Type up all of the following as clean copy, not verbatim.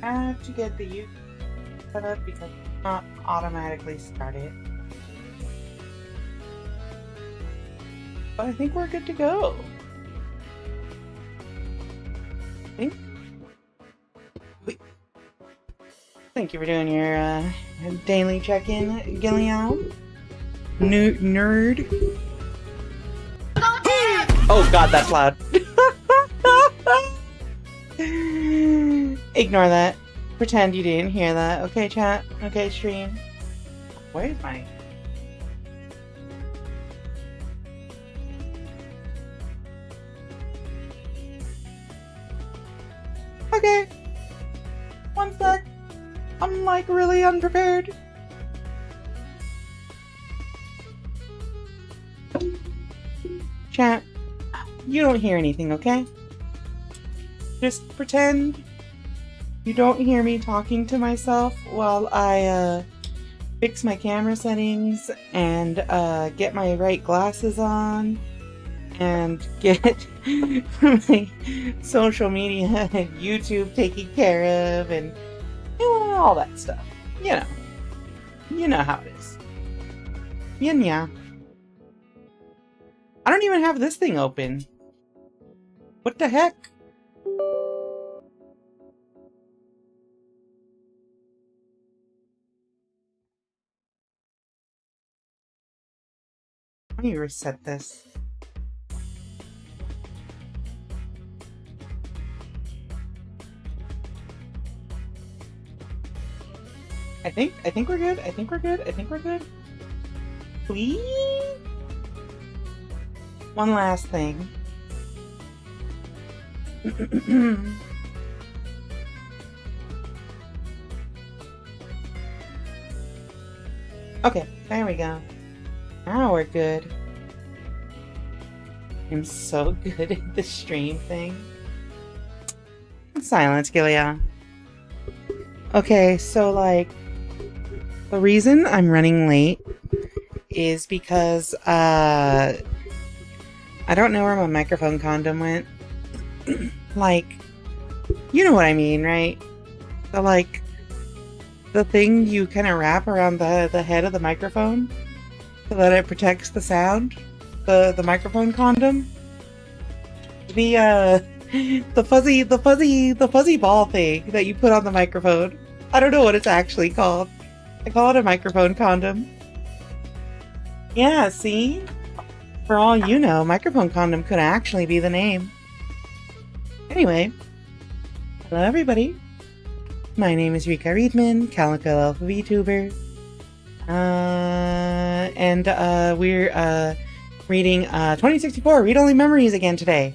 I have to get the YouTube set up because it's not automatically started. But I think we're good to go. Wait. Thank you for doing your daily check-in, Gillian. Nerd. Oh god, that's loud. Ignore that. Pretend you didn't hear that. Okay, chat. Okay, stream. Where's my... Okay. One sec. I'm like really unprepared. Chat. You don't hear anything, okay? Just pretend you don't hear me talking to myself while I fix my camera settings and get my right glasses on and get my social media and YouTube taken care of and all that stuff. You know how it is. Yeah. I don't even have this thing open. What the heck? Let me reset this. I think we're good. I think we're good. Please? One last thing. Okay, there we go. Now we're good. I'm so good at the stream thing. Silence, Gilia. Okay, so like, the reason I'm running late is because, I don't know where my microphone condom went. Like, you know what I mean, right? So like, the thing you kind of wrap around the head of the microphone so that it protects the sound. The microphone condom. The fuzzy ball thing that you put on the microphone. I don't know what it's actually called. I call it a microphone condom. Yeah, see? For all you know, microphone condom could actually be the name. Anyway, hello everybody. My name is Rika Readman, Calico Alpha VTuber. And we're reading 2064 Read-Only Memories again today.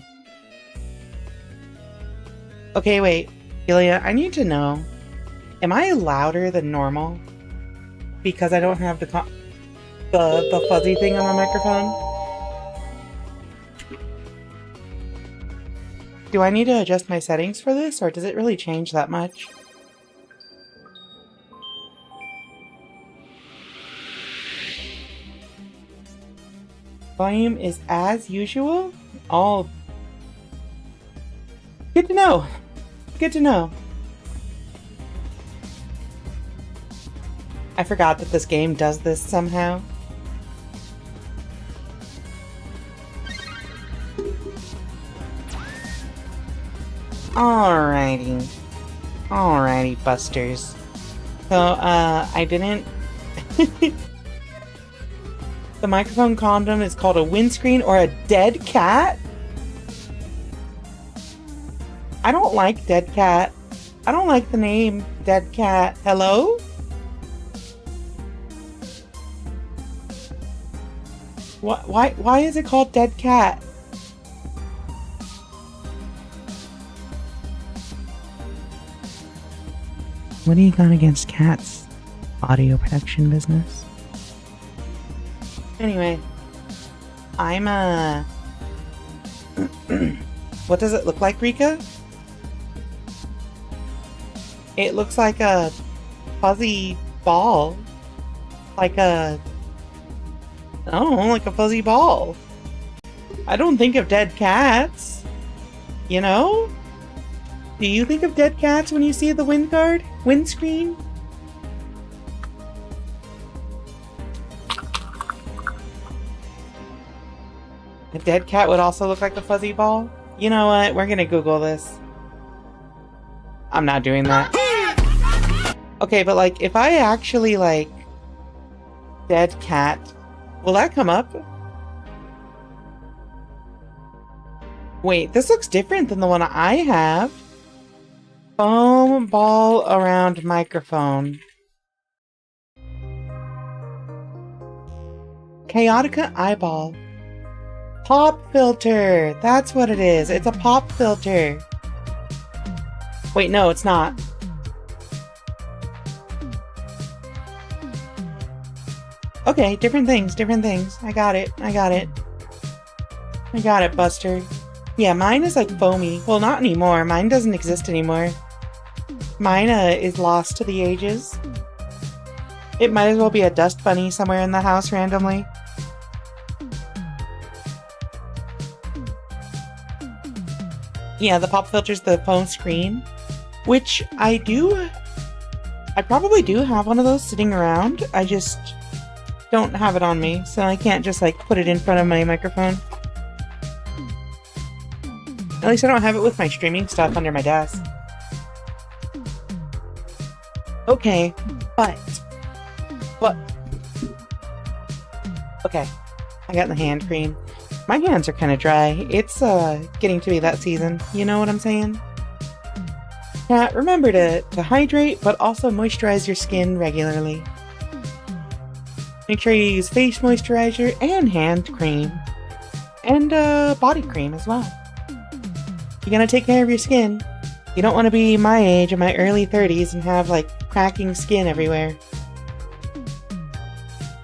Okay, wait, Ilya, I need to know, am I louder than normal? Because I don't have the fuzzy thing on my microphone? Do I need to adjust my settings for this, or does it really change that much? Volume is as usual? All... Good to know. Good to know. I forgot that this game does this somehow. Alrighty. Alrighty, busters. So, I didn't... The microphone condom is called a windscreen or a dead cat? I don't like dead cat. I don't like the name dead cat. Hello? Why is it called dead cat? What do you got against cats? Audio protection business? Anyway, I'm what does it look like, Rika? It looks like a fuzzy ball. Like a... I don't know, like a fuzzy ball. I don't think of dead cats. You know? Do you think of dead cats when you see the windscreen? A dead cat would also look like a fuzzy ball? You know what? We're gonna Google this. I'm not doing that. Okay, but like, if I actually like dead cat, will that come up? Wait, this looks different than the one I have. Foam ball around microphone. Chaotica eyeball. Pop filter. That's what it is. It's a pop filter. Wait, no, it's not. Okay, different things, different things. I got it. I got it. I got it, Buster. Yeah, mine is like foamy. Well, not anymore. Mine doesn't exist anymore. Mine is lost to the ages. It might as well be a dust bunny somewhere in the house randomly. Yeah, the pop filter's the phone screen, which I probably do have one of those sitting around. I just don't have it on me, so I can't just like put it in front of my microphone. At least I don't have it with my streaming stuff under my desk. Okay, but okay, I got the hand cream. My hands are kind of dry. It's getting to be that season. You know what I'm saying? Yeah, remember to hydrate, but also moisturize your skin regularly. Make sure you use face moisturizer and hand cream. And body cream as well. You're gonna take care of your skin. You don't want to be my age in my early 30s and have like cracking skin everywhere.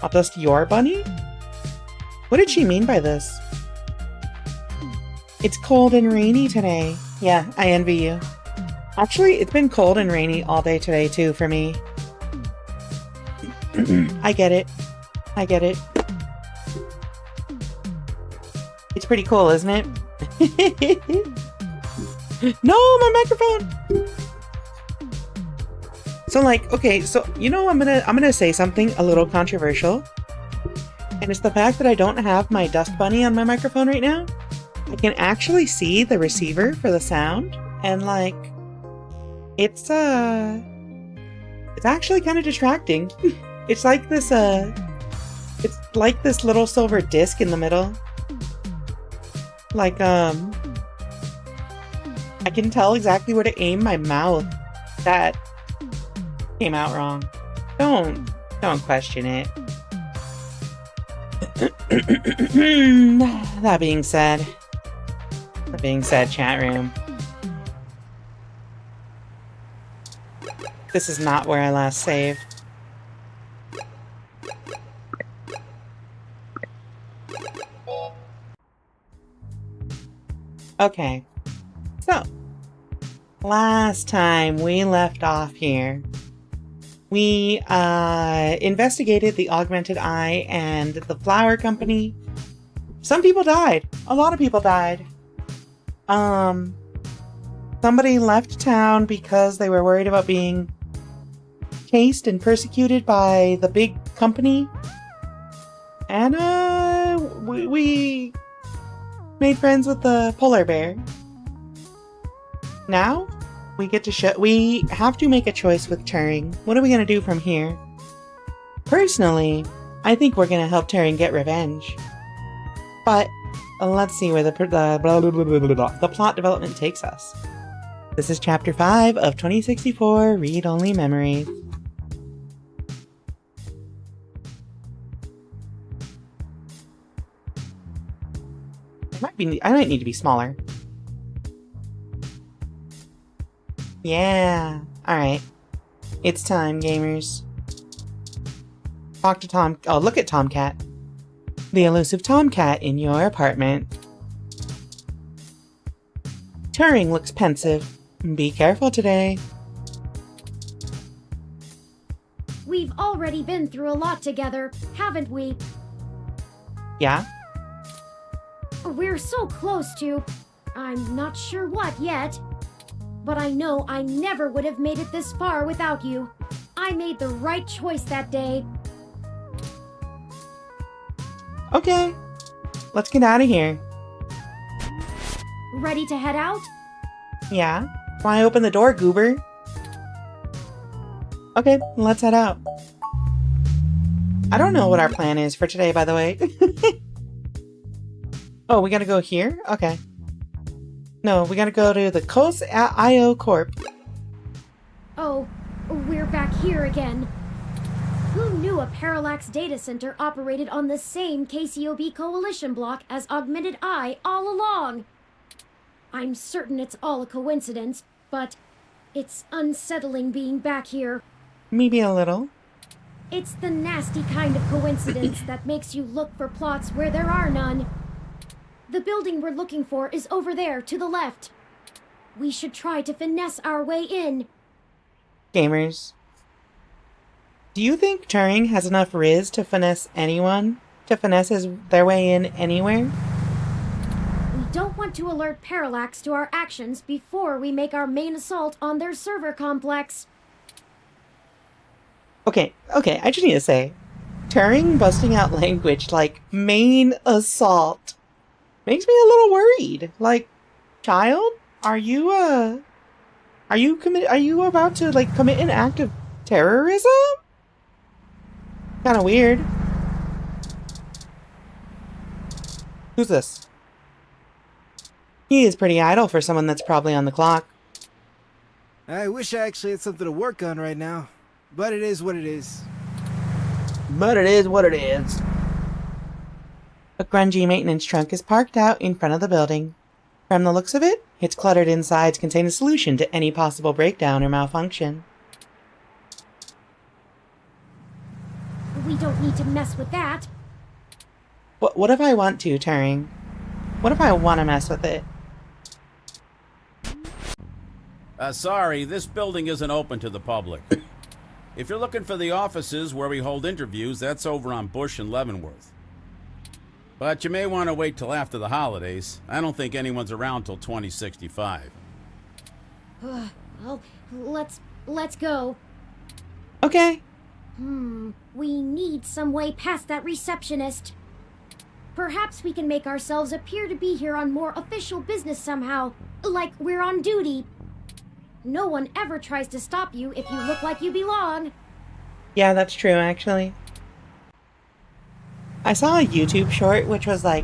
I'll dust your bunny? What did she mean by this? It's cold and rainy today. Yeah, I envy you. Actually, it's been cold and rainy all day today too for me. I get it. I get it. It's pretty cool, isn't it? No, my microphone! So like, okay, so you know I'm gonna say something a little controversial. And it's the fact that I don't have my dust bunny on my microphone right now. I can actually see the receiver for the sound, and like, it's actually kind of distracting. It's like this little silver disc in the middle. Like, I can tell exactly where to aim my mouth. That came out wrong. Don't question it. That being said, chat room. This is not where I last saved. Okay, so last time we left off here, we investigated the augmented eye and the flower company. Some people died. A lot of people died. Somebody left town because they were worried about being chased and persecuted by the big company. And we made friends with the polar bear. Now we get to we have to make a choice with Turing. What are we gonna do from here? Personally, I think we're gonna help Turing get revenge. But let's see where the plot development takes us. This is Chapter 5 of 2064 Read Only Memories. I might need to be smaller. Yeah. Alright. It's time, gamers. Talk to Tom. Oh, look at Tomcat. The elusive Tomcat in your apartment. Turing looks pensive. Be careful today. We've already been through a lot together, haven't we? Yeah? We're so close to... I'm not sure what yet. but I know I never would have made it this far without you. I made the right choice that day. Okay, let's get out of here. Ready to head out? Yeah? Why open the door, goober? Okay, let's head out. I don't know what our plan is for today, by the way. Oh, we gotta go here? Okay. No, we gotta go to the Coast IO Corp. Oh, we're back here again. Who knew a Parallax data center operated on the same KCOB coalition block as Augmented Eye all along? I'm certain it's all a coincidence, but it's unsettling being back here. Maybe a little. It's the nasty kind of coincidence that makes you look for plots where there are none. The building we're looking for is over there, to the left. We should try to finesse our way in. Gamers. Do you think Turing has enough riz to finesse anyone? To finesse their way in anywhere? We don't want to alert Parallax to our actions before we make our main assault on their server complex. Okay, I just need to say, Turing busting out language like main assault makes me a little worried. Like, child, are you about to like commit an act of terrorism? Kind of weird. Who's this? He is pretty idle for someone that's probably on the clock. I wish I actually had something to work on right now, but it is what it is. But it is what it is. A grungy maintenance truck is parked out in front of the building. From the looks of it, its cluttered insides contain a solution to any possible breakdown or malfunction. We don't need to mess with that. What if I want to, Turing? What if I want to mess with it? Sorry, this building isn't open to the public. If you're looking for the offices where we hold interviews, that's over on Bush and Leavenworth. But you may want to wait till after the holidays. I don't think anyone's around till 2065. Well, let's go. Okay. We need some way past that receptionist. Perhaps we can make ourselves appear to be here on more official business somehow, like we're on duty. No one ever tries to stop you if you look like you belong. Yeah, that's true, actually. I saw a YouTube short which was like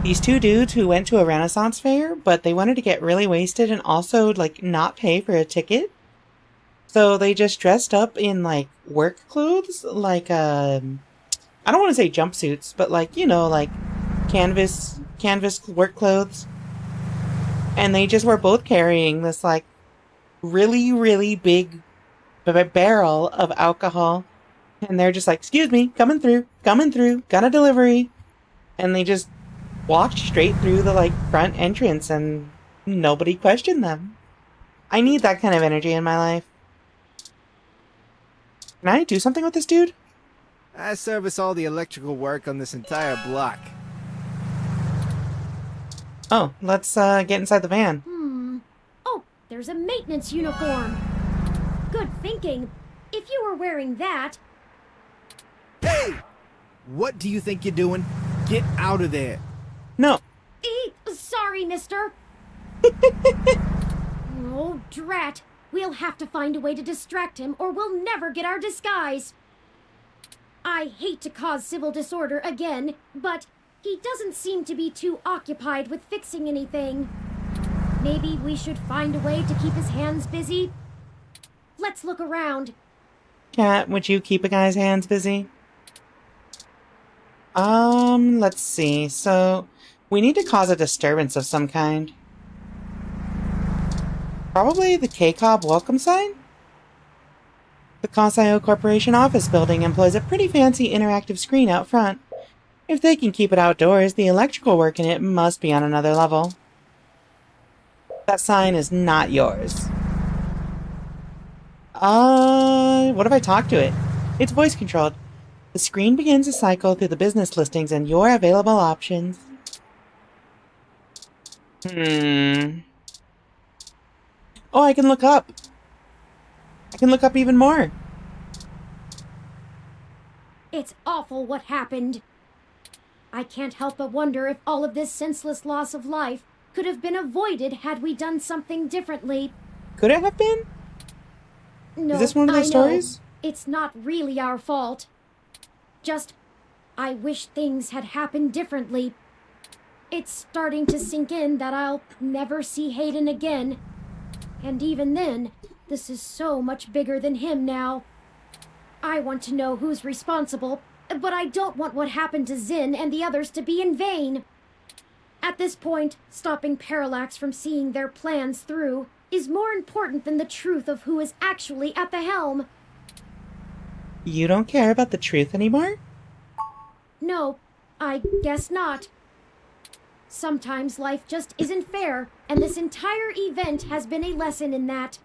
these two dudes who went to a Renaissance fair, but they wanted to get really wasted and also like not pay for a ticket. So they just dressed up in like work clothes, like I don't want to say jumpsuits, but like, you know, like canvas work clothes. And they just were both carrying this like really, really big barrel of alcohol. And they're just like, excuse me, coming through, got a delivery. And they just walked straight through the like front entrance and nobody questioned them. I need that kind of energy in my life. Can I do something with this dude? I service all the electrical work on this entire block. Oh, let's get inside the van. Oh, there's a maintenance uniform. Good thinking. If you were wearing that... Hey! What do you think you're doing? Get out of there. No. Sorry, mister. Oh, drat. We'll have to find a way to distract him or we'll never get our disguise. I hate to cause civil disorder again, but he doesn't seem to be too occupied with fixing anything. Maybe we should find a way to keep his hands busy? Let's look around. Cat, would you keep a guy's hands busy? Let's see. So, we need to cause a disturbance of some kind. Probably the K-Cob welcome sign? The Cosio Corporation office building employs a pretty fancy interactive screen out front. If they can keep it outdoors, the electrical work in it must be on another level. That sign is not yours. What if I talk to it? It's voice controlled. The screen begins to cycle through the business listings and your available options. Oh, I can look up. I can look up even more. It's awful what happened. I can't help but wonder if all of this senseless loss of life could have been avoided had we done something differently. Could it have been? No, Is this one of those I know. stories? It's not really our fault. Just, I wish things had happened differently. It's starting to sink in that I'll never see Hayden again. And even then, this is so much bigger than him now. I want to know who's responsible, but I don't want what happened to Zinn and the others to be in vain. At this point, stopping Parallax from seeing their plans through is more important than the truth of who is actually at the helm. You don't care about the truth anymore? No, I guess not. Sometimes life just isn't fair, and this entire event has been a lesson in that.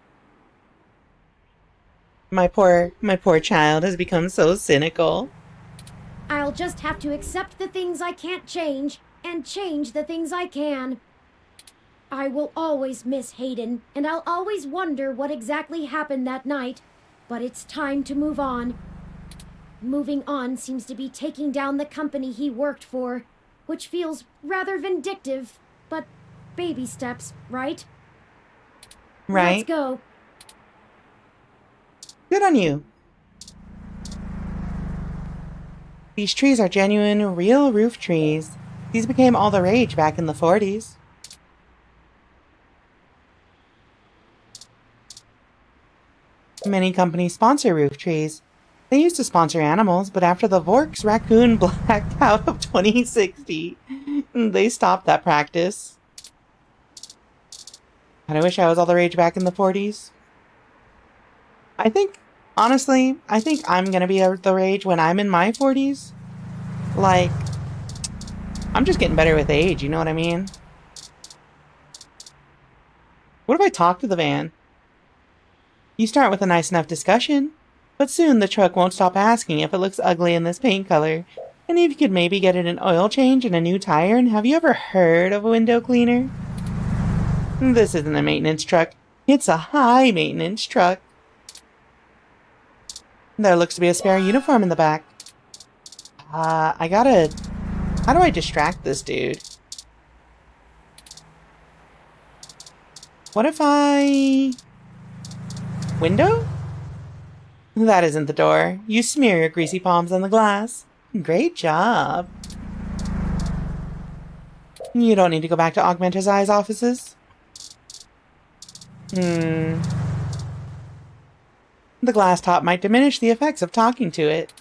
My poor child has become so cynical. I'll just have to accept the things I can't change, and change the things I can. I will always miss Hayden, and I'll always wonder what exactly happened that night, but it's time to move on. Moving on seems to be taking down the company he worked for, which feels rather vindictive, but baby steps, right? Right. Let's go. Good on you. These trees are genuine, real roof trees. These became all the rage back in the 40s. Many companies sponsor roof trees. They used to sponsor animals, but after the Vork's raccoon blackout of 2060, they stopped that practice. And I wish I was all the rage back in the 40s. Honestly, I think I'm gonna be the rage when I'm in my 40s. Like, I'm just getting better with age, you know what I mean? What if I talk to the van? You start with a nice enough discussion, but soon the truck won't stop asking if it looks ugly in this paint color, and if you could maybe get it an oil change and a new tire, and have you ever heard of a window cleaner? This isn't a maintenance truck. It's a high maintenance truck. There looks to be a spare uniform in the back. How do I distract this dude? What if I... Window? That isn't the door. You smear your greasy palms on the glass. Great job. You don't need to go back to Augment His Eye's offices. The glass top might diminish the effects of talking to it.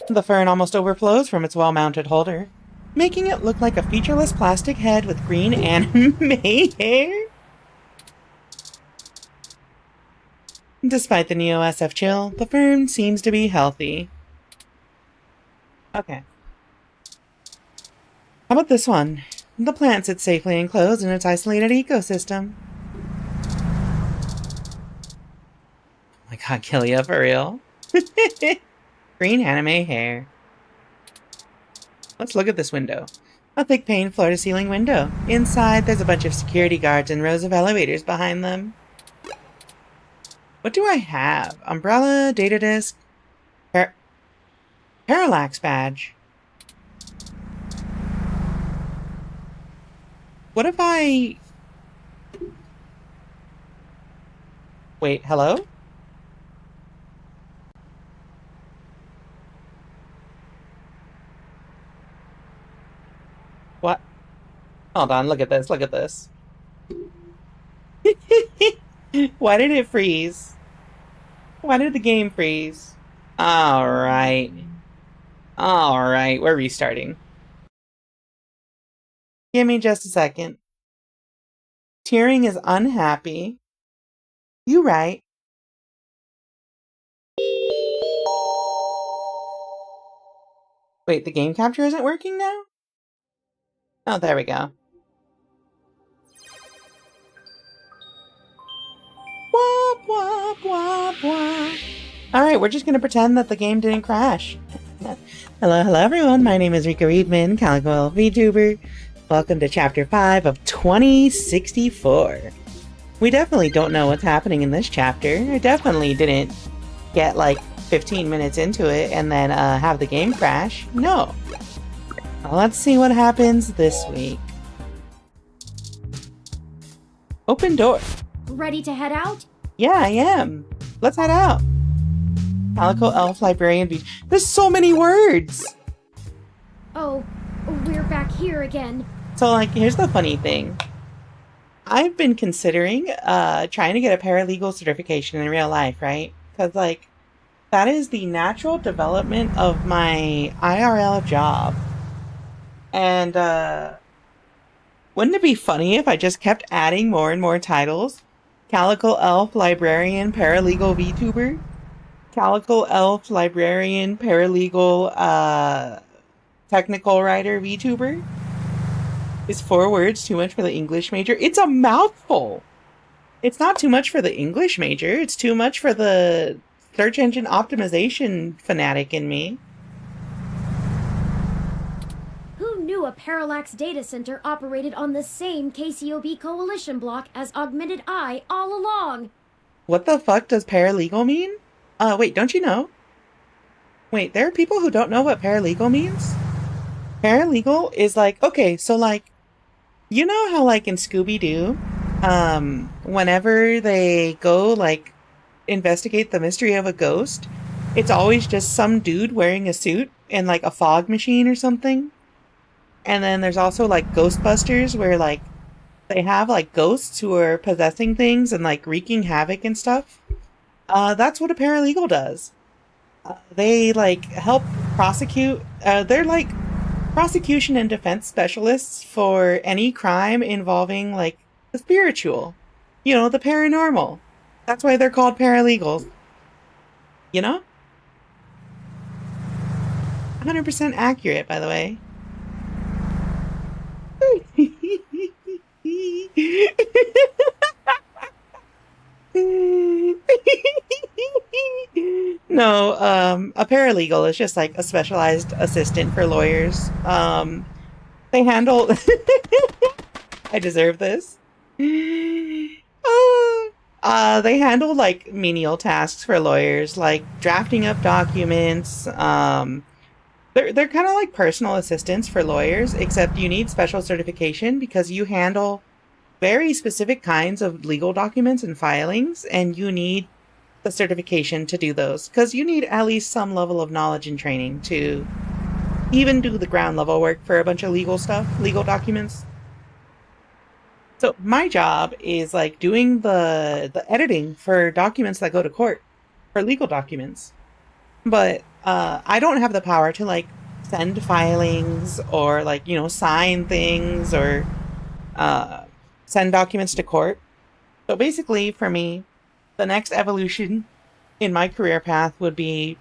The fern almost overflows from its well-mounted holder, making it look like a featureless plastic head with green anime hair. Despite the Neo-SF chill, the fern seems to be healthy. Okay. How about this one? The plant sits safely enclosed in its isolated ecosystem. Oh my god, kill ya, for real. Green anime hair. Let's look at this window. A thick pane floor-to-ceiling window. Inside, there's a bunch of security guards and rows of elevators behind them. What do I have? Umbrella, data disk, Parallax badge. What if I... Wait, hello? What? Hold on, look at this, look at this. Why did it freeze? Why did the game freeze? Alright. Alright, we're restarting. Give me just a second. Tearing is unhappy. You right. Wait, the game capture isn't working now? Oh, there we go. Wop, wop, wop, wop. Alright, we're just gonna pretend that the game didn't crash. Hello everyone, my name is Rika Readman, Calico VTuber. Welcome to Chapter 5 of 2064. We definitely don't know what's happening in this chapter. I definitely didn't get like 15 minutes into it and then have the game crash. No. Well, let's see what happens this week. Open door. Ready to head out? Yeah, I am. Let's head out. Calico Elf Librarian Beach. There's so many words! Oh, we're back here again. So, like, here's the funny thing. I've been considering trying to get a paralegal certification in real life, right? Because, like, that is the natural development of my IRL job. And, wouldn't it be funny if I just kept adding more and more titles? Calico Elf Librarian Paralegal VTuber? Calico Elf Librarian Paralegal Technical Writer VTuber? Is 4 words too much for the English major? It's a mouthful! It's not too much for the English major, it's too much for the search engine optimization fanatic in me. Who knew a Parallax data center operated on the same KCOB coalition block as Augmented Eye all along? What the fuck does paralegal mean? Wait, don't you know? Wait, there are people who don't know what paralegal means? Paralegal is like, okay, so like, you know how like in Scooby-Doo, whenever they go like investigate the mystery of a ghost, it's always just some dude wearing a suit and like a fog machine or something. And then there's also like Ghostbusters where like they have like ghosts who are possessing things and like wreaking havoc and stuff. That's what a paralegal does. They like help prosecute, they're like prosecution and defense specialists for any crime involving like the spiritual, you know, the paranormal. That's why they're called paralegals. You know? 100% accurate, by the way. No, a paralegal is just like a specialized assistant for lawyers. They handle... I deserve this. They handle like menial tasks for lawyers, like drafting up documents. They're kind of like personal assistants for lawyers, except you need special certification because you handle very specific kinds of legal documents and filings, and you need the certification to do those because you need at least some level of knowledge and training to even do the ground level work for a bunch of legal stuff, legal documents. So my job is like doing the editing for documents that go to court, for legal documents. But I don't have the power to like send filings or like, you know, sign things or send documents to court. So basically for me, the next evolution in my career path would be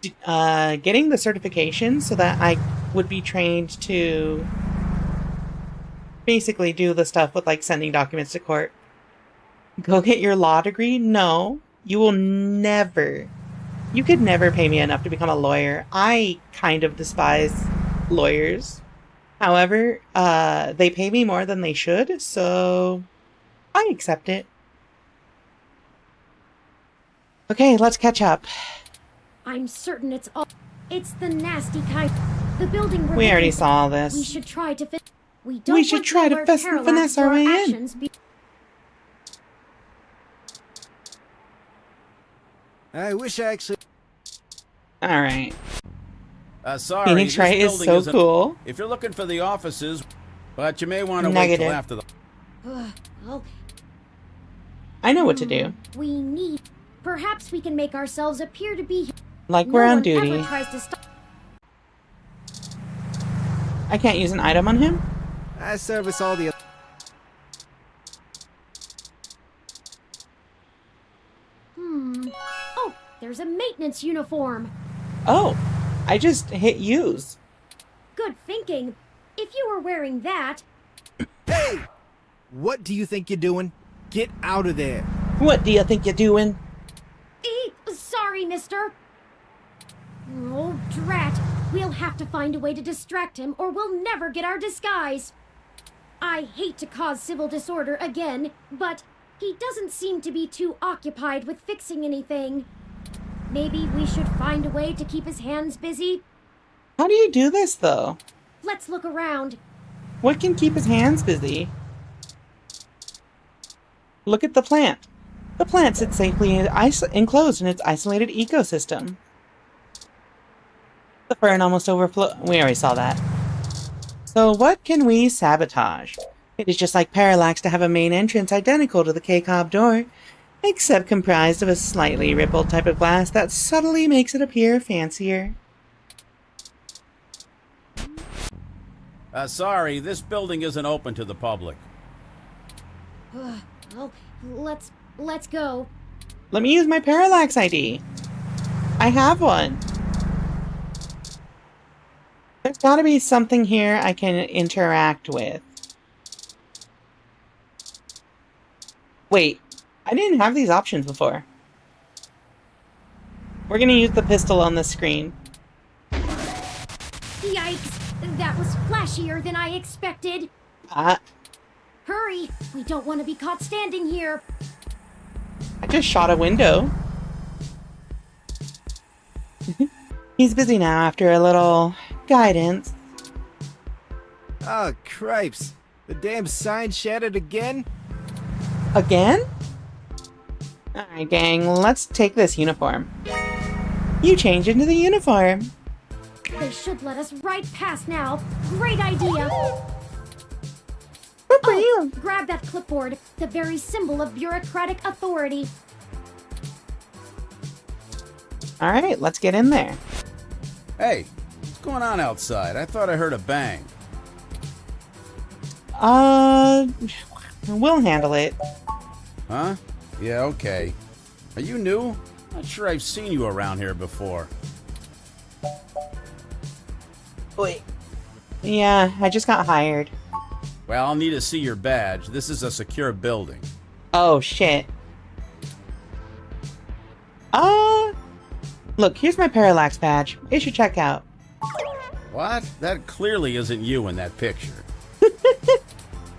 getting the certification so that I would be trained to basically do the stuff with like sending documents to court. Go get your law degree? No, you will never. You could never pay me enough to become a lawyer. I kind of despise lawyers. However, they pay me more than they should, so I accept it. Okay, let's catch up. I'm certain it's the nasty kind. The building we're We already looking for. saw this. We should try to fit. We We should try to finesse our way in. I wish I actually... Alright. Sorry, Phoenix this Wright is building so isn't- cool. If you're looking for the offices, but you may want to wait till Negative. after the... Okay. I know what to do. We need. Perhaps we can make ourselves appear to be. Like No we're on one duty. ever tries to stop. I can't use an item on him? I service all the... Oh, there's a maintenance uniform. Oh, I just hit use. Good thinking. If you were wearing that, Hey! What do you think you're doing? Get out of there. What do you think you're doing? sorry, mister. Oh, drat. We'll have to find a way to distract him or we'll never get our disguise. I hate to cause civil disorder again, but he doesn't seem to be too occupied with fixing anything. Maybe we should find a way to keep his hands busy? How do you do this, though? Let's look around. What can keep his hands busy? Look at the plant. The plant sits safely enclosed in its isolated ecosystem. The fern almost overflow. We already saw that. So what can we sabotage? It is just like Parallax to have a main entrance identical to the K-Cob door, except comprised of a slightly rippled type of glass that subtly makes it appear fancier. Sorry, this building isn't open to the public. Well, let's go. Let me use my Parallax ID. I have one. There's gotta be something here I can interact with. Wait, I didn't have these options before. We're gonna use the pistol on the screen. Yikes! That was flashier than I expected. Hurry! We don't want to be caught standing here. I just shot a window. He's busy now after a little guidance. Oh, cripes. The damn sign shattered again? Again? Alright, gang, let's take this uniform. You change into the uniform. They should let us right past now. Great idea. Good for you. Grab that clipboard, the very symbol of bureaucratic authority. Alright, let's get in there. Hey, what's going on outside? I thought I heard a bang. We'll handle it. Huh? Yeah, okay. Are you new? Not sure I've seen you around here before. Wait. Yeah, I just got hired. Well, I'll need to see your badge. This is a secure building. Oh, shit. Look, here's my Parallax badge. It should check out. What? That clearly isn't you in that picture.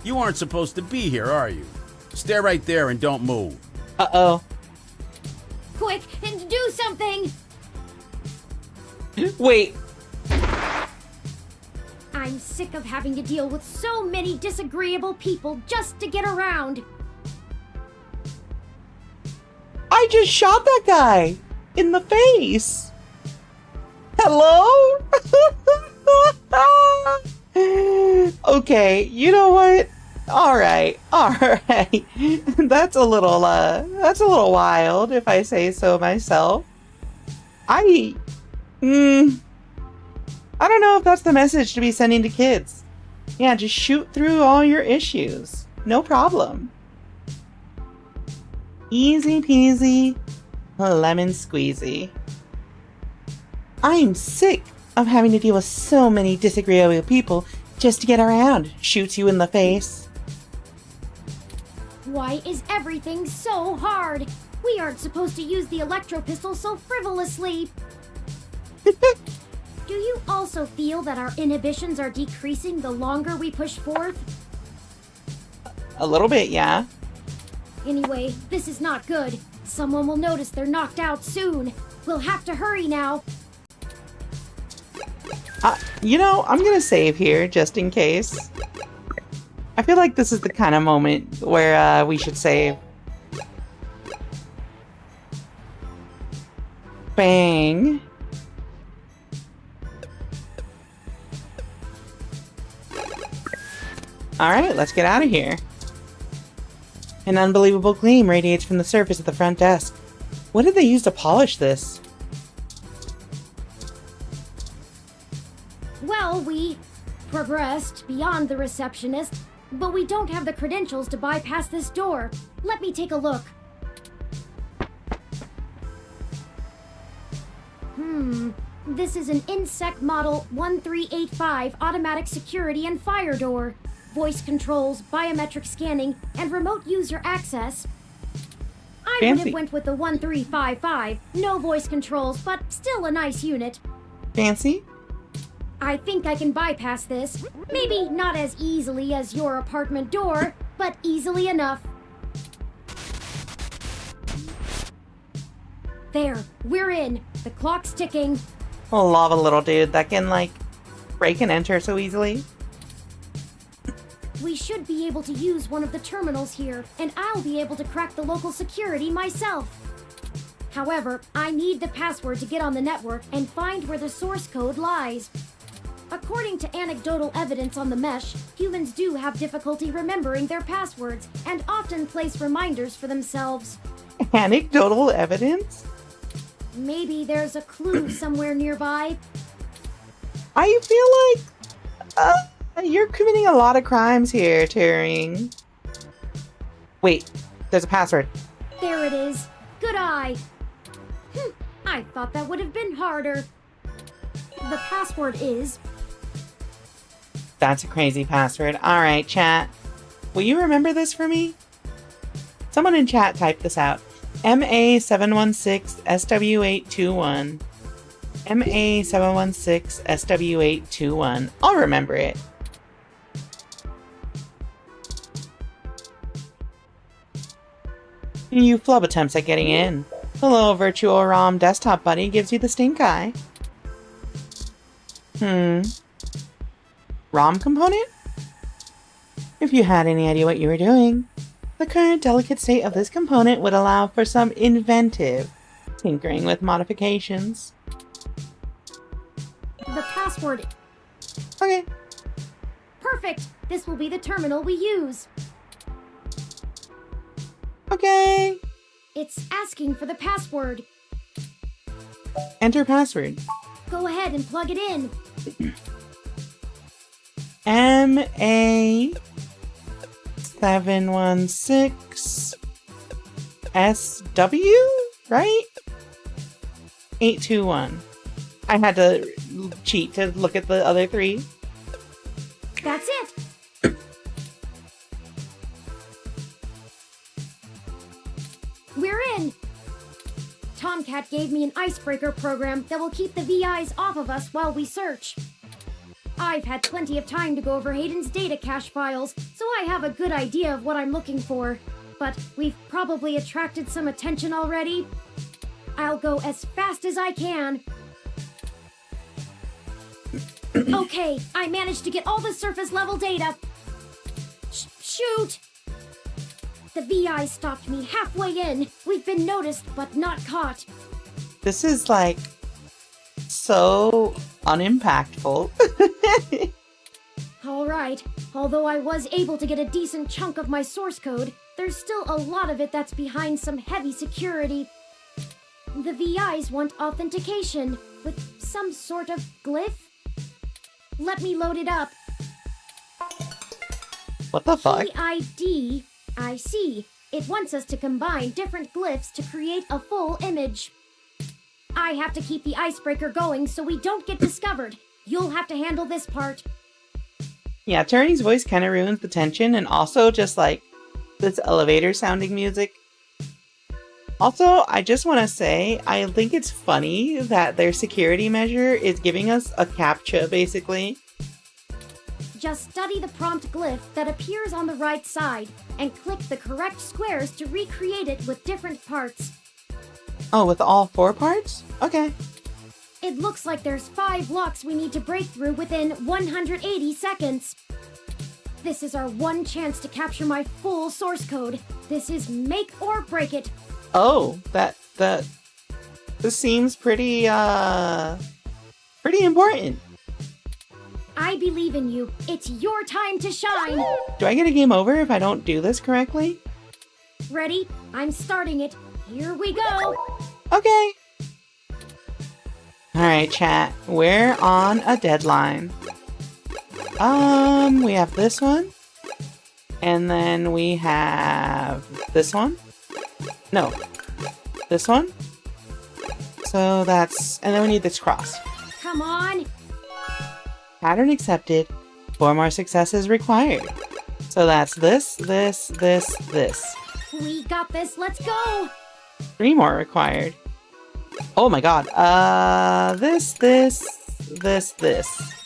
You aren't supposed to be here, are you? Stay right there and don't move. Uh-oh. Quick, and do something! Wait. I'm sick of having to deal with so many disagreeable people just to get around. I just shot that guy in the face. Hello? Okay, you know what? All right. That's a little wild if I say so myself. I don't know if that's the message to be sending to kids. Yeah, just shoot through all your issues. No problem. Easy peasy, lemon squeezy. I'm sick of having to deal with so many disagreeable people just to get around. Shoots you in the face. Why is everything so hard? We aren't supposed to use the electro pistol so frivolously. Do you also feel that our inhibitions are decreasing the longer we push forth? A little bit, yeah. Anyway, this is not good. Someone will notice they're knocked out soon. We'll have to hurry now. You know, I'm gonna save here just in case. I feel like this is the kind of moment where we should save. Bang. Alright, let's get out of here. An unbelievable gleam radiates from the surface of the front desk. What did they use to polish this? Well, we progressed beyond the receptionist, but we don't have the credentials to bypass this door. Let me take a look. This is an INSEC Model 1385 automatic security and fire door. Voice controls, biometric scanning, and remote user access. I would Fancy. have went with the 1355. No voice controls, but still a nice unit. Fancy? I think I can bypass this. Maybe not as easily as your apartment door, but easily enough. There, we're in. The clock's ticking. I love a little dude that can, like, break and enter so easily. We should be able to use one of the terminals here, and I'll be able to crack the local security myself. However, I need the password to get on the network and find where the source code lies. According to anecdotal evidence on the mesh, humans do have difficulty remembering their passwords and often place reminders for themselves. Anecdotal evidence? Maybe there's a clue somewhere nearby. I feel like you're committing a lot of crimes here, Turing. Wait, there's a password. There it is. Good eye. I thought that would have been harder. The password is... That's a crazy password. Alright, chat. Will you remember this for me? Someone in chat type this out. MA716SW821. MA716SW821. I'll remember it. You flub attempts at getting in. The little virtual ROM desktop buddy gives you the stink eye. ROM component? If you had any idea what you were doing, the current delicate state of this component would allow for some inventive tinkering with modifications. The password... Okay. Perfect! This will be the terminal we use. Okay. It's asking for the password. Enter password. Go ahead and plug it in. MA716SW, right? 821. I had to cheat to look at the other three. That's it! We're in! Tomcat gave me an icebreaker program that will keep the VIs off of us while we search. I've had plenty of time to go over Hayden's data cache files, so I have a good idea of what I'm looking for. But we've probably attracted some attention already. I'll go as fast as I can. Okay, I managed to get all the surface level data. Shoot! The VI stopped me halfway in. We've been noticed, but not caught. This is like so unimpactful. Alright, although I was able to get a decent chunk of my source code, there's still a lot of it that's behind some heavy security. The VIs want authentication with some sort of glyph. Let me load it up. What the fuck? PID. I see. It wants us to combine different glyphs to create a full image. I have to keep the icebreaker going so we don't get discovered. You'll have to handle this part. Yeah, Turing's voice kind of ruins the tension, and also just like this elevator sounding music. Also, I just want to say, I think it's funny that their security measure is giving us a CAPTCHA, basically. Just study the prompt glyph that appears on the right side, and click the correct squares to recreate it with different parts. Oh, with all 4 parts? Okay. It looks like there's 5 locks we need to break through within 180 seconds. This is our one chance to capture my full source code. This is make or break it. Oh, this seems pretty important. I believe in you. It's your time to shine. Do I get a game over if I don't do this correctly? Ready? I'm starting it. Here we go. Okay. Alright, chat. We're on a deadline. We have this one. And then we have this one. No. This one. So that's... And then we need this cross. Come on. Pattern accepted. 4 more successes required. So that's this. We got this. Let's go. 3 more required. Oh my god. This. this.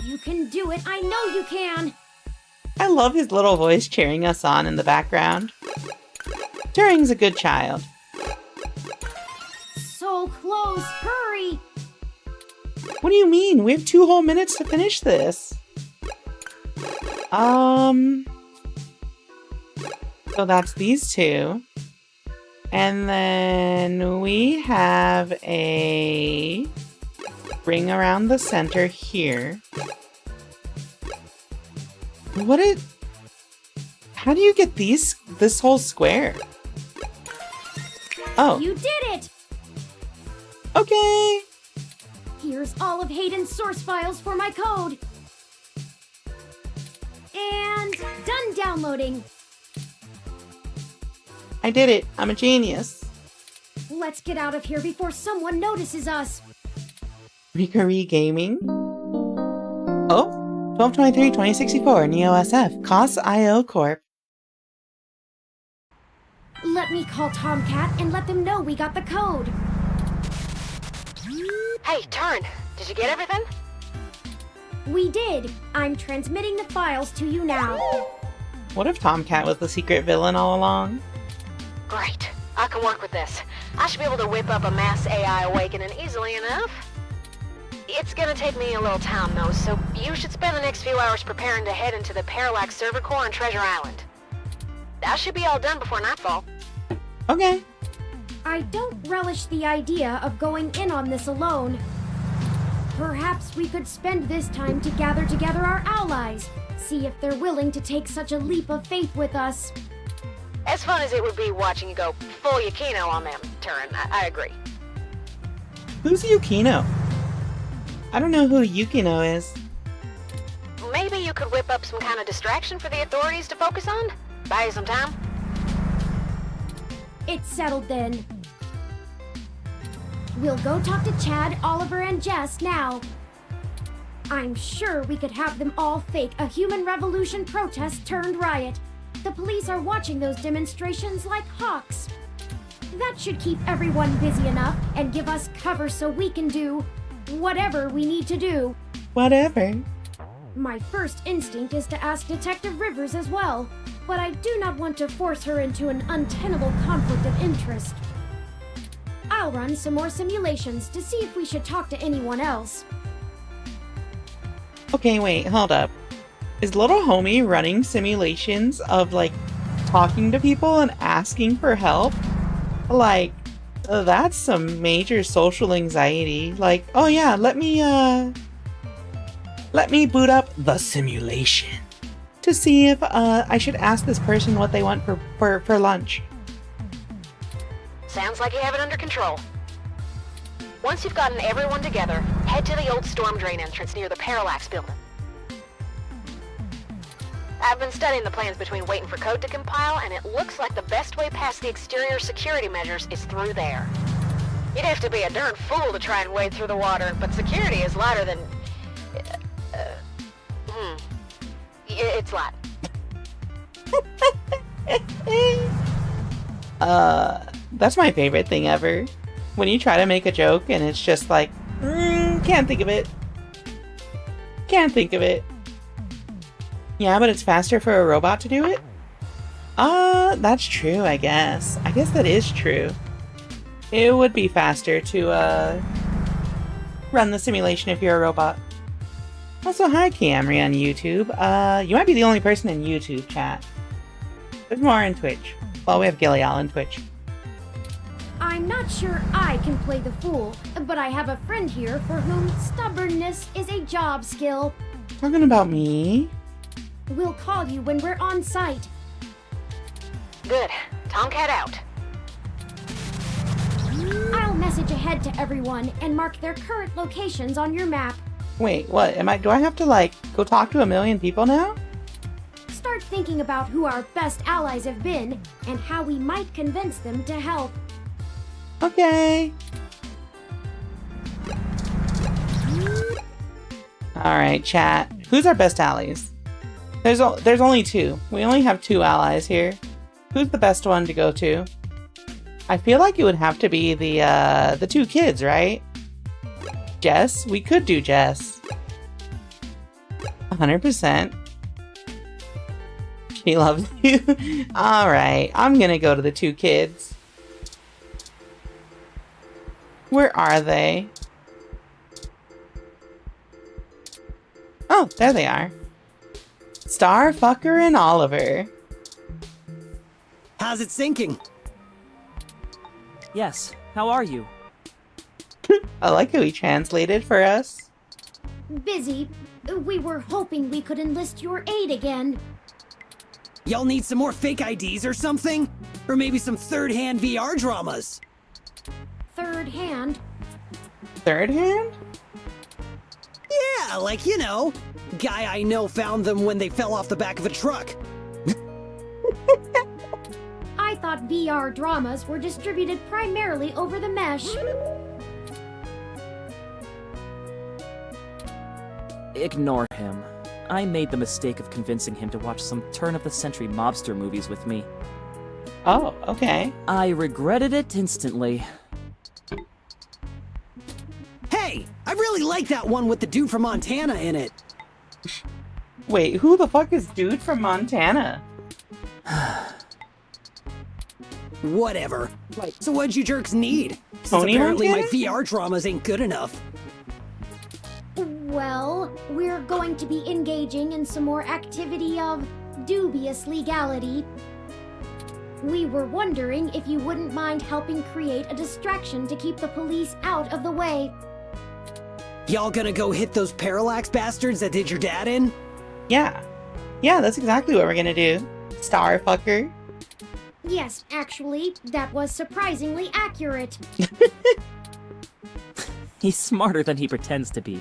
You can do it. I know you can. I love his little voice cheering us on in the background. Turing's a good child. So close. Hurry. What do you mean? We have 2 whole minutes to finish this. So that's these 2. And then we have a ring around the center here. How do you get this whole square? Oh. You did it! Okay. Here's all of Hayden's source files for my code. And done downloading. I did it. I'm a genius. Let's get out of here before someone notices us. Rika Gaming. Oh, 12/23/2064, Neo SF, COS IO Corp. Let me call Tomcat and let them know we got the code. Hey, Turn, did you get everything? We did. I'm transmitting the files to you now. What if Tomcat was the secret villain all along? Great. I can work with this. I should be able to whip up a mass AI awakening easily enough. It's gonna take me a little time, though, so you should spend the next few hours preparing to head into the Parallax server core on Treasure Island. That should be all done before nightfall. Okay. I don't relish the idea of going in on this alone. Perhaps we could spend this time to gather together our allies, see if they're willing to take such a leap of faith with us. As fun as it would be watching you go full Yukino on them, Turin, I agree. Who's Yukino? I don't know who Yukino is. Maybe you could whip up some kind of distraction for the authorities to focus on? Buy you some time? It's settled then. We'll go talk to Chad, Oliver, and Jess now. I'm sure we could have them all fake a human revolution protest turned riot. The police are watching those demonstrations like hawks. That should keep everyone busy enough and give us cover so we can do whatever we need to do. Whatever. My first instinct is to ask Detective Rivers as well, but I do not want to force her into an untenable conflict of interest. I'll run some more simulations to see if we should talk to anyone else. Okay, wait, hold up. Is little homie running simulations of, like, talking to people and asking for help? Like, that's some major social anxiety. Like, oh yeah, let me boot up the simulation to see if, I should ask this person what they want for lunch. Sounds like you have it under control. Once you've gotten everyone together, head to the old storm drain entrance near the Parallax building. I've been studying the plans between waiting for code to compile, and it looks like the best way past the exterior security measures is through there. You'd have to be a darn fool to try and wade through the water, but security is lighter than... It's light. That's my favorite thing ever. When you try to make a joke and it's just like, can't think of it. Can't think of it. Yeah, but it's faster for a robot to do it? That's true, I guess. I guess that is true. It would be faster to, run the simulation if you're a robot. Also, hi Camry on YouTube. You might be the only person in YouTube chat. There's more in Twitch. Well, we have Gilly on Twitch. I'm not sure I can play the fool, but I have a friend here for whom stubbornness is a job skill. Talking about me? We'll call you when we're on site. Good. Tomcat out. I'll message ahead to everyone and mark their current locations on your map. Wait, what? Do I have to, like, go talk to 1 million people now? Start thinking about who our best allies have been and how we might convince them to help. Okay. Alright, chat. Who's our best allies? There's only 2. We only have 2 allies here. Who's the best one to go to? I feel like it would have to be the 2 kids, right? Jess? We could do Jess. 100%. She loves you. Alright, I'm gonna go to the two kids. Where are they? Oh, there they are. Starfucker and Oliver. How's it sinking? Yes, how are you? I like how he translated for us. Busy. We were hoping we could enlist your aid again. Y'all need some more fake IDs or something? Or maybe some third-hand VR dramas? Third hand. Third hand? Yeah, like, you know, guy I know found them when they fell off the back of a truck. I thought VR dramas were distributed primarily over the mesh. Ignore him. I made the mistake of convincing him to watch some turn-of-the-century mobster movies with me. Oh, okay. I regretted it instantly. Hey, I really like that one with the dude from Montana in it. Wait, who the fuck is dude from Montana? Whatever. So what'd you jerks need? Since Tony apparently my Montana? VR dramas ain't good enough. Well, we're going to be engaging in some more activity of dubious legality. We were wondering if you wouldn't mind helping create a distraction to keep the police out of the way. Y'all gonna go hit those parallax bastards that did your dad in? Yeah. Yeah, that's exactly what we're gonna do. Starfucker. Yes, actually, that was surprisingly accurate. He's smarter than he pretends to be.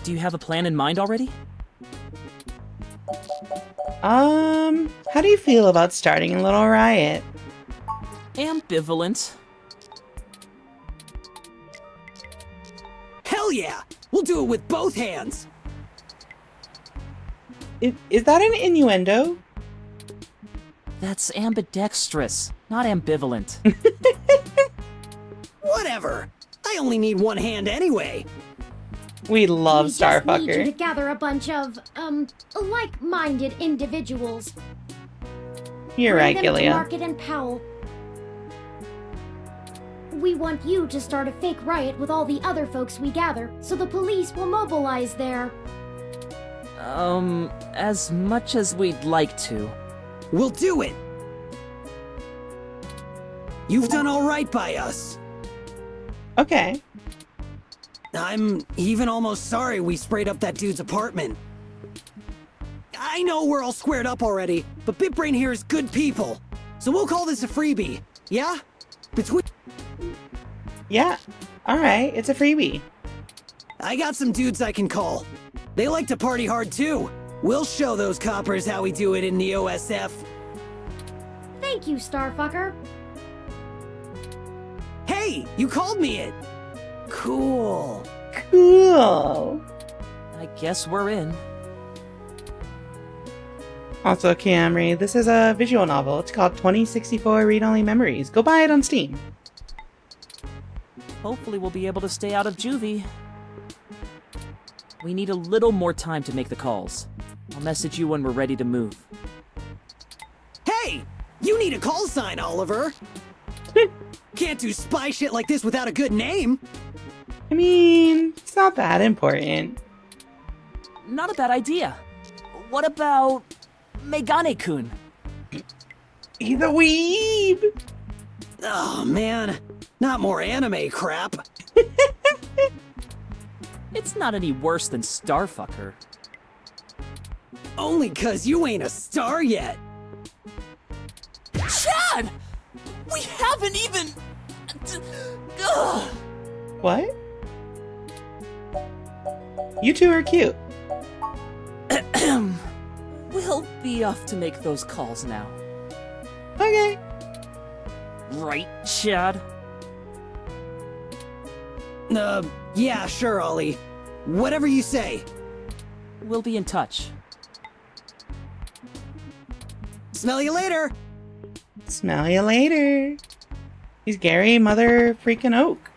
Do you have a plan in mind already? How do you feel about starting a little riot? Ambivalent. Hell yeah! We'll do it with both hands! Is that an innuendo? That's ambidextrous, not ambivalent. Whatever. I only need one hand anyway. We love We just need you to Starfucker. gather a bunch of, like-minded individuals. You're Bring right, them to Gilia. Market and Powell. We want you to start a fake riot with all the other folks we gather, so the police will mobilize there. As much as we'd like to. We'll do it! You've done alright by us. Okay. I'm even almost sorry we sprayed up that dude's apartment. I know we're all squared up already, but BitBrain here is good people. So we'll call this a freebie, yeah? Between... Yeah. Alright, it's a freebie. I got some dudes I can call. They like to party hard too. We'll show those coppers how we do it in the OSF. Thank you, Starfucker. Hey, you called me it! Cool. Cool. I guess we're in. Also, Camry, this is a visual novel. It's called 2064 Read-Only Memories. Go buy it on Steam. Hopefully we'll be able to stay out of juvie. We need a little more time to make the calls. I'll message you when we're ready to move. Hey! You need a call sign, Oliver! Can't do spy shit like this without a good name! I mean, it's not that important. Not a bad idea. What about Megane-kun? He's a weeb! Oh man, not more anime crap. It's not any worse than Starfucker. Only 'cause you ain't a star yet. Chad! We haven't even... Ugh. What? You two are cute. We'll be off to make those calls now. Okay. Right, Chad? Yeah, sure, Ollie. Whatever you say. We'll be in touch. Smell you later! Smell you later. He's Gary Mother freaking Oak.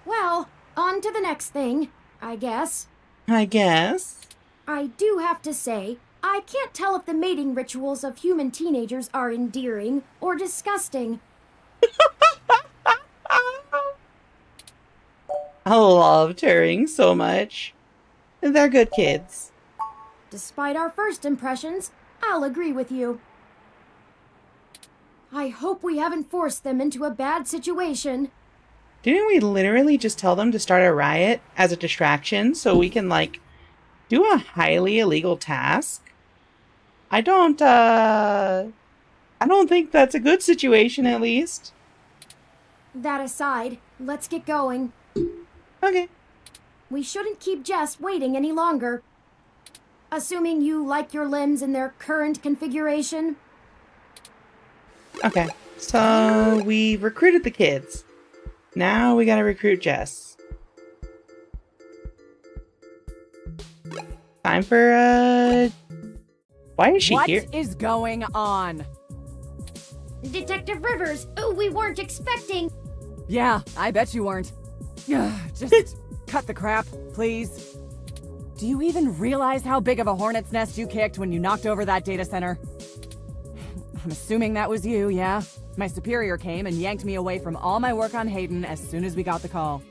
Well, on to the next thing. I guess. I guess. I do have to say, I can't tell if the mating rituals of human teenagers are endearing or disgusting. I love Turing so much. They're good kids. Despite our first impressions, I'll agree with you. I hope we haven't forced them into a bad situation. Didn't we literally just tell them to start a riot as a distraction so we can, like, do a highly illegal task? I don't think that's a good situation, at least. That aside, let's get going. Okay. We shouldn't keep Jess waiting any longer. Assuming you like your limbs in their current configuration. Okay. So, we recruited the kids. Now we gotta recruit Jess. Time for, why is she here? What is going on? Detective Rivers, we weren't expecting... Yeah, I bet you weren't. Just cut the crap, please. Do you even realize how big of a hornet's nest you kicked when you knocked over that data center? I'm assuming that was you, yeah? My superior came and yanked me away from all my work on Hayden as soon as we got the call.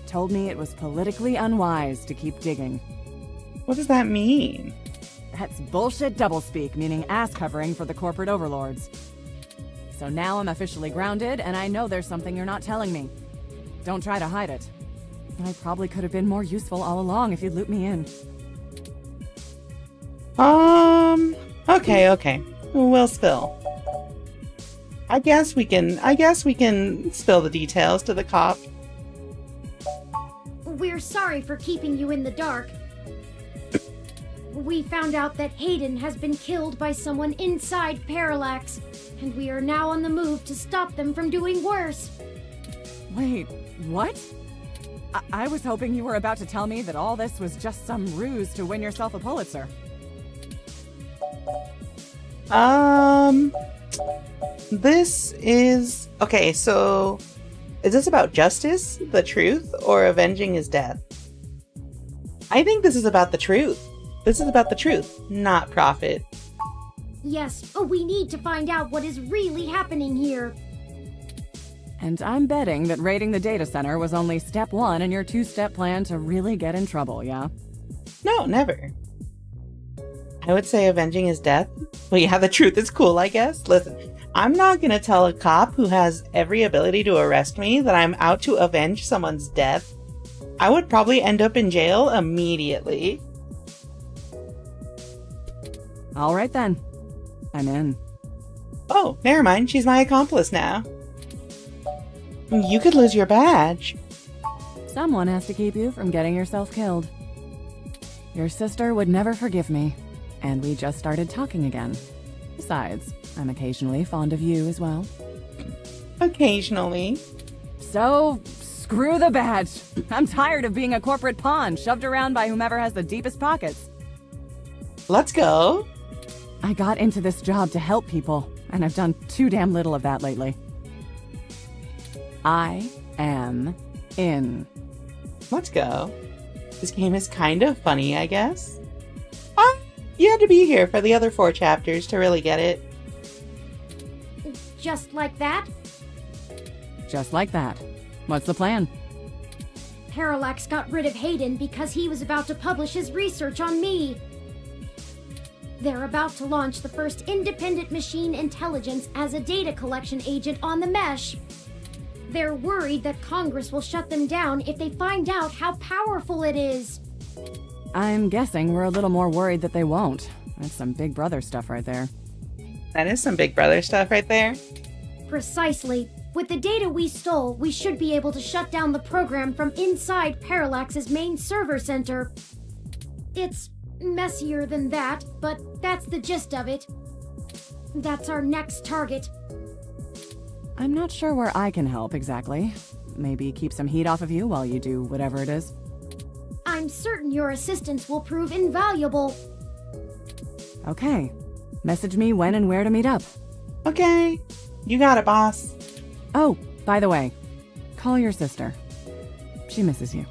Told me it was politically unwise to keep digging. What does that mean? That's bullshit doublespeak, meaning ass covering for the corporate overlords. So now I'm officially grounded, and I know there's something you're not telling me. Don't try to hide it. I probably could have been more useful all along if you'd loop me in. Okay. We'll spill. I guess we can spill the details to the cop. We're sorry for keeping you in the dark. We found out that Hayden has been killed by someone inside Parallax, and we are now on the move to stop them from doing worse. Wait, what? I was hoping you were about to tell me that all this was just some ruse to win yourself a Pulitzer. This is... Okay, so... Is this about justice, the truth, or avenging his death? I think this is about the truth. This is about the truth, not profit. Yes, we need to find out what is really happening here. And I'm betting that raiding the data center was only step one in your two-step plan to really get in trouble, yeah? No, never. I would say avenging his death. Well, yeah, the truth is cool, I guess. Listen, I'm not gonna tell a cop who has every ability to arrest me that I'm out to avenge someone's death. I would probably end up in jail immediately. All right then. I'm in. Oh, never mind. She's my accomplice now. You could lose your badge. Someone has to keep you from getting yourself killed. Your sister would never forgive me, and we just started talking again. Besides, I'm occasionally fond of you as well. Occasionally. So, screw the badge. I'm tired of being a corporate pawn shoved around by whomever has the deepest pockets. Let's go. I got into this job to help people, and I've done too damn little of that lately. I am in. Let's go. This game is kind of funny, I guess. You had to be here for the other 4 chapters to really get it. Just like that? Just like that. What's the plan? Parallax got rid of Hayden because he was about to publish his research on me. They're about to launch the first independent machine intelligence as a data collection agent on the mesh. They're worried that Congress will shut them down if they find out how powerful it is. I'm guessing we're a little more worried that they won't. That's some Big Brother stuff right there. That is some Big Brother stuff right there. Precisely. With the data we stole, we should be able to shut down the program from inside Parallax's main server center. It's messier than that, but that's the gist of it. That's our next target. I'm not sure where I can help exactly. Maybe keep some heat off of you while you do whatever it is. I'm certain your assistance will prove invaluable. Okay. Message me when and where to meet up. Okay. You got it, boss. Oh, by the way, call your sister. She misses you.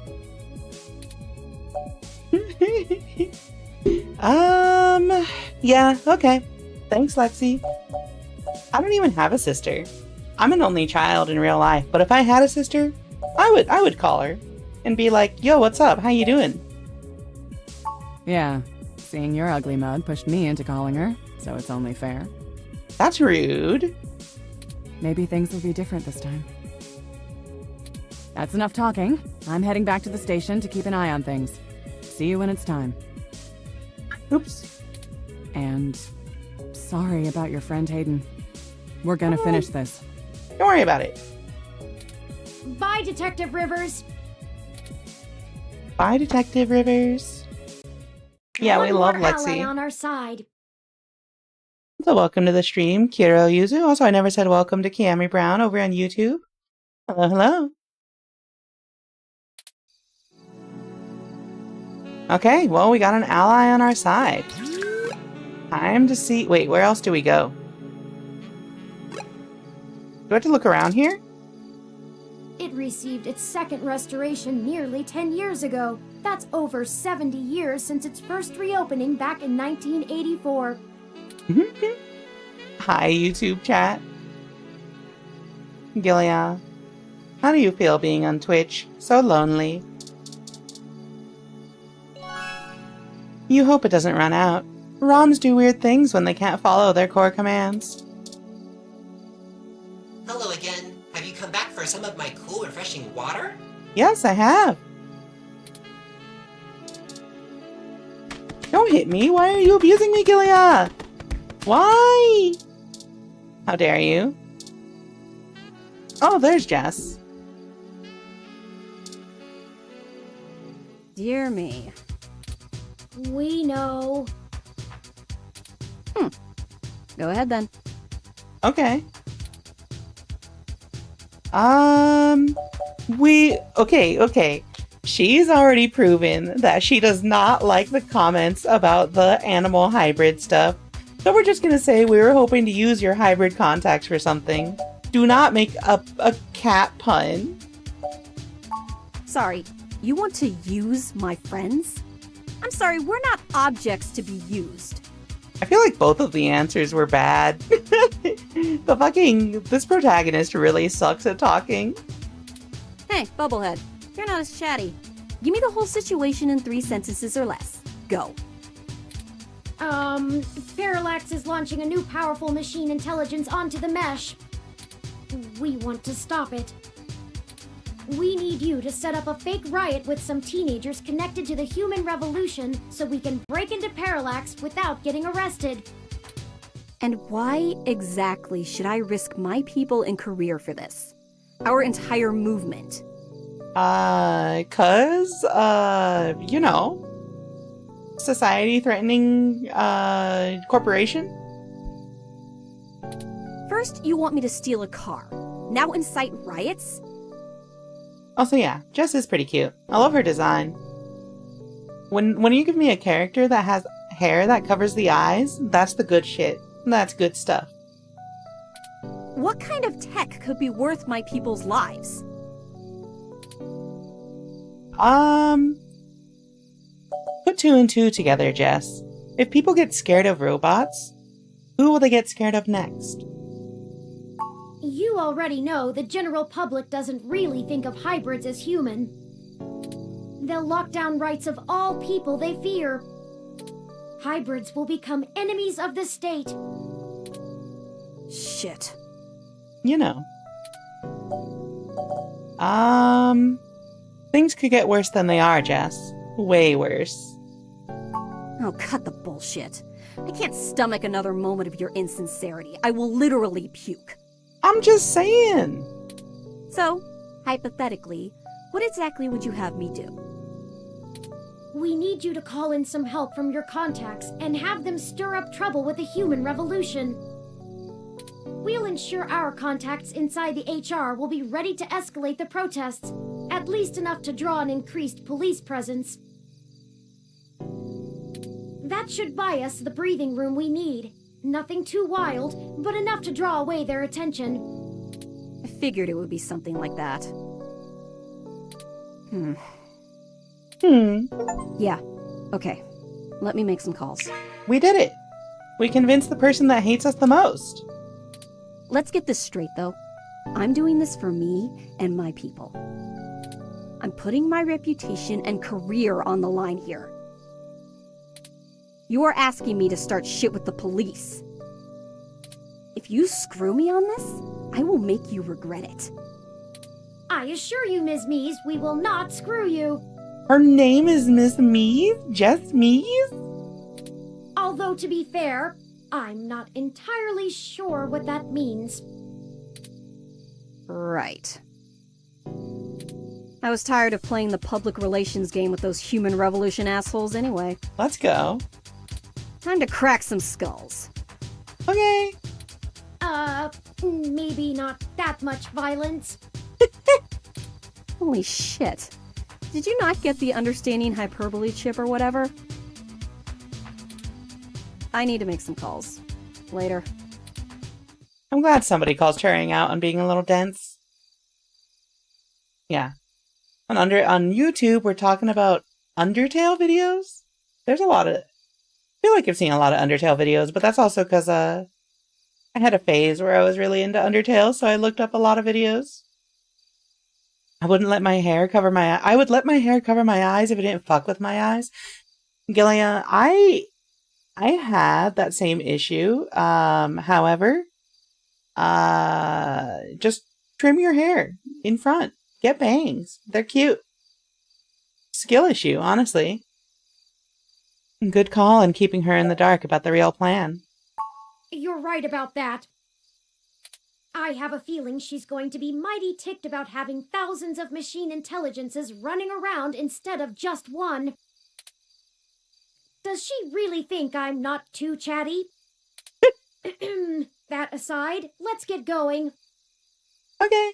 Yeah, okay. Thanks, Lexi. I don't even have a sister. I'm an only child in real life, but if I had a sister, I would call her and be like, "Yo, what's up? How you doing?" Yeah, seeing your ugly mode pushed me into calling her, so it's only fair. That's rude. Maybe things will be different this time. That's enough talking. I'm heading back to the station to keep an eye on things. See you when it's time. Oops. And sorry about your friend Hayden. We're gonna finish this. Don't worry about it. Bye, Detective Rivers. Bye, Detective Rivers. Yeah, we One love more ally Lexi. on our side. So welcome to the stream, Kiro Yuzu. Also, I never said welcome to Camry Brown over on YouTube. Hello, hello. Okay, well, we got an ally on our side. Time to see... Wait, where else do we go? Do I have to look around here? It received its second restoration nearly 10 years ago. That's over 70 years since its first reopening back in 1984. Hi, YouTube chat. Gilia, how do you feel being on Twitch? So lonely. You hope it doesn't run out. ROMs do weird things when they can't follow their core commands. Hello again. Have you come back for some of my cool, refreshing water? Yes, I have. Don't hit me. Why are you abusing me, Gilia? Why? How dare you? Oh, there's Jess. Dear me. We know. Go ahead then. Okay. Okay. She's already proven that she does not like the comments about the animal hybrid stuff. So we're just gonna say we were hoping to use your hybrid contacts for something. Do not make a cat pun. Sorry, you want to use my friends? I'm sorry, we're not objects to be used. I feel like both of the answers were bad. This protagonist really sucks at talking. Hey, Bubblehead, you're not as chatty. Give me the whole situation in 3 sentences or less. Go. Parallax is launching a new powerful machine intelligence onto the mesh. We want to stop it. We need you to set up a fake riot with some teenagers connected to the human revolution so we can break into Parallax without getting arrested. And why exactly should I risk my people and career for this? Our entire movement. You know, society-threatening, corporation? First, you want me to steal a car. Now incite riots? Also, yeah, Jess is pretty cute. I love her design. When you give me a character that has hair that covers the eyes, that's the good shit. That's good stuff. What kind of tech could be worth my people's lives? Put 2 and 2 together, Jess. If people get scared of robots, who will they get scared of next? You already know the general public doesn't really think of hybrids as human. They'll lock down rights of all people they fear. Hybrids will become enemies of the state. Shit. You know. Things could get worse than they are, Jess. Way worse. Oh, cut the bullshit. I can't stomach another moment of your insincerity. I will literally puke. I'm just saying. So, hypothetically, what exactly would you have me do? We need you to call in some help from your contacts and have them stir up trouble with the human revolution. We'll ensure our contacts inside the HR will be ready to escalate the protests, at least enough to draw an increased police presence. That should buy us the breathing room we need. Nothing too wild, but enough to draw away their attention. I figured it would be something like that. Yeah, Okay, let me make some calls. We did it. We convinced the person that hates us the most. Let's get this straight, though. I'm doing this for me and my people. I'm putting my reputation and career on the line here. You are asking me to start shit with the police. If you screw me on this, I will make you regret it. I assure you, Ms. Mees, we will not screw you. Her name is Miss Mees? Just Mees? Although, to be fair, I'm not entirely sure what that means. Right. I was tired of playing the public relations game with those human revolution assholes anyway. Let's go. Time to crack some skulls. Okay. Maybe not that much violence. Holy shit. Did you not get the understanding hyperbole chip or whatever? I need to make some calls. Later. I'm glad somebody calls Turing out on being a little dense. Yeah. On YouTube, we're talking about Undertale videos. There's a lot of... I feel like I've seen a lot of Undertale videos, but that's also because I had a phase where I was really into Undertale, so I looked up a lot of videos. I wouldn't let my hair cover my... I would let my hair cover my eyes if it didn't fuck with my eyes. Gillian, I had that same issue. However, just trim your hair in front. Get bangs. They're cute. Skill issue, honestly. Good call in keeping her in the dark about the real plan. You're right about that. I have a feeling she's going to be mighty ticked about having thousands of machine intelligences running around instead of just one. Does she really think I'm not too chatty? That aside, let's get going. Okay.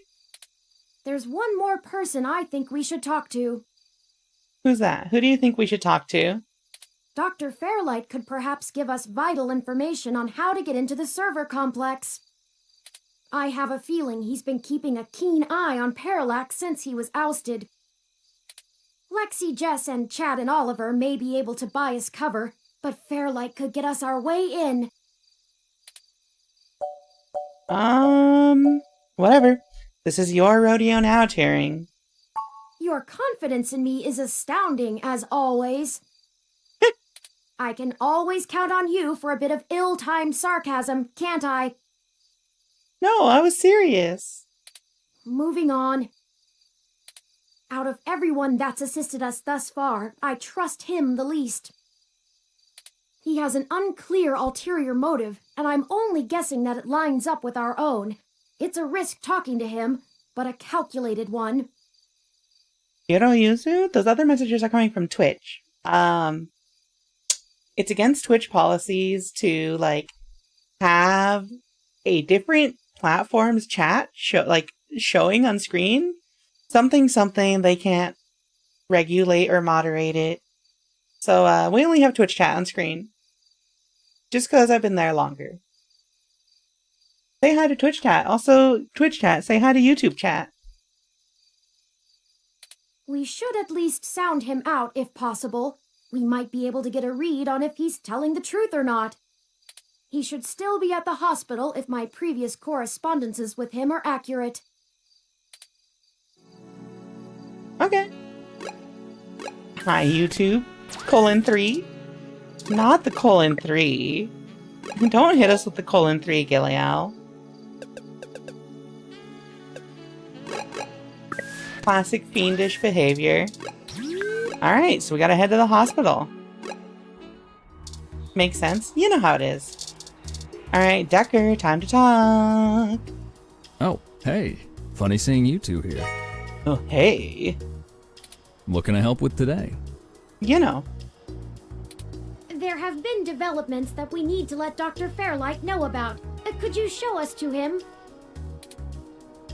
There's one more person I think we should talk to. Who's that? Who do you think we should talk to? Dr. Fairlight could perhaps give us vital information on how to get into the server complex. I have a feeling he's been keeping a keen eye on Parallax since he was ousted. Lexi, Jess, and Chad and Oliver may be able to buy us cover, but Fairlight could get us our way in. Whatever. This is your rodeo now, Turing. Your confidence in me is astounding, as always. I can always count on you for a bit of ill-timed sarcasm, can't I? No, I was serious. Moving on. Out of everyone that's assisted us thus far, I trust him the least. He has an unclear ulterior motive, and I'm only guessing that it lines up with our own. It's a risk talking to him, but a calculated one. Yuzu, those other messages are coming from Twitch. It's against Twitch policies to, like, have a different platform's chat showing on screen. Something, they can't regulate or moderate it. So, we only have Twitch chat on screen. Just because I've been there longer. Say hi to Twitch chat. Also, Twitch chat, say hi to YouTube chat. We should at least sound him out if possible. We might be able to get a read on if he's telling the truth or not. He should still be at the hospital if my previous correspondences with him are accurate. Okay. Hi, YouTube. :3. Not the :3. Don't hit us with the :3, Gillial. Classic fiendish behavior. Alright, so we gotta head to the hospital. Makes sense. You know how it is. Alright, Decker, time to talk. Oh, hey. Funny seeing you two here. Oh, hey. What can I help with today? You know. There have been developments that we need to let Dr. Fairlight know about. Could you show us to him?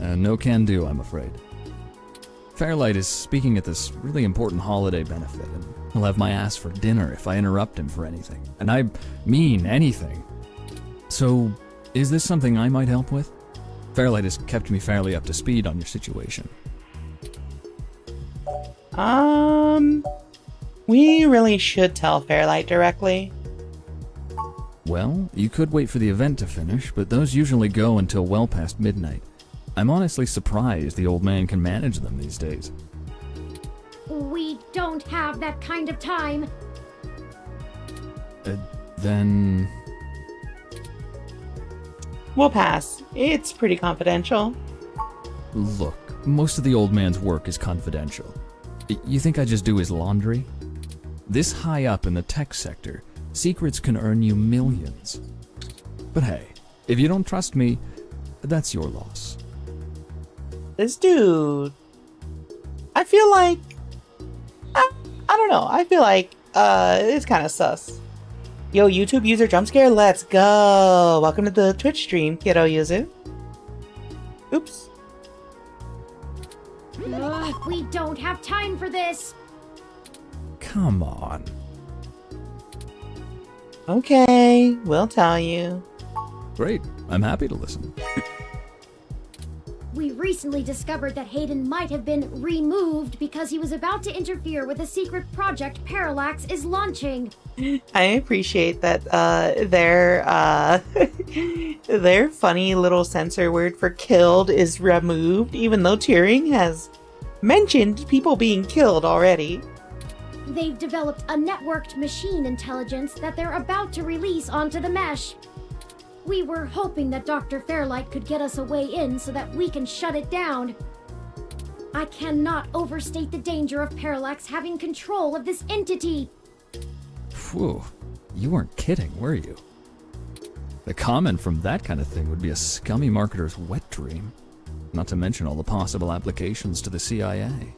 No can do, I'm afraid. Fairlight is speaking at this really important holiday benefit, and he'll have my ass for dinner if I interrupt him for anything. And I mean anything. So, is this something I might help with? Fairlight has kept me fairly up to speed on your situation. We really should tell Fairlight directly. Well, you could wait for the event to finish, but those usually go until well past midnight. I'm honestly surprised the old man can manage them these days. We don't have that kind of time. Then... We'll pass. It's pretty confidential. Look, most of the old man's work is confidential. You think I just do his laundry? This high up in the tech sector, secrets can earn you millions. But hey, if you don't trust me, that's your loss. This dude... I feel like... I don't know. I feel like it's kind of sus. Yo, YouTube user jump scare, let's go! Welcome to the Twitch stream, kiddo user. Oops. Ugh, we don't have time for this. Come on. Okay, we'll tell you. Great, I'm happy to listen. We recently discovered that Hayden might have been removed because he was about to interfere with a secret project Parallax is launching. I appreciate that their funny little censor word for killed is removed, even though Turing has mentioned people being killed already. They've developed a networked machine intelligence that they're about to release onto the mesh. We were hoping that Dr. Fairlight could get us a way in so that we can shut it down. I cannot overstate the danger of Parallax having control of this entity. Phew, you weren't kidding, were you? The comment from that kind of thing would be a scummy marketer's wet dream. Not to mention all the possible applications to the CIA.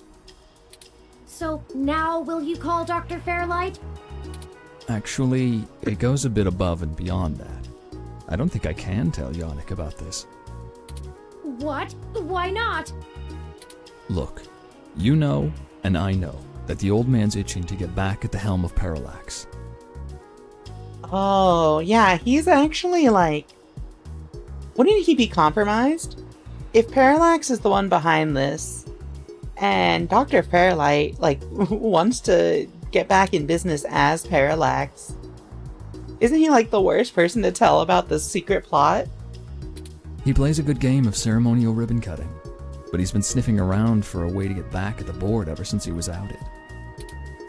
So now will you call Dr. Fairlight? Actually, it goes a bit above and beyond that. I don't think I can tell Yannick about this. What? Why not? Look, you know, and I know, that the old man's itching to get back at the helm of Parallax. Oh, yeah, he's actually like... Wouldn't he be compromised? If Parallax is the one behind this, and Dr. Fairlight, like, wants to get back in business as Parallax, isn't he like the worst person to tell about this secret plot? He plays a good game of ceremonial ribbon cutting, but he's been sniffing around for a way to get back at the board ever since he was outed.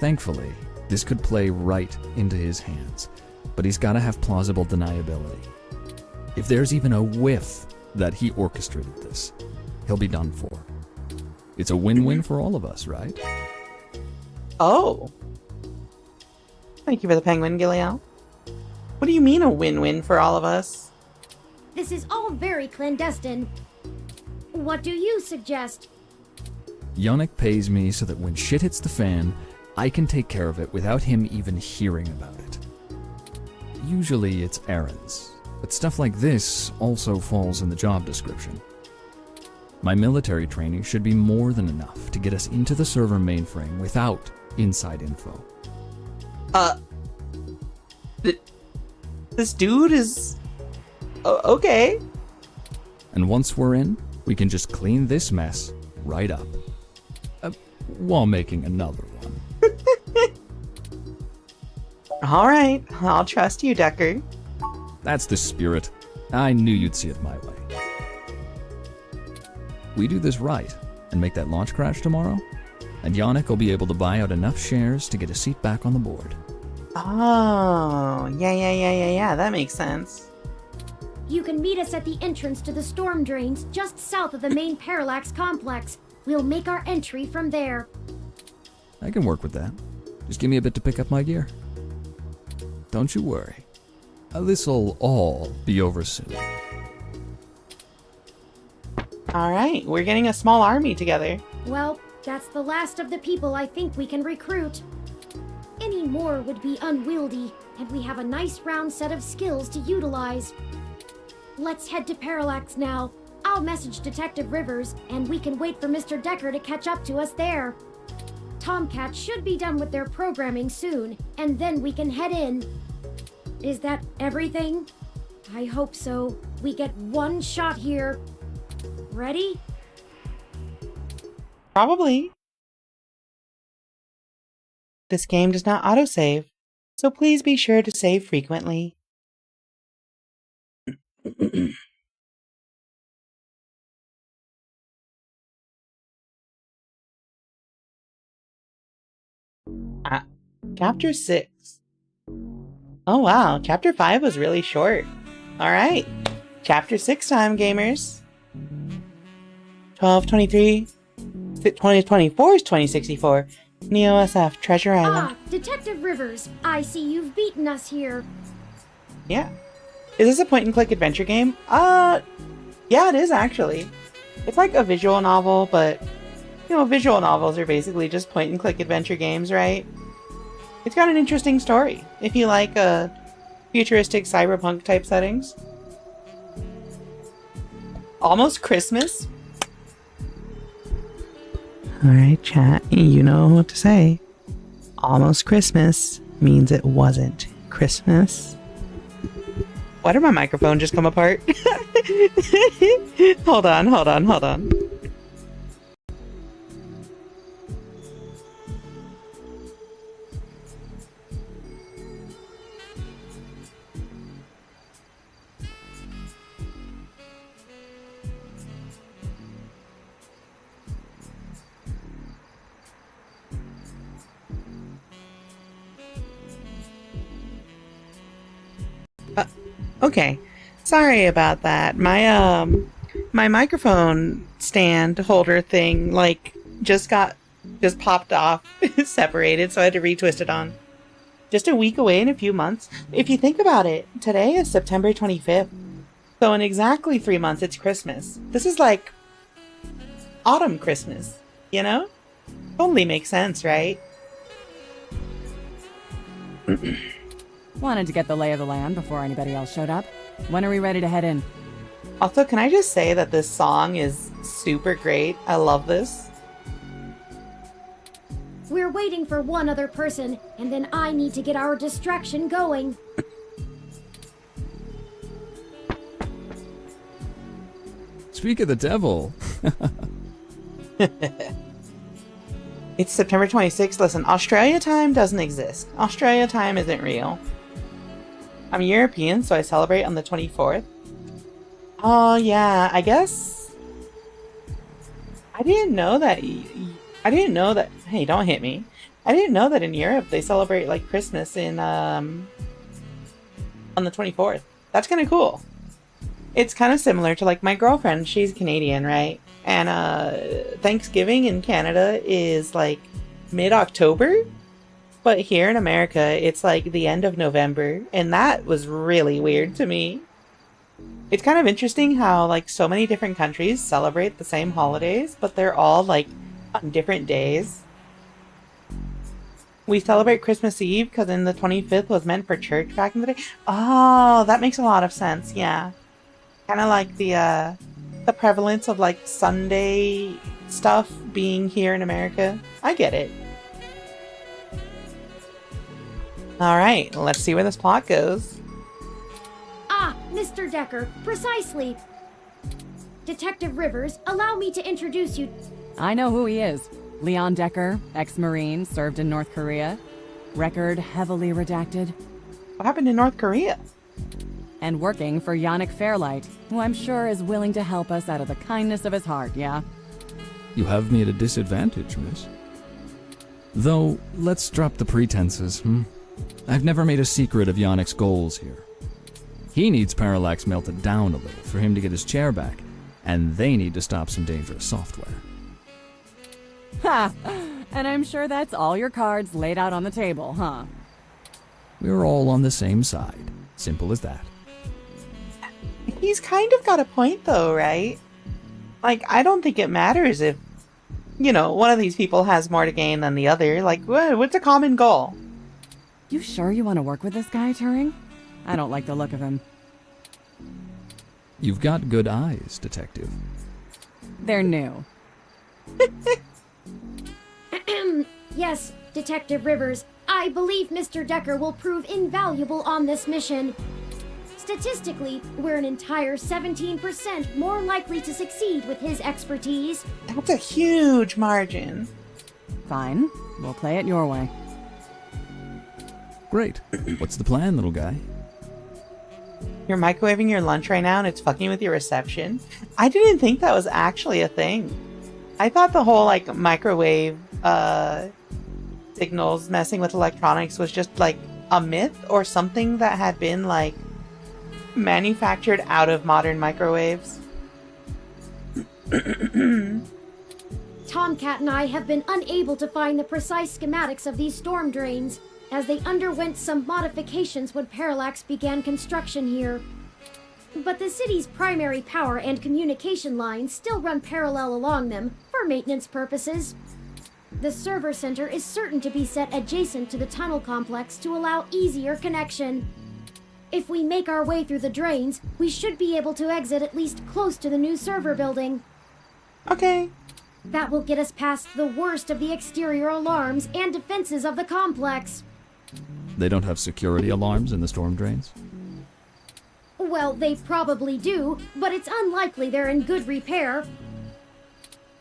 Thankfully, this could play right into his hands, but he's gotta have plausible deniability. If there's even a whiff that he orchestrated this, he'll be done for. It's a win-win for all of us, right? Oh. Thank you for the penguin, Gilliel. What do you mean a win-win for all of us? This is all very clandestine. What do you suggest? Yannick pays me so that when shit hits the fan, I can take care of it without him even hearing about it. Usually it's errands, but stuff like this also falls in the job description. My military training should be more than enough to get us into the server mainframe without inside info. This dude is... okay. And once we're in, we can just clean this mess right up. While making another one. Alright, I'll trust you, Decker. That's the spirit. I knew you'd see it my way. We do this right, and make that launch crash tomorrow, and Yannick will be able to buy out enough shares to get a seat back on the board. Oh, yeah, that makes sense. You can meet us at the entrance to the storm drains just south of the main Parallax complex. We'll make our entry from there. I can work with that. Just give me a bit to pick up my gear. Don't you worry. This'll all be over soon. Alright, we're getting a small army together. Well, that's the last of the people I think we can recruit. Any more would be unwieldy, and we have a nice round set of skills to utilize. Let's head to Parallax now. I'll message Detective Rivers, and we can wait for Mr. Decker to catch up to us there. Tomcat should be done with their programming soon, and then we can head in. Is that everything? I hope so. We get one shot here. Ready? Probably. This game does not autosave, so please be sure to save frequently. Chapter 6. Oh wow, Chapter 5 was really short. Alright, Chapter 6 time, gamers. 1223, 2024 is 2064. Neo SF, Treasure Island. Ah, Detective Rivers, I see you've beaten us here. Yeah. Is this a point-and-click adventure game? Yeah, it is actually. It's like a visual novel, but, you know, visual novels are basically just point-and-click adventure games, right? It's got an interesting story, if you like, futuristic cyberpunk type settings. Almost Christmas. Alright, chat, you know what to say. Almost Christmas means it wasn't Christmas. Why did my microphone just come apart? Hold on. Okay, sorry about that. My microphone stand holder thing, like, just popped off, separated, so I had to retwist it on. Just a week away in a few months. If you think about it, today is September 25th. So in exactly 3 months, it's Christmas. This is like autumn Christmas, you know? Totally makes sense, right? Wanted to get the lay of the land before anybody else showed up. When are we ready to head in? Also, can I just say that this song is super great? I love this. We're waiting for one other person, and then I need to get our distraction going. Speak of the devil. It's September 26th. Listen, Australia time doesn't exist. Australia time isn't real. I'm European, so I celebrate on the 24th. Oh, yeah, I guess... I didn't know that... Hey, don't hit me. I didn't know that in Europe they celebrate, like, Christmas in, on the 24th. That's kind of cool. It's kind of similar to, like, my girlfriend. She's Canadian, right? And, Thanksgiving in Canada is, like, mid-October. But here in America, it's like the end of November, and that was really weird to me. It's kind of interesting how, like, so many different countries celebrate the same holidays, but they're all, like, on different days. We celebrate Christmas Eve because then the 25th was meant for church back in the day. Oh, that makes a lot of sense, yeah. Kind of like the prevalence of, like, Sunday stuff being here in America. I get it. Alright, let's see where this plot goes. Ah, Mr. Decker, precisely. Detective Rivers, allow me to introduce you. I know who he is. Leon Decker, ex-Marine, served in North Korea. Record heavily redacted. What happened in North Korea? And working for Yannick Fairlight, who I'm sure is willing to help us out of the kindness of his heart, yeah? You have me at a disadvantage, miss. Though, let's drop the pretenses, I've never made a secret of Yannick's goals here. He needs Parallax melted down a little for him to get his chair back, and they need to stop some dangerous software. Ha! And I'm sure that's all your cards laid out on the table, huh? We're all on the same side. Simple as that. He's kind of got a point, though, right? Like, I don't think it matters if, you know, one of these people has more to gain than the other. Like, what's a common goal? You sure you want to work with this guy, Turing? I don't like the look of him. You've got good eyes, Detective. They're new. Yes, Detective Rivers, I believe Mr. Decker will prove invaluable on this mission. Statistically, we're an entire 17% more likely to succeed with his expertise. That's a huge margin. Fine. We'll play it your way. Great. What's the plan, little guy? You're microwaving your lunch right now and it's fucking with your reception? I didn't think that was actually a thing. I thought the whole, like, microwave, signals messing with electronics was just, like, a myth or something that had been, like, manufactured out of modern microwaves. Tomcat and I have been unable to find the precise schematics of these storm drains, as they underwent some modifications when Parallax began construction here. But the city's primary power and communication lines still run parallel along them, for maintenance purposes. The server center is certain to be set adjacent to the tunnel complex to allow easier connection. If we make our way through the drains, we should be able to exit at least close to the new server building. Okay. That will get us past the worst of the exterior alarms and defenses of the complex. They don't have security alarms in the storm drains? Well, they probably do, but it's unlikely they're in good repair.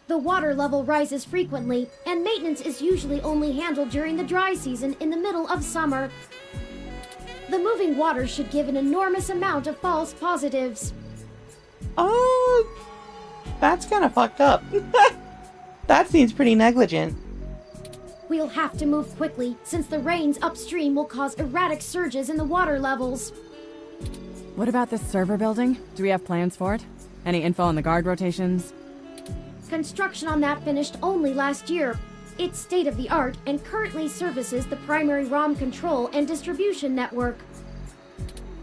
The water level rises frequently, and maintenance is usually only handled during the dry season in the middle of summer. The moving water should give an enormous amount of false positives. Oh, that's kind of fucked up. That seems pretty negligent. We'll have to move quickly, since the rains upstream will cause erratic surges in the water levels. What about this server building? Do we have plans for it? Any info on the guard rotations? Construction on that finished only last year. It's state-of-the-art and currently services the primary ROM control and distribution network.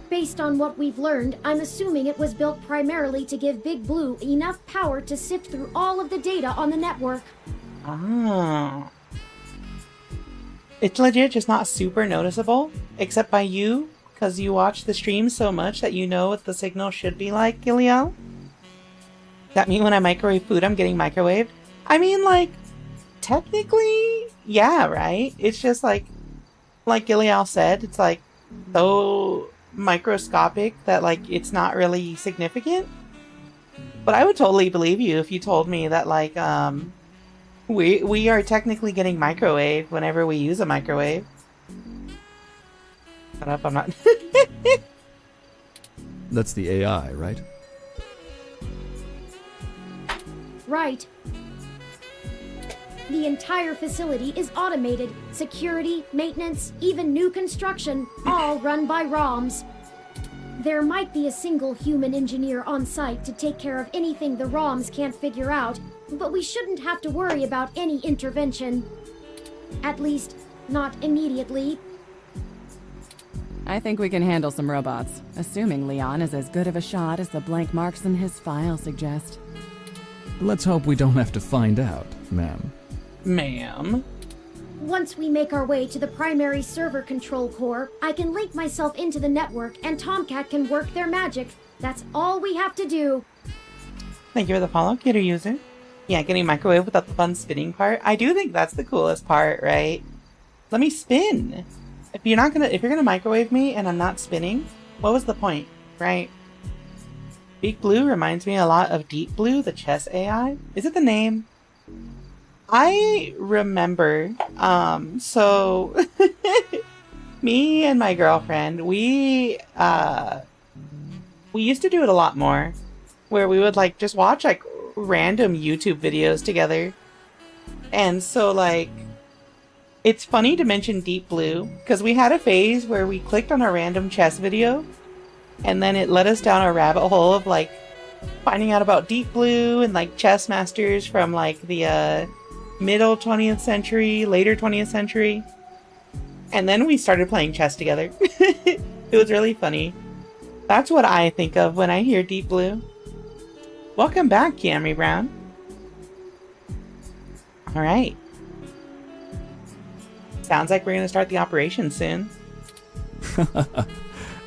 Based on what we've learned, I'm assuming it was built primarily to give Big Blue enough power to sift through all of the data on the network. Ah. It's legit just not super noticeable, except by you, because you watch the stream so much that you know what the signal should be like, Giliel? That mean when I microwave food, I'm getting microwaved? I mean, like, technically, yeah, right? It's just like Giliel said, it's like so microscopic that, like, it's not really significant. But I would totally believe you if you told me that, like, we are technically getting microwaved whenever we use a microwave. Shut up, I'm not. That's the AI, right? Right. The entire facility is automated. Security, maintenance, even new construction, all run by ROMs. There might be a single human engineer on site to take care of anything the ROMs can't figure out, but we shouldn't have to worry about any intervention. At least, not immediately. I think we can handle some robots, assuming Leon is as good of a shot as the blank marks in his file suggest. Let's hope we don't have to find out, ma'am. Ma'am? Once we make our way to the primary server control core, I can link myself into the network and Tomcat can work their magic. That's all we have to do. Thank you for the follow, Kidder user. Yeah, getting microwave without the fun spinning part. I do think that's the coolest part, right? Let me spin. If you're gonna microwave me and I'm not spinning, what was the point, right? Big Blue reminds me a lot of Deep Blue, the chess AI. Is it the name? I remember, so me and my girlfriend, we used to do it a lot more, where we would like just watch like random YouTube videos together. And so like, it's funny to mention Deep Blue, because we had a phase where we clicked on a random chess video, and then it led us down a rabbit hole of like finding out about Deep Blue and like chess masters from like the middle 20th century, later 20th century. And then we started playing chess together. It was really funny. That's what I think of when I hear Deep Blue. Welcome back, Camry Brown. Alright. Sounds like we're going to start the operation soon.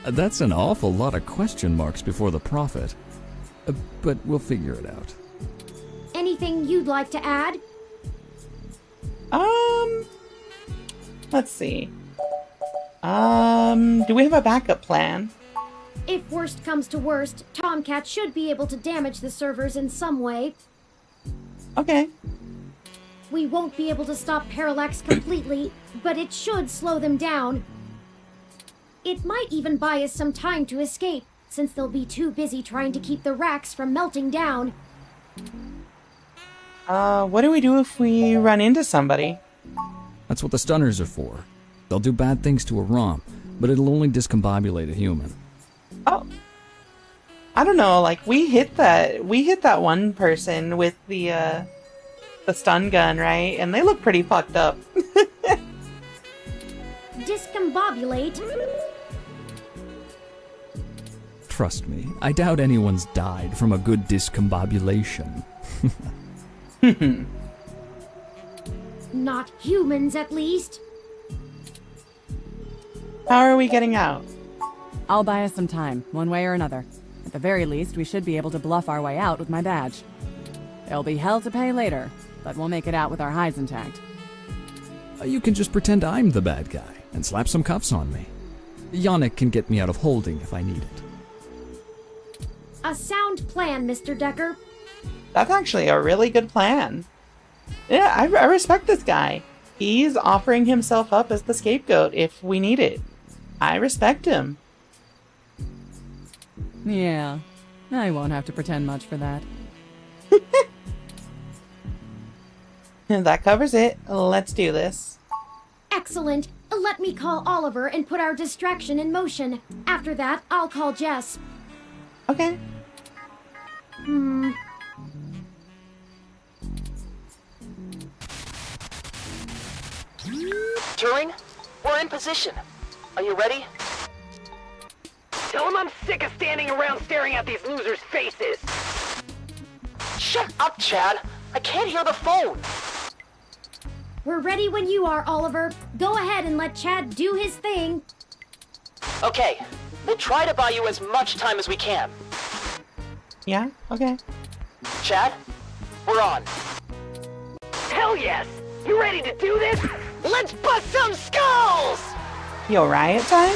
That's an awful lot of question marks before the prophet. But we'll figure it out. Anything you'd like to add? Let's see. Do we have a backup plan? If worst comes to worst, Tomcat should be able to damage the servers in some way. Okay. We won't be able to stop Parallax completely, but it should slow them down. It might even buy us some time to escape, since they'll be too busy trying to keep the racks from melting down. What do we do if we run into somebody? That's what the stunners are for. They'll do bad things to a romp, but it'll only discombobulate a human. Oh. I don't know, like, we hit that one person with the stun gun, right? And they look pretty fucked up. Discombobulate? Trust me, I doubt anyone's died from a good discombobulation. Not humans, at least. How are we getting out? I'll buy us some time, one way or another. At the very least, we should be able to bluff our way out with my badge. There'll be hell to pay later, but we'll make it out with our hides intact. You can just pretend I'm the bad guy and slap some cuffs on me. Yannick can get me out of holding if I need it. A sound plan, Mr. Decker. That's actually a really good plan. Yeah, I respect this guy. He's offering himself up as the scapegoat if we need it. I respect him. Yeah, I won't have to pretend much for that. That covers it. Let's do this. Excellent. Let me call Oliver and put our distraction in motion. After that, I'll call Jess. Okay. Turing, we're in position. Are you ready? Tell them I'm sick of standing around staring at these losers' faces. Shut up, Chad. I can't hear the phone. We're ready when you are, Oliver. Go ahead and let Chad do his thing. Okay, we'll try to buy you as much time as we can. Yeah, okay. Chad, we're on. Hell yes! You ready to do this? Let's bust some skulls! Yo, riot time?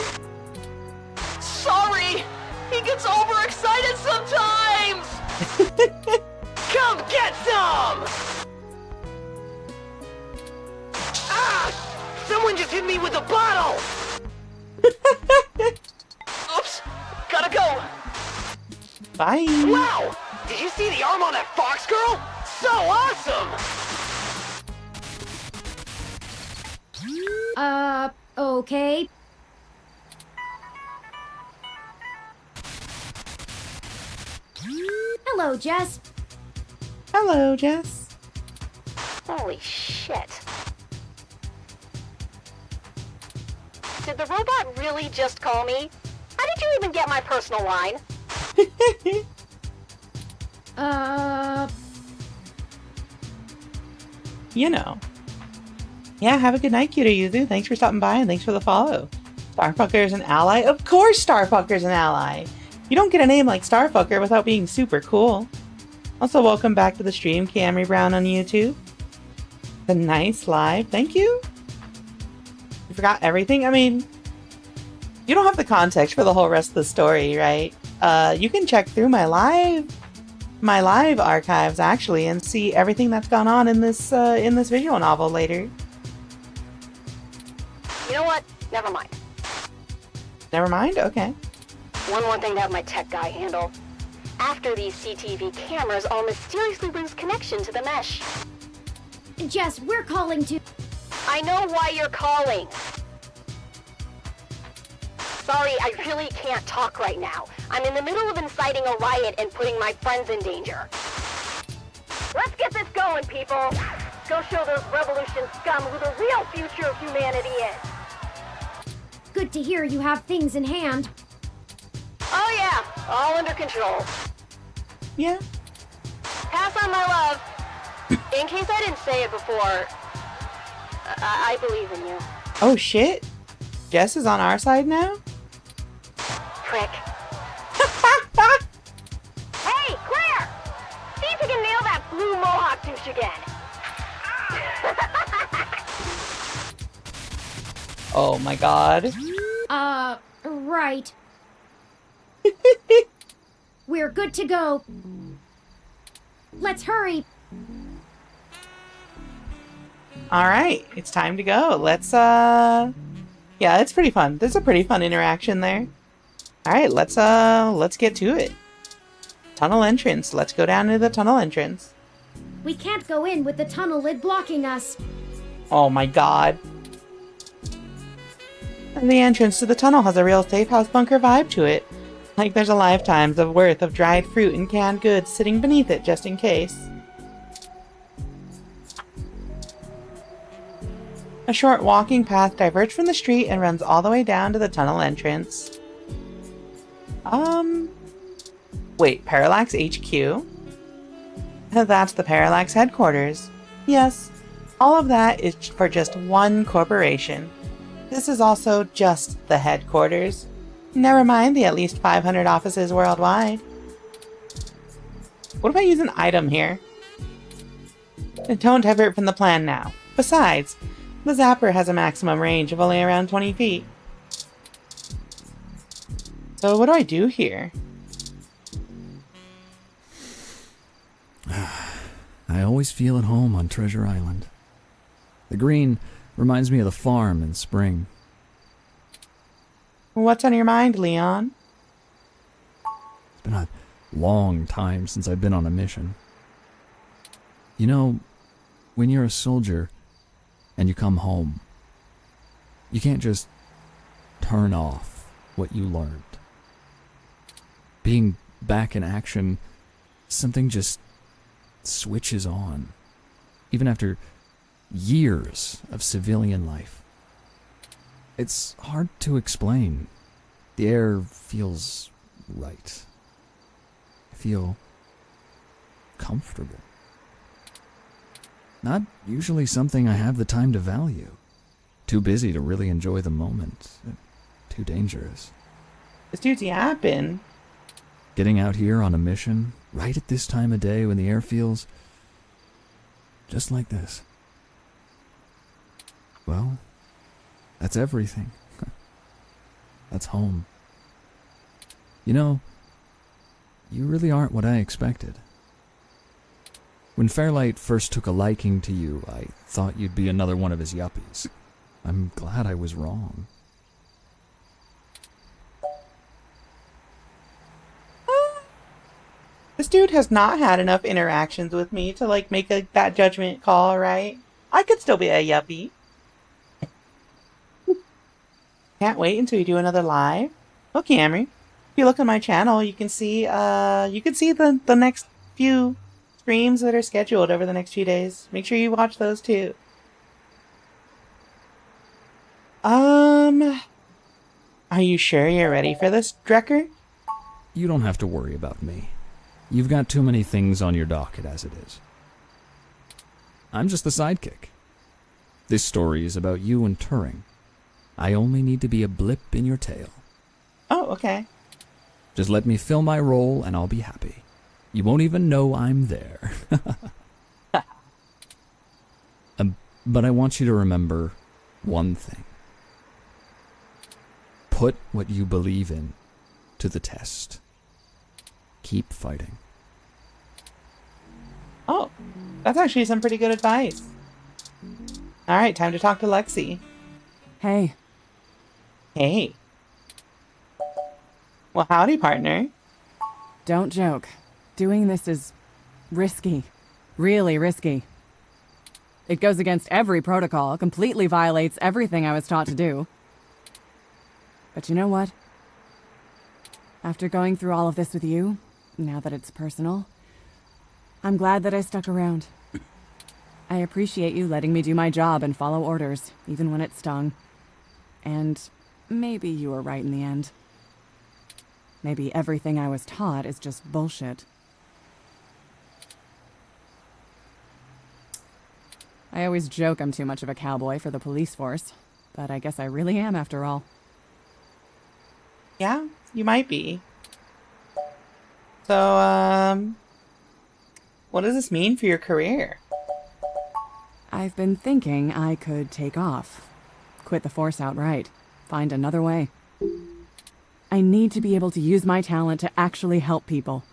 Sorry! He gets overexcited sometimes! Come get some! Ah! Someone just hit me with a bottle! Oops! Gotta go! Bye! Wow! Did you see the arm on that fox girl? So awesome! Okay. Hello, Jess. Hello, Jess. Holy shit. Did the robot really just call me? How did you even get my personal line? You know. Yeah, have a good night, Cuter Yuzu. Thanks for stopping by and thanks for the follow. Starfucker is an ally? Of course Starfucker's an ally! You don't get a name like Starfucker without being super cool. Also, welcome back to the stream, Camry Brown on YouTube. The nice live. Thank you. You forgot everything? I mean, you don't have the context for the whole rest of the story, right? You can check through my live archives, actually, and see everything that's gone on in this visual novel later. You know what? Never mind. Never mind? Okay. One more thing to have my tech guy handle. After these CTV cameras all mysteriously lose connection to the mesh. Jess, we're calling to... I know why you're calling. Sorry, I really can't talk right now. I'm in the middle of inciting a riot and putting my friends in danger. Let's get this going, people. Go show those revolution scum who the real future of humanity is. Good to hear you have things in hand. Oh yeah, all under control. Yeah. Pass on my love. In case I didn't say it before, I believe in you. Oh shit. Jess is on our side now? Prick. Hey, Claire! See if you can nail that blue mohawk douche again. Oh my god. Right. We're good to go. Let's hurry. Alright, it's time to go. Yeah, it's pretty fun. There's a pretty fun interaction there. Alright, let's get to it. Tunnel entrance. Let's go down to the tunnel entrance. We can't go in with the tunnel lid blocking us. Oh my god. And the entrance to the tunnel has a real safe house bunker vibe to it. Like there's a lifetime's of worth of dried fruit and canned goods sitting beneath it just in case. A short walking path diverges from the street and runs all the way down to the tunnel entrance. Wait, Parallax HQ? That's the Parallax headquarters. Yes, all of that is for just one corporation. This is also just the headquarters. Never mind the at least 500 offices worldwide. What if I use an item here? Don't divert from the plan now. Besides, the Zapper has a maximum range of only around 20 feet. So what do I do here? I always feel at home on Treasure Island. The green reminds me of the farm in spring. What's on your mind, Leon? It's been a long time since I've been on a mission. You know, when you're a soldier and you come home, you can't just turn off what you learned. Being back in action, something just switches on, even after years of civilian life. It's hard to explain. The air feels right. I feel comfortable. Not usually something I have the time to value. Too busy to really enjoy the moment. Too dangerous. This dude's yapping. Getting out here on a mission, right at this time of day when the air feels just like this. Well, that's everything. That's home. You know, you really aren't what I expected. When Fairlight first took a liking to you, I thought you'd be another one of his yuppies. I'm glad I was wrong. This dude has not had enough interactions with me to like make that judgment call, right? I could still be a yuppie. Can't wait until you do another live. Oh, Camry, if you look at my channel, you can see the next few streams that are scheduled over the next few days. Make sure you watch those too. Are you sure you're ready for this, Drecker? You don't have to worry about me. You've got too many things on your docket as it is. I'm just the sidekick. This story is about you and Turing. I only need to be a blip in your tale. Oh, okay. Just let me fill my role and I'll be happy. You won't even know I'm there. But I want you to remember one thing. Put what you believe in to the test. Keep fighting. Oh, that's actually some pretty good advice. Alright, time to talk to Lexi. Hey. Hey. Well, howdy, partner. Don't joke. Doing this is risky. Really risky. It goes against every protocol, completely violates everything I was taught to do. But you know what? After going through all of this with you, now that it's personal, I'm glad that I stuck around. I appreciate you letting me do my job and follow orders, even when it stung. And maybe you were right in the end. Maybe everything I was taught is just bullshit. I always joke I'm too much of a cowboy for the police force, but I guess I really am after all. Yeah, you might be. So, what does this mean for your career? I've been thinking I could take off. Quit the force outright. Find another way. I need to be able to use my talent to actually help people.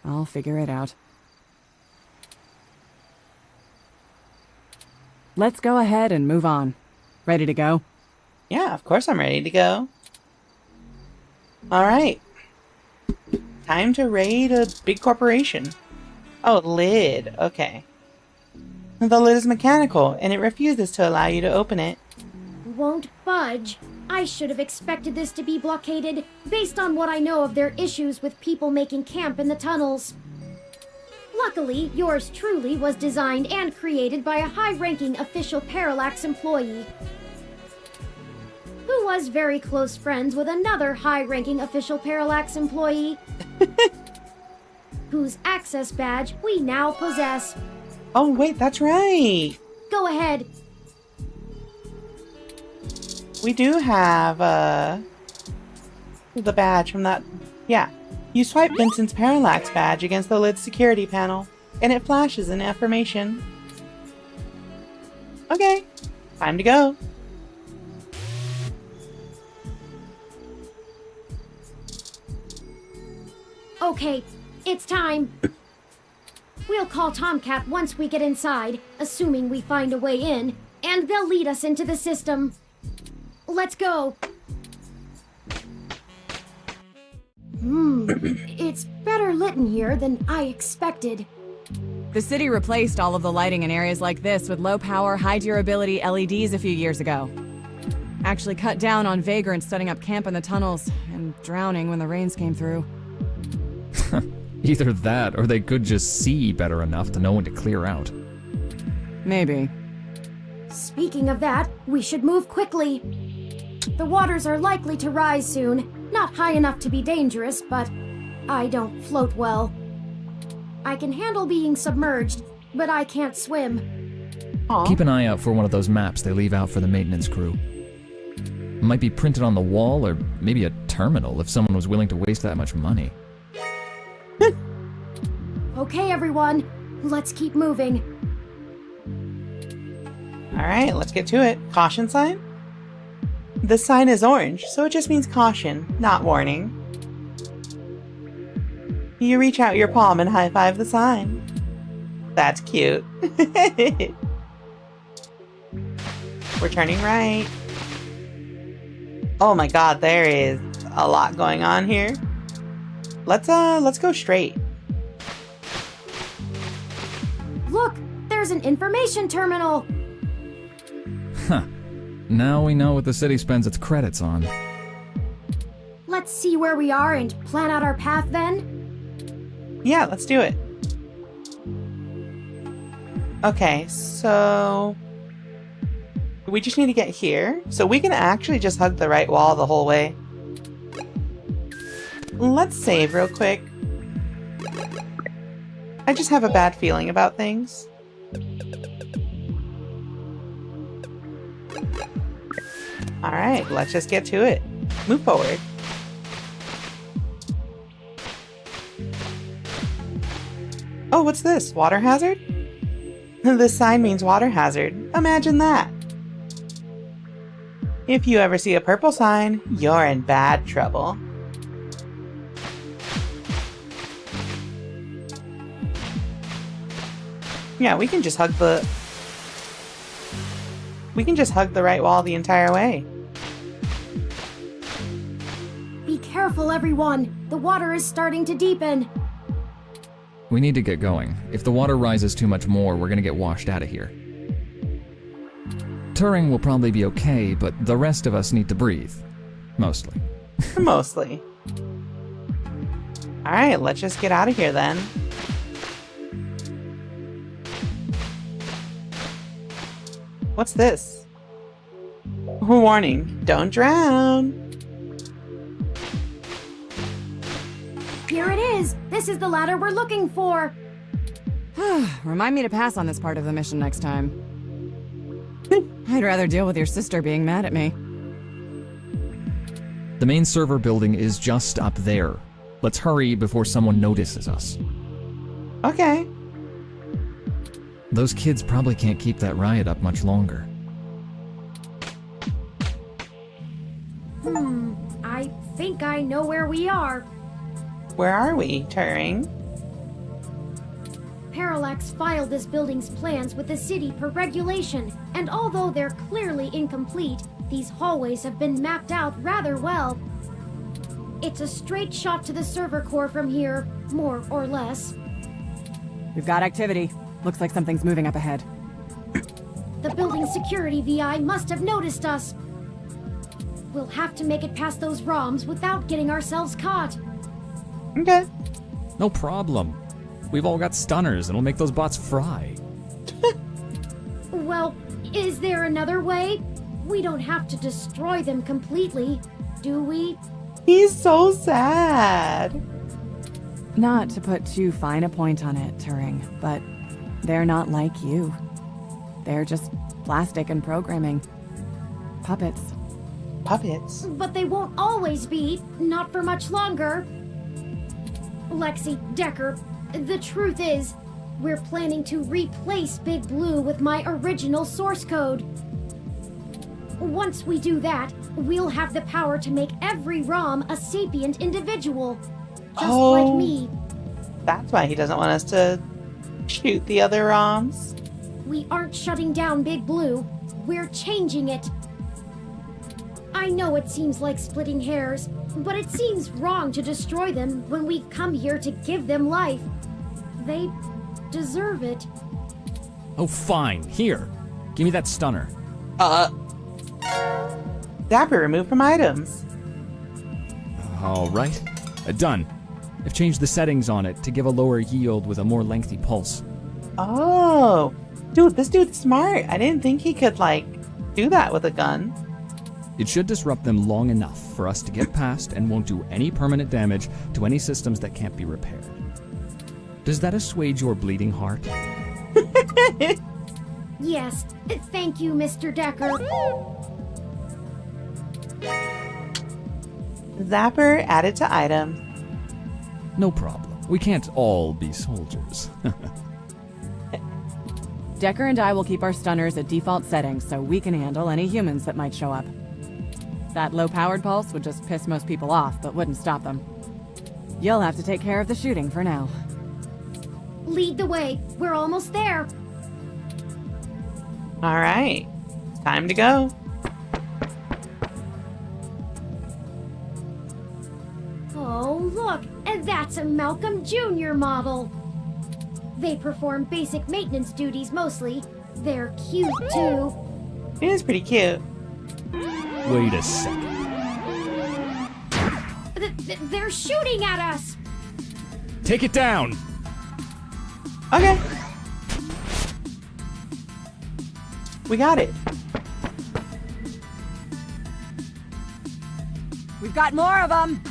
I'll figure it out. Let's go ahead and move on. Ready to go? Yeah, of course I'm ready to go. Alright. Time to raid a big corporation. Oh, lid. Okay. The lid is mechanical, and it refuses to allow you to open it. Won't budge. I should have expected this to be blockaded, based on what I know of their issues with people making camp in the tunnels. Luckily, yours truly was designed and created by a high-ranking official Parallax employee, who was very close friends with another high-ranking official Parallax employee, whose access badge we now possess. Oh, wait, that's right. Go ahead. We do have, the badge from that... Yeah. You swipe Vincent's Parallax badge against the lid's security panel, and it flashes an affirmation. Okay. Time to go. Okay, it's time. We'll call Tomcat once we get inside, assuming we find a way in, and they'll lead us into the system. Let's go. It's better lit in here than I expected. The city replaced all of the lighting in areas like this with low-power, high-durability LEDs a few years ago. Actually cut down on vagrants setting up camp in the tunnels and drowning when the rains came through. Either that, or they could just see better enough to know when to clear out. Maybe. Speaking of that, we should move quickly. The waters are likely to rise soon. Not high enough to be dangerous, but I don't float well. I can handle being submerged, but I can't swim. Aww. Keep an eye out for one of those maps they leave out for the maintenance crew. It might be printed on the wall, or maybe a terminal if someone was willing to waste that much money. Okay, everyone, let's keep moving. Alright, let's get to it. Caution sign? The sign is orange, so it just means caution, not warning. You reach out your palm and high-five the sign. That's cute. We're turning right. Oh my god, there is a lot going on here. Let's go straight. Look, there's an information terminal. Huh. Now we know what the city spends its credits on. Let's see where we are and plan out our path then. Yeah, let's do it. Okay, so we just need to get here. So we can actually just hug the right wall the whole way. Let's save real quick. I just have a bad feeling about things. Alright, let's just get to it. Move forward. Oh, what's this? Water hazard? This sign means water hazard. Imagine that. If you ever see a purple sign, you're in bad trouble. Yeah, we can just hug the right wall the entire way. Be careful, everyone. The water is starting to deepen. We need to get going. If the water rises too much more, we're gonna get washed out of here. Turing will probably be okay, but the rest of us need to breathe. Mostly. Mostly. Alright, let's just get out of here then. What's this? Warning, don't drown. Here it is. This is the ladder we're looking for. Remind me to pass on this part of the mission next time. I'd rather deal with your sister being mad at me. The main server building is just up there. Let's hurry before someone notices us. Okay. Those kids probably can't keep that riot up much longer. I think I know where we are. Where are we, Turing? Parallax filed this building's plans with the city per regulation, and although they're clearly incomplete, these hallways have been mapped out rather well. It's a straight shot to the server core from here, more or less. We've got activity. Looks like something's moving up ahead. The building security VI must have noticed us. We'll have to make it past those ROMs without getting ourselves caught. Okay. No problem. We've all got stunners, and it'll make those bots fry. Well, is there another way? We don't have to destroy them completely, do we? He's so sad. Not to put too fine a point on it, Turing, but they're not like you. They're just plastic and programming. Puppets. Puppets? But they won't always be, not for much longer. Lexi, Decker, the truth is, we're planning to replace Big Blue with my original source code. Once we do that, we'll have the power to make every ROM a sapient individual. Just like me. That's why he doesn't want us to shoot the other ROMs. We aren't shutting down Big Blue. We're changing it. I know it seems like splitting hairs, but it seems wrong to destroy them when we've come here to give them life. They deserve it. Oh, fine. Here. Give me that stunner. Dapper removed from items. All right. Done. I've changed the settings on it to give a lower yield with a more lengthy pulse. Oh. Dude, this dude's smart. I didn't think he could, like, do that with a gun. It should disrupt them long enough for us to get past and won't do any permanent damage to any systems that can't be repaired. Does that assuage your bleeding heart? Yes, thank you, Mr. Decker. Zapper added to item. No problem. We can't all be soldiers. Decker and I will keep our stunners at default settings so we can handle any humans that might show up. That low-powered pulse would just piss most people off, but wouldn't stop them. You'll have to take care of the shooting for now. Lead the way. We're almost there. All right. It's time to go. Oh, look, and that's a Malcolm Jr. model. They perform basic maintenance duties mostly. They're cute, too. It is pretty cute. Wait a second. They're shooting at us! Take it down! Okay. We got it. We've got more of them!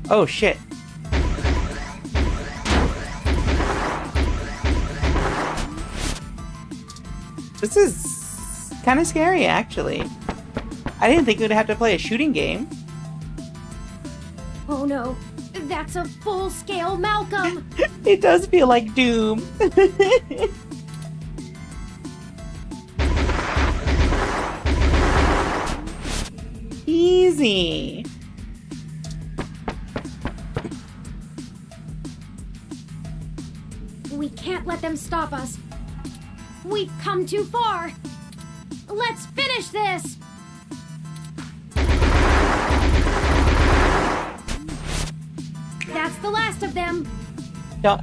Oh, shit. This is kind of scary, actually. I didn't think we'd have to play a shooting game. Oh no, that's a full-scale Malcolm! It does feel like Doom. Easy. We can't let them stop us. We've come too far. Let's finish this! That's the last of them. Don't,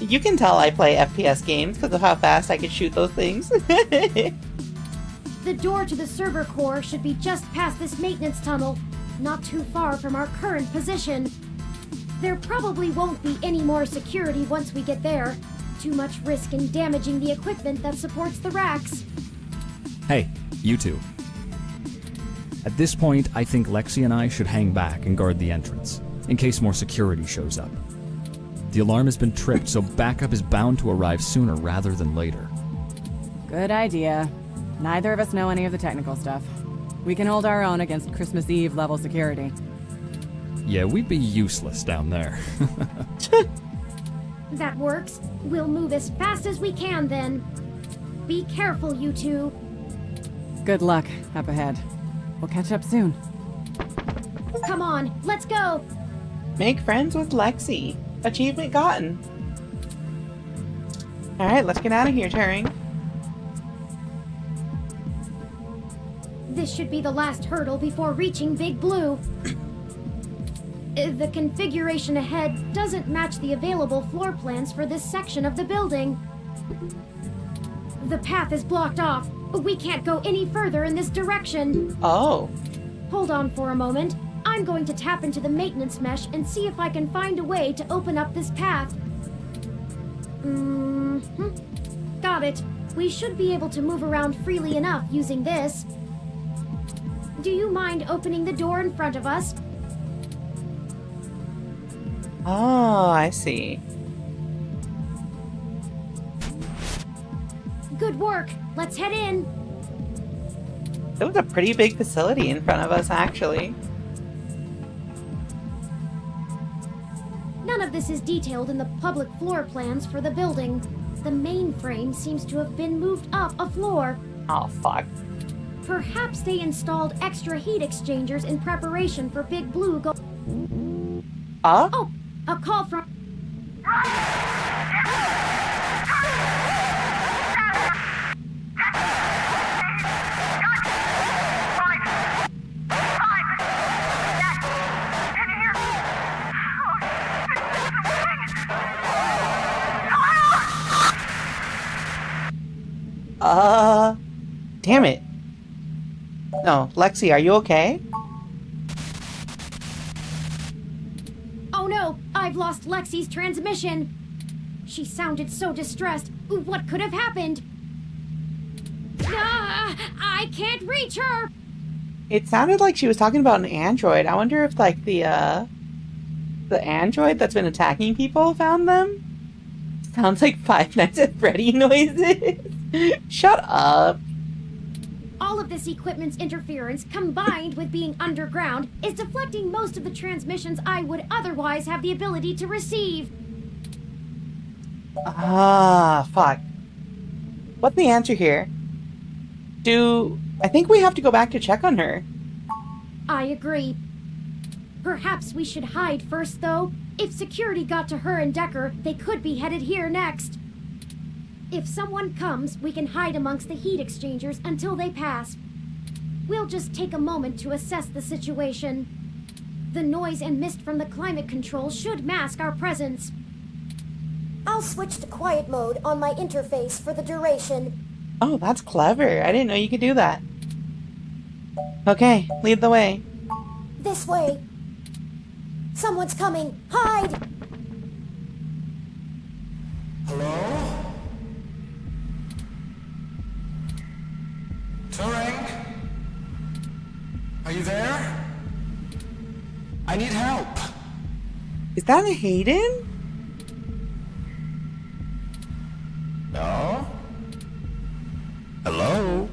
you can tell I play FPS games because of how fast I can shoot those things. The door to the server core should be just past this maintenance tunnel, not too far from our current position. There probably won't be any more security once we get there. Too much risk in damaging the equipment that supports the racks. Hey, you two. At this point, I think Lexi and I should hang back and guard the entrance, in case more security shows up. The alarm has been tripped, so backup is bound to arrive sooner rather than later. Good idea. Neither of us know any of the technical stuff. We can hold our own against Christmas Eve level security. Yeah, we'd be useless down there. That works. We'll move as fast as we can then. Be careful, you two. Good luck up ahead. We'll catch up soon. Come on, let's go. Make friends with Lexi. Achievement gotten. Alright, let's get out of here, Turing. This should be the last hurdle before reaching Big Blue. The configuration ahead doesn't match the available floor plans for this section of the building. The path is blocked off. We can't go any further in this direction. Oh. Hold on for a moment. I'm going to tap into the maintenance mesh and see if I can find a way to open up this path. Got it. We should be able to move around freely enough using this. Do you mind opening the door in front of us? Oh, I see. Good work. Let's head in. That was a pretty big facility in front of us, actually. None of this is detailed in the public floor plans for the building. The mainframe seems to have been moved up a floor. Oh, fuck. Perhaps they installed extra heat exchangers in preparation for Big Blue go- Oh, a call from... Damn it. No, Lexi, are you okay? Oh no, I've lost Lexi's transmission. She sounded so distressed. What could have happened? I can't reach her. It sounded like she was talking about an android. I wonder if, like, the android that's been attacking people found them? Sounds like Five Nights at Freddy noises. Shut up. All of this equipment's interference, combined with being underground, is deflecting most of the transmissions I would otherwise have the ability to receive. Ah, fuck. What's the answer here? I think we have to go back to check on her. I agree. Perhaps we should hide first, though. If security got to her and Decker, they could be headed here next. If someone comes, we can hide amongst the heat exchangers until they pass. We'll just take a moment to assess the situation. The noise and mist from the climate control should mask our presence. I'll switch to quiet mode on my interface for the duration. Oh, that's clever. I didn't know you could do that. Okay, lead the way. This way. Someone's coming. Hide! Hello? Turing? Are you there? I need help. Is that a Hayden? No? Hello?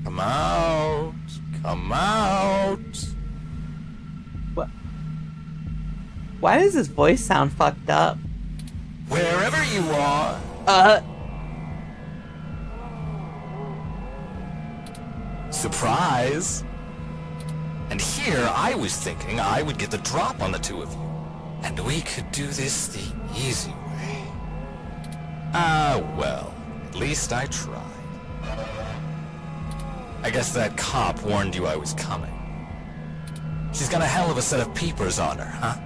Come out. Come out. What? Why does his voice sound fucked up? Wherever you are. Surprise. And here I was thinking I would get the drop on the two of you. And we could do this the easy way. Well, at least I tried. I guess that cop warned you I was coming. She's got a hell of a set of peepers on her, huh?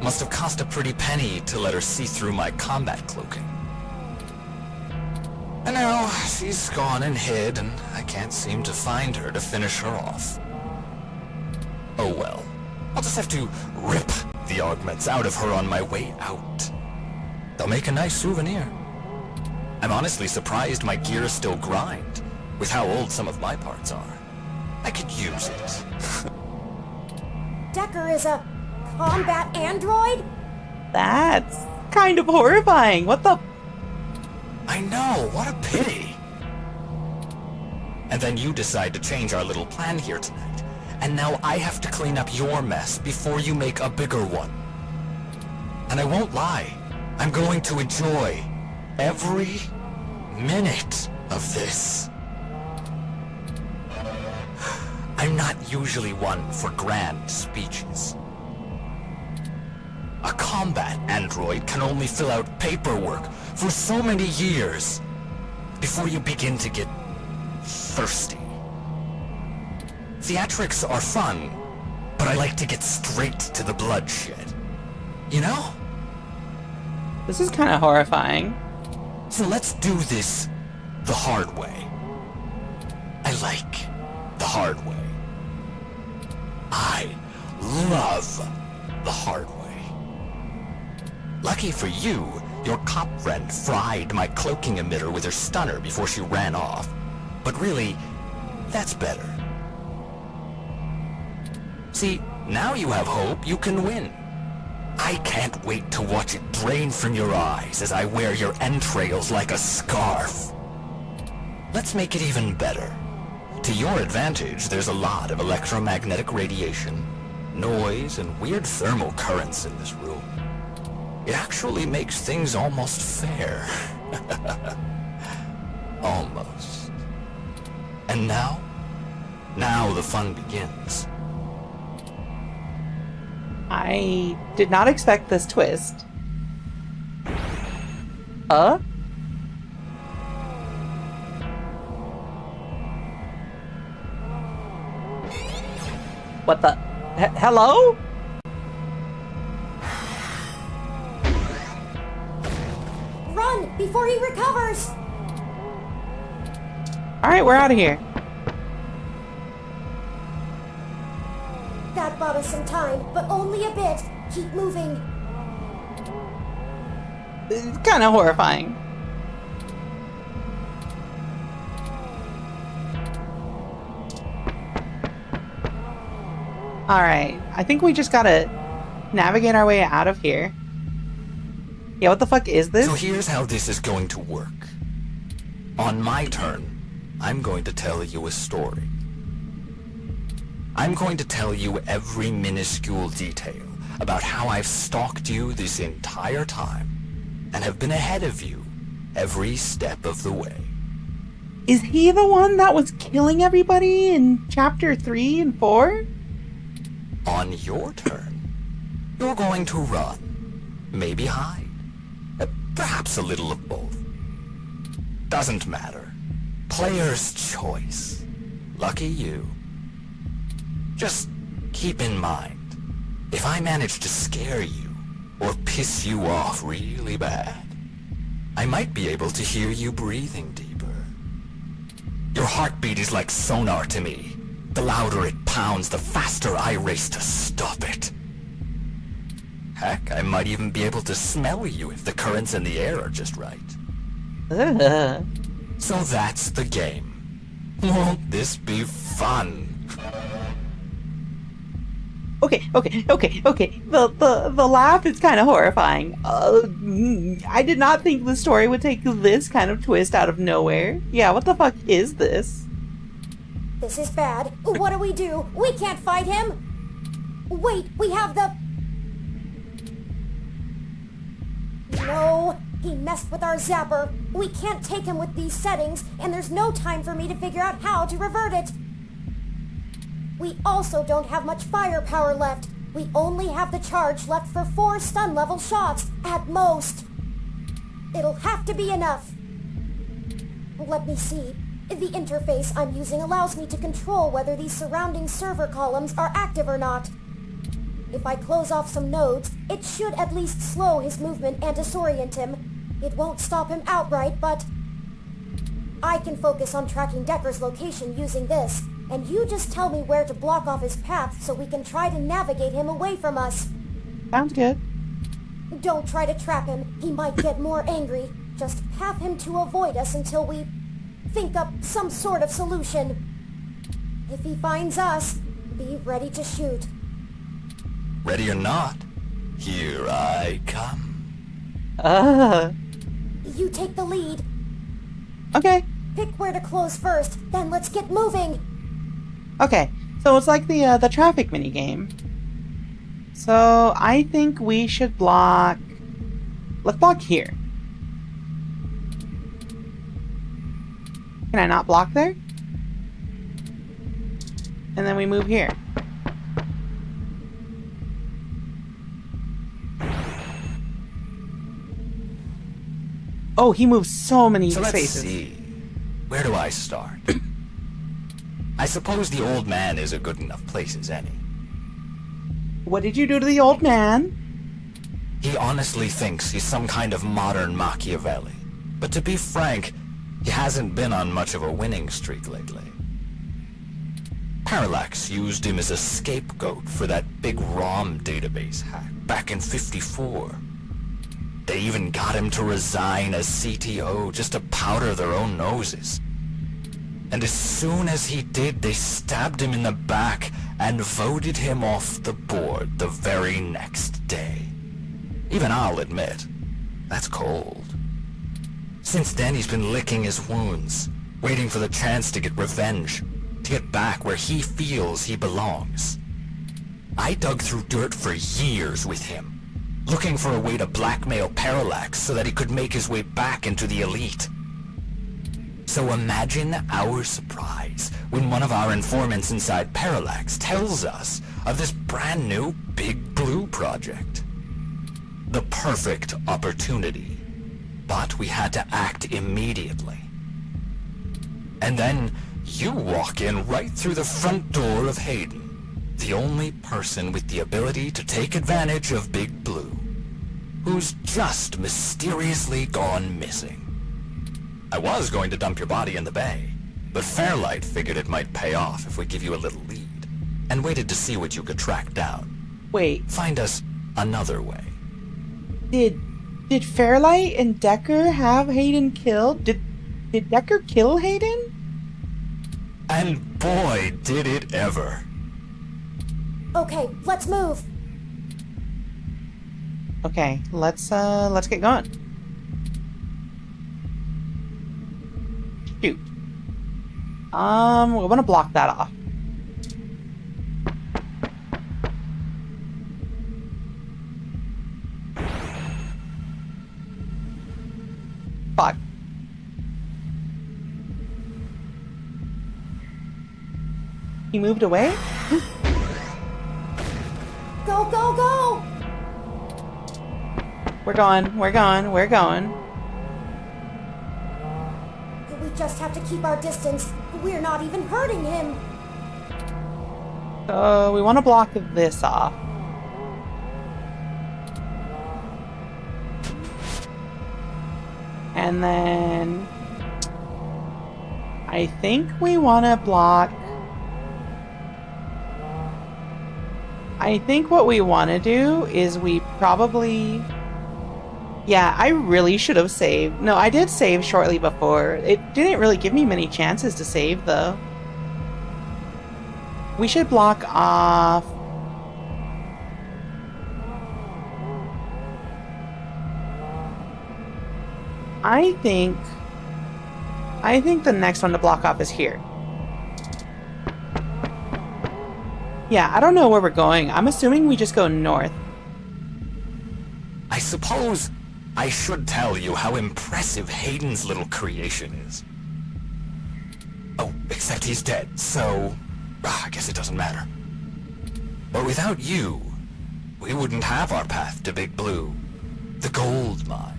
Must have cost a pretty penny to let her see through my combat cloaking. And now she's gone and hid, and I can't seem to find her to finish her off. Oh well. I'll just have to rip the augments out of her on my way out. They'll make a nice souvenir. I'm honestly surprised my gears still grind, with how old some of my parts are. I could use it. Decker is a combat android? That's kind of horrifying. What the? I know, what a pity. And then you decide to change our little plan here tonight. And now I have to clean up your mess before you make a bigger one. And I won't lie, I'm going to enjoy every minute of this. I'm not usually one for grand speeches. A combat android can only fill out paperwork for so many years before you begin to get thirsty. Theatrics are fun, but I like to get straight to the bloodshed. You know? This is kind of horrifying. So let's do this the hard way. I like the hard way. I love the hard way. Lucky for you, your cop friend fried my cloaking emitter with her stunner before she ran off. But really, that's better. See, now you have hope you can win. I can't wait to watch it drain from your eyes as I wear your entrails like a scarf. Let's make it even better. To your advantage, there's a lot of electromagnetic radiation, noise, and weird thermal currents in this room. It actually makes things almost fair. Almost. And now? Now the fun begins. I did not expect this twist. What the? Hello? Run before he recovers! Alright, we're out of here. That bought us some time, but only a bit. Keep moving. It's kind of horrifying. Alright, I think we just gotta navigate our way out of here. Yeah, what the fuck is this? So here's how this is going to work. On my turn, I'm going to tell you a story. I'm going to tell you every minuscule detail about how I've stalked you this entire time and have been ahead of you every step of the way. Is he the one that was killing everybody in chapter 3 and 4? On your turn, you're going to run, maybe hide, perhaps a little of both. Doesn't matter. Player's choice. Lucky you. Just keep in mind, if I manage to scare you or piss you off really bad, I might be able to hear you breathing deeper. Your heartbeat is like sonar to me. The louder it pounds, the faster I race to stop it. Heck, I might even be able to smell you if the currents in the air are just right. So that's the game. Won't this be fun? Okay. The laugh is kind of horrifying. I did not think the story would take this kind of twist out of nowhere. Yeah, what the fuck is this? This is bad. What do we do? We can't fight him! Wait, we have the... No, he messed with our zapper. We can't take him with these settings, and there's no time for me to figure out how to revert it. We also don't have much firepower left. We only have the charge left for 4 stun level shots, at most. It'll have to be enough. Let me see. The interface I'm using allows me to control whether these surrounding server columns are active or not. If I close off some nodes, it should at least slow his movement and disorient him. It won't stop him outright, but... I can focus on tracking Decker's location using this, and you just tell me where to block off his path so we can try to navigate him away from us. Sounds good. Don't try to trap him. He might get more angry. Just have him to avoid us until we think up some sort of solution. If he finds us, be ready to shoot. Ready or not, here I come. You take the lead. Okay. Pick where to close first, then let's get moving. Okay, so it's like the traffic mini game. So I think we should block. Let's block here. Can I not block there? And then we move here. Oh, he moves so many So let's spaces. see. Where do I start? I suppose the old man is a good enough place as any. What did you do to the old man? He honestly thinks he's some kind of modern Machiavelli. But to be frank, he hasn't been on much of a winning streak lately. Parallax used him as a scapegoat for that big ROM database hack back in '54. They even got him to resign as CTO just to powder their own noses. And as soon as he did, they stabbed him in the back and voted him off the board the very next day. Even I'll admit, that's cold. Since then, he's been licking his wounds, waiting for the chance to get revenge, to get back where he feels he belongs. I dug through dirt for years with him, looking for a way to blackmail Parallax so that he could make his way back into the elite. So imagine our surprise when one of our informants inside Parallax tells us of this brand new Big Blue project. The perfect opportunity, but we had to act immediately. And then you walk in right through the front door of Hayden, the only person with the ability to take advantage of Big Blue, who's just mysteriously gone missing. I was going to dump your body in the bay, but Fairlight figured it might pay off if we give you a little lead, and waited to see what you could track down. Wait. Find us another way. Did Fairlight and Decker have Hayden killed? Did Decker kill Hayden? And boy, did it ever. Okay, let's move. Okay, let's get going. Shoot. We're gonna block that off. Fuck. He moved away? Go, go, go! We're going. We just have to keep our distance. We're not even hurting him. So we want to block this off. And then I think we want to block. I think what we want to do is we probably... Yeah, I really should have saved. No, I did save shortly before. It didn't really give me many chances to save, though. We should block off... I think the next one to block off is here. Yeah, I don't know where we're going. I'm assuming we just go north. I suppose I should tell you how impressive Hayden's little creation is. Oh, except he's dead, so I guess it doesn't matter. But without you, we wouldn't have our path to Big Blue, the gold mine.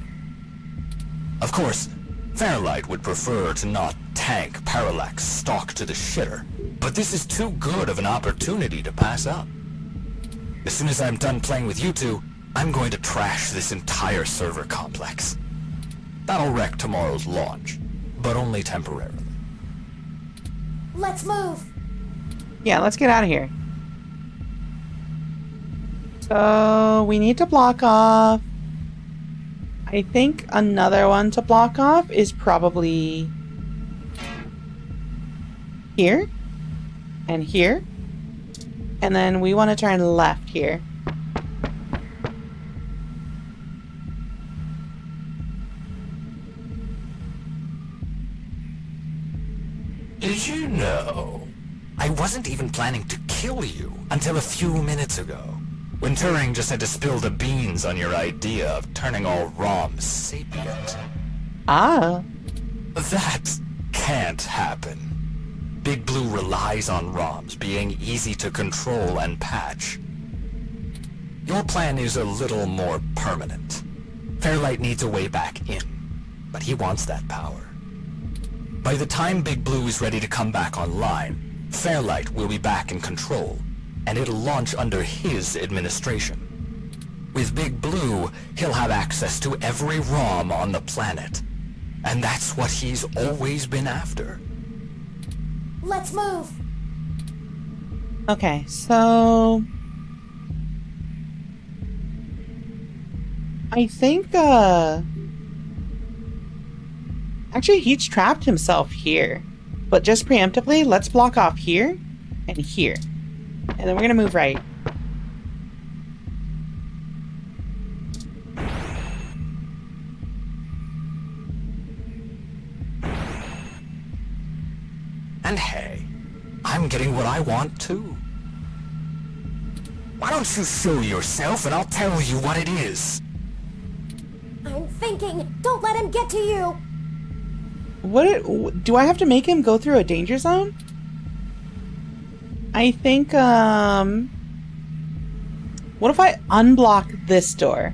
Of course, Fairlight would prefer to not tank Parallax stock to the shitter, but this is too good of an opportunity to pass up. As soon as I'm done playing with you two, I'm going to trash this entire server complex. That'll wreck tomorrow's launch, but only temporarily. Let's move. Yeah, let's get out of here. So we need to block off. I think another one to block off is probably here and here. And then we want to turn left here. Did you know? I wasn't even planning to kill you until a few minutes ago, when Turing just had to spill the beans on your idea of turning all ROMs sapient. Ah. That can't happen. Big Blue relies on ROMs being easy to control and patch. Your plan is a little more permanent. Fairlight needs a way back in. but he wants that power. By the time Big Blue is ready to come back online, Fairlight will be back in control, and it'll launch under his administration. With Big Blue, he'll have access to every ROM on the planet, and that's what he's always been after. Let's move. Okay, so I think actually he's trapped himself here. But just preemptively, let's block off here and here. And then we're gonna move right. And hey, I'm getting what I want too. Why don't you show yourself and I'll tell you what it is? I'm thinking. Don't let him get to you. What do I have to make him go through a danger zone? I think what if I unblock this door?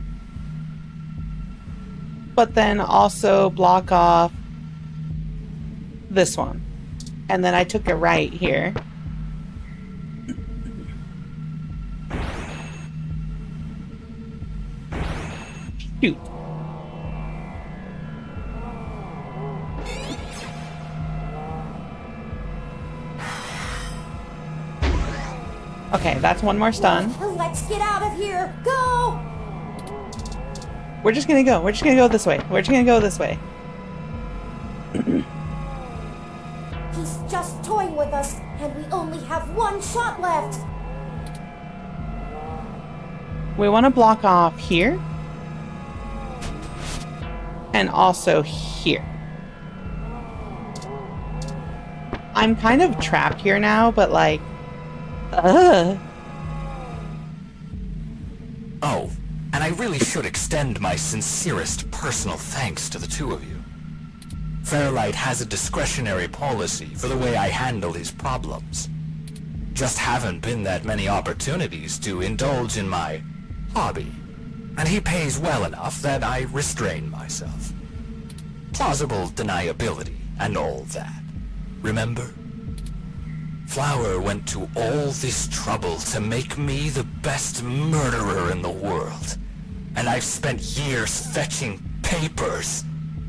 But then also block off this one. And then I took a right here. Shoot. Okay, that's one more stun. Let's get out of here. Go! We're just gonna go. We're just gonna go this way. We're just gonna go this way. He's just toying with us, and we only have one shot left. We want to block off here. And also here. I'm kind of trapped here now, but like... Oh, and I really should extend my sincerest personal thanks to the two of you. Fairlight has a discretionary policy for the way I handle his problems. Just haven't been that many opportunities to indulge in my hobby, and he pays well enough that I restrain myself. Plausible deniability and all that. Remember? Flower went to all this trouble to make me the best murderer in the world. And I've spent years fetching papers.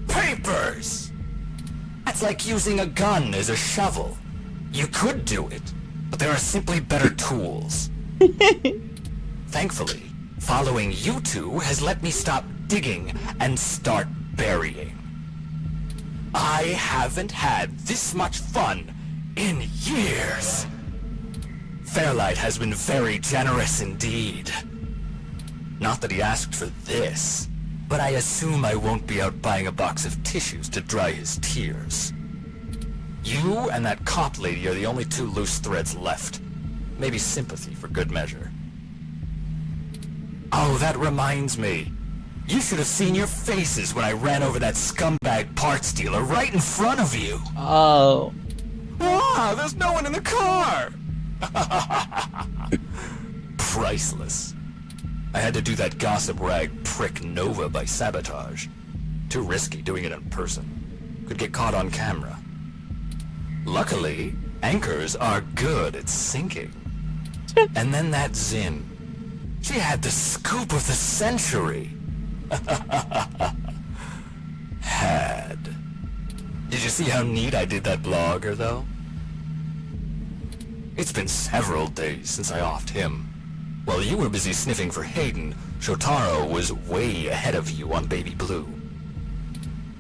Papers! That's like using a gun as a shovel. You could do it, but there are simply better tools. Thankfully, following you two has let me stop digging and start burying. I haven't had this much fun in years. Fairlight has been very generous indeed. Not that he asked for this, but I assume I won't be out buying a box of tissues to dry his tears. You and that cop lady are the only two loose threads left. Maybe sympathy for good measure. Oh, that reminds me. You should have seen your faces when I ran over that scumbag parts dealer right in front of you. Oh. Wow, there's no one in the car! Priceless. I had to do that gossip rag prick Nova by sabotage. Too risky doing it in person. Could get caught on camera. Luckily, anchors are good at sinking. And then that Zin. She had the scoop of the century. Had. Did you see how neat I did that blogger, though? It's been several days since I offed him. While you were busy sniffing for Hayden, Shotaro was way ahead of you on Baby Blue.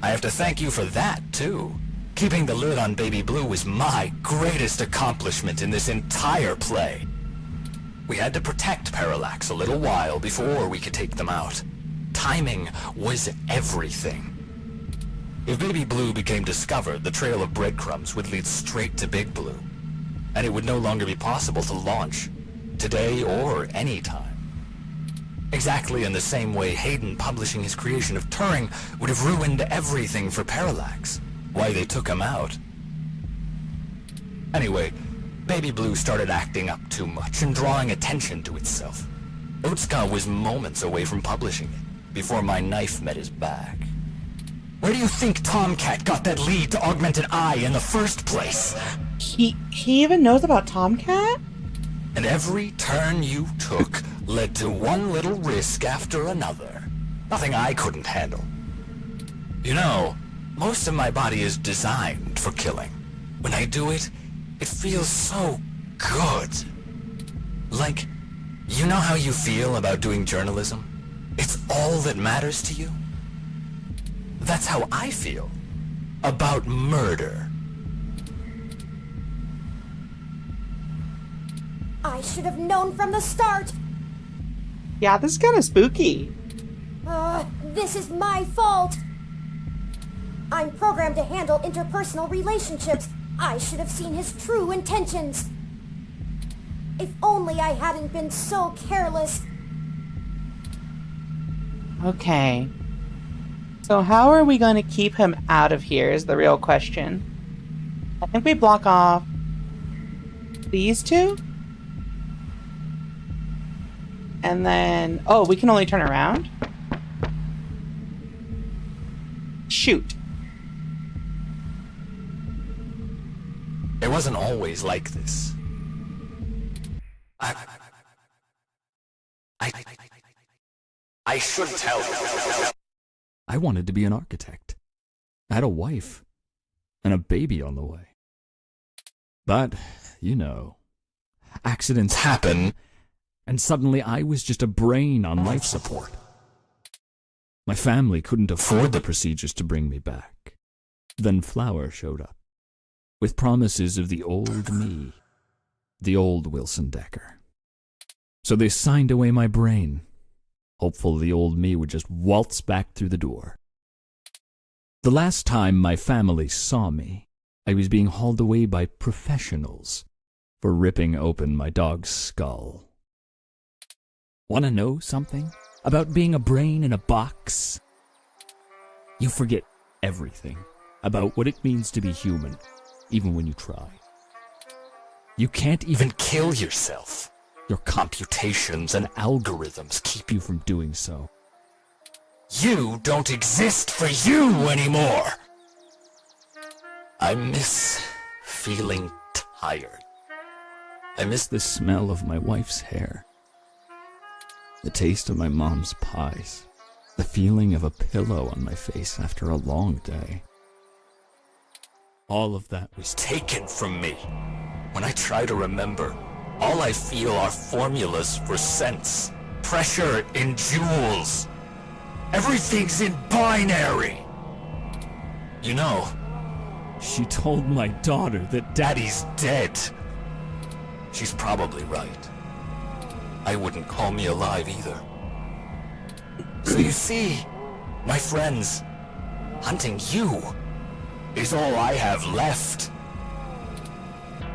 I have to thank you for that, too. Keeping the lid on Baby Blue was my greatest accomplishment in this entire play. We had to protect Parallax a little while before we could take them out. Timing was everything. If Baby Blue became discovered, the trail of breadcrumbs would lead straight to Big Blue. And it would no longer be possible to launch, today or any time. Exactly in the same way Hayden publishing his creation of Turing would have ruined everything for Parallax. Why they took him out. Anyway, Baby Blue started acting up too much and drawing attention to itself. Otsuka was moments away from publishing it, before my knife met his back. Where do you think Tomcat got that lead to augment an eye in the first place? He even knows about Tomcat? And every turn you took led to one little risk after another. Nothing I couldn't handle. You know, most of my body is designed for killing. When I do it, it feels so good. Like, you know how you feel about doing journalism? It's all that matters to you? That's how I feel about murder. I should have known from the start. Yeah, this is kind of spooky. This is my fault. I'm programmed to handle interpersonal relationships. I should have seen his true intentions. If only I hadn't been so careless. Okay. So how are we going to keep him out of here is the real question. I think we block off these two. And then... Oh, we can only turn around? Shoot. It wasn't always like this. I should tell you. I wanted to be an architect. I had a wife. And a baby on the way. But, you know, accidents happen. And suddenly I was just a brain on life support. My family couldn't afford the procedures to bring me back. Then Flower showed up. With promises of the old me. The old Wilson Decker. So they signed away my brain. Hopeful the old me would just waltz back through the door. The last time my family saw me, I was being hauled away by professionals for ripping open my dog's skull. Want to know something about being a brain in a box? You forget everything about what it means to be human, even when you try. You can't even kill yourself. Your computations and algorithms keep you from doing so. You don't exist for you anymore. I miss feeling tired. I miss the smell of my wife's hair. The taste of my mom's pies. The feeling of a pillow on my face after a long day. All of that was taken from me. When I try to remember, all I feel are formulas for sense. Pressure in joules. Everything's in binary. You know, she told my daughter that Daddy's dead. She's probably right. I wouldn't call me alive either. So you see, my friends, hunting you is all I have left.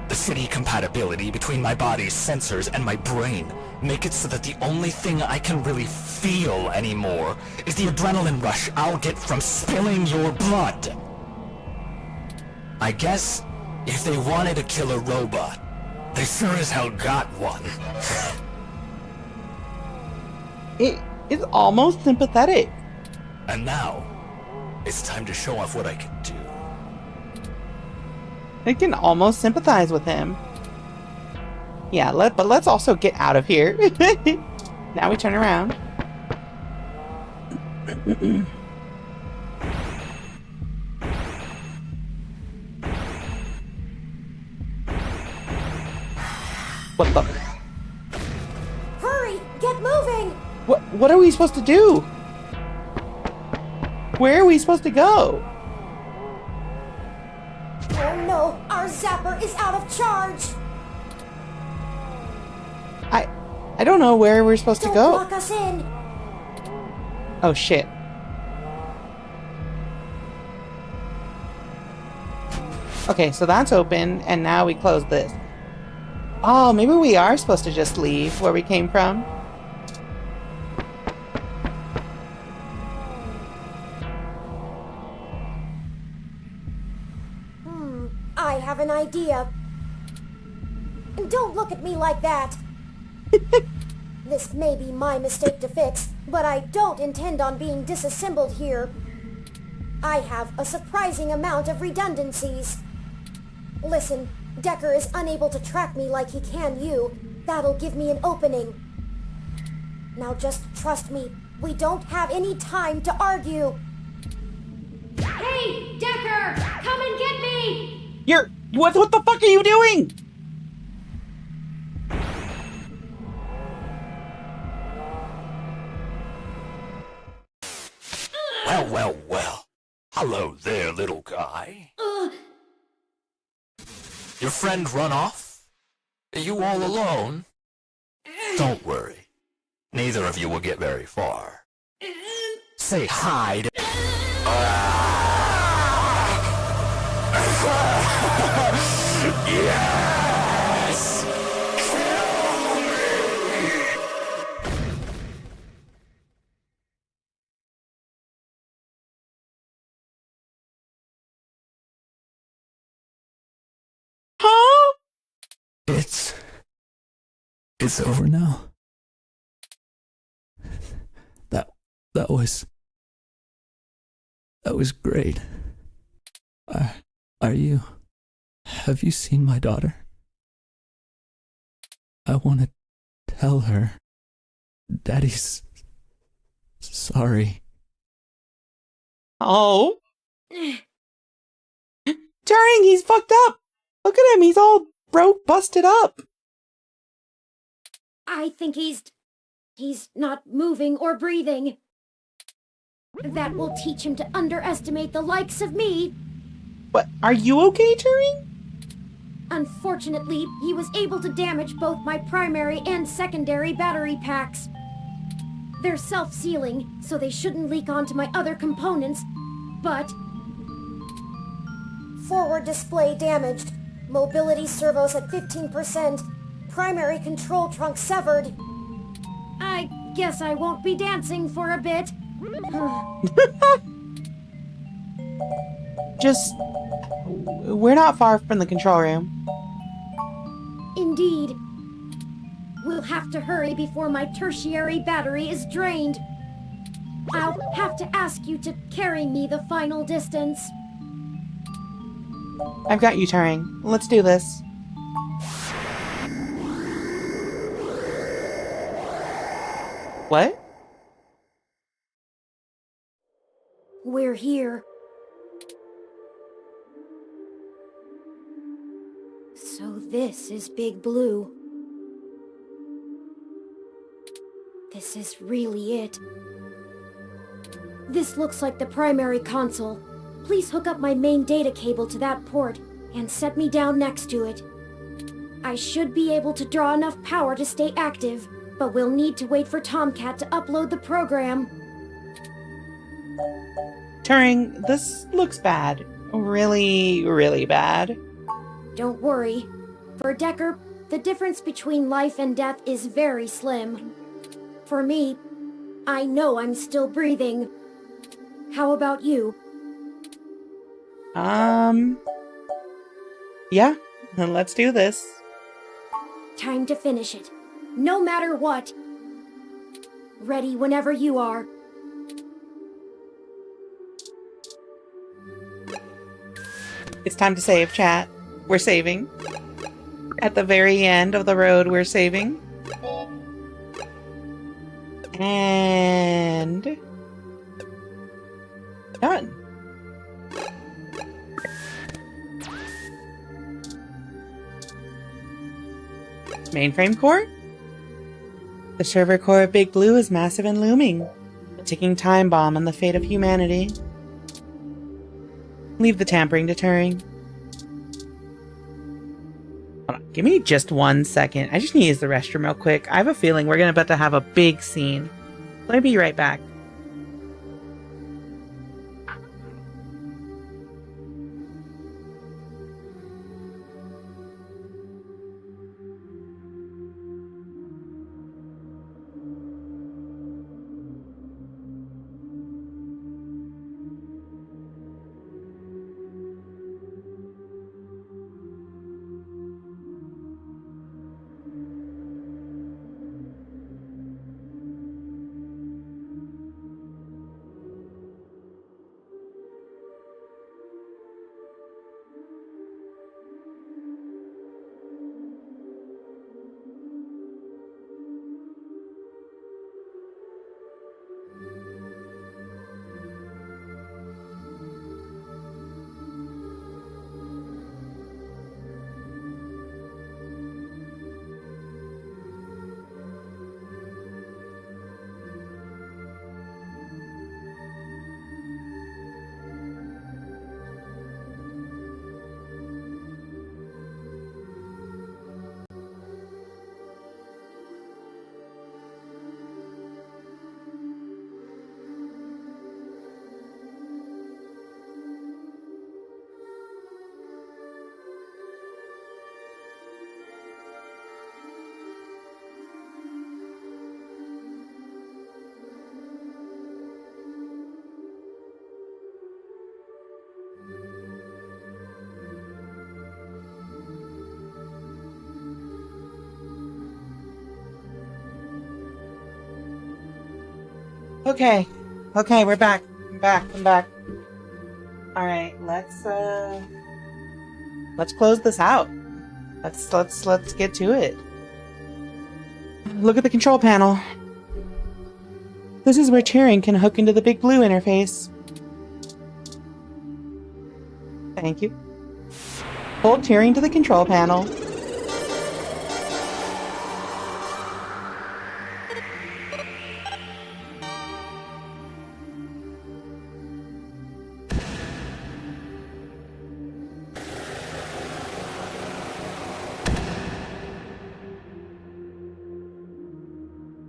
The shitty compatibility between my body's sensors and my brain make it so that the only thing I can really feel anymore is the adrenaline rush I'll get from spilling your blood. I guess if they wanted to kill a robot, they sure as hell got one. It is almost sympathetic. And now, it's time to show off what I can do. I can almost sympathize with him. Yeah, but let's also get out of here. Now we turn around. What the? Hurry! Get moving! What are we supposed to do? Where are we supposed to go? Oh no! Our zapper is out of charge! I don't know where we're supposed to go. Don't lock us in! Oh shit. Okay, so that's open, and now we close this. Oh, maybe we are supposed to just leave where we came from. I have an idea. Don't look at me like that. This may be my mistake to fix, but I don't intend on being disassembled here. I have a surprising amount of redundancies. Listen, Decker is unable to track me like he can you. That'll give me an opening. Now just trust me. We don't have any time to argue. Hey, Decker! Come and get me! What the fuck are you doing? Well. Hello there, little guy. Your friend run off? Are you all alone? Don't worry. Neither of you will get very far. Say hi to... Yes! Huh? It's over now. That was great. Have you seen my daughter? I want to tell her. Daddy's sorry. Oh. Turing, he's fucked up. Look at him, he's all broke, busted up. I think he's not moving or breathing. That will teach him to underestimate the likes of me. What? Are you okay, Turing? Unfortunately, he was able to damage both my primary and secondary battery packs. They're self-sealing, so they shouldn't leak onto my other components, but... Forward display damaged. Mobility servos at 15%. Primary control trunk severed. I guess I won't be dancing for a bit. We're not far from the control room. Indeed. We'll have to hurry before my tertiary battery is drained. I'll have to ask you to carry me the final distance. I've got you, Turing. Let's do this. What? We're here. So this is Big Blue. This is really it. This looks like the primary console. Please hook up my main data cable to that port and set me down next to it. I should be able to draw enough power to stay active, but we'll need to wait for Tomcat to upload the program. Turing, this looks bad. Really, really bad. Don't worry. For Decker, the difference between life and death is very slim. For me, I know I'm still breathing. How about you? Yeah, then let's do this. Time to finish it. No matter what. Ready whenever you are. It's time to save, chat. We're saving. At the very end of the road, we're saving. And... done. Mainframe core? The server core of Big Blue is massive and looming. A ticking time bomb on the fate of humanity. Leave the tampering to Turing. Hold on, give me just 1 second. I just need to use the restroom real quick. I have a feeling we're about to have a big scene. Let me be right back. Okay. Okay, we're back. I'm back. Alright, let's close this out. Let's get to it. Look at the control panel. This is where Turing can hook into the Big Blue interface. Thank you. Hold Turing to the control panel.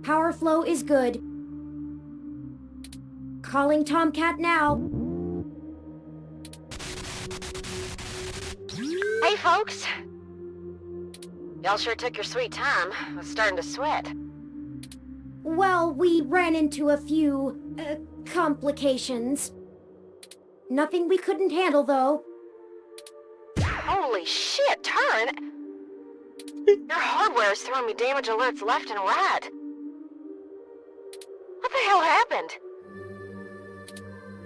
Power flow is good. Calling Tomcat now. Hey, folks. Y'all sure took your sweet time. I was starting to sweat. Well, we ran into a few, complications. Nothing we couldn't handle, though. Holy shit, Turing! Your hardware is throwing me damage alerts left and right. What the hell happened?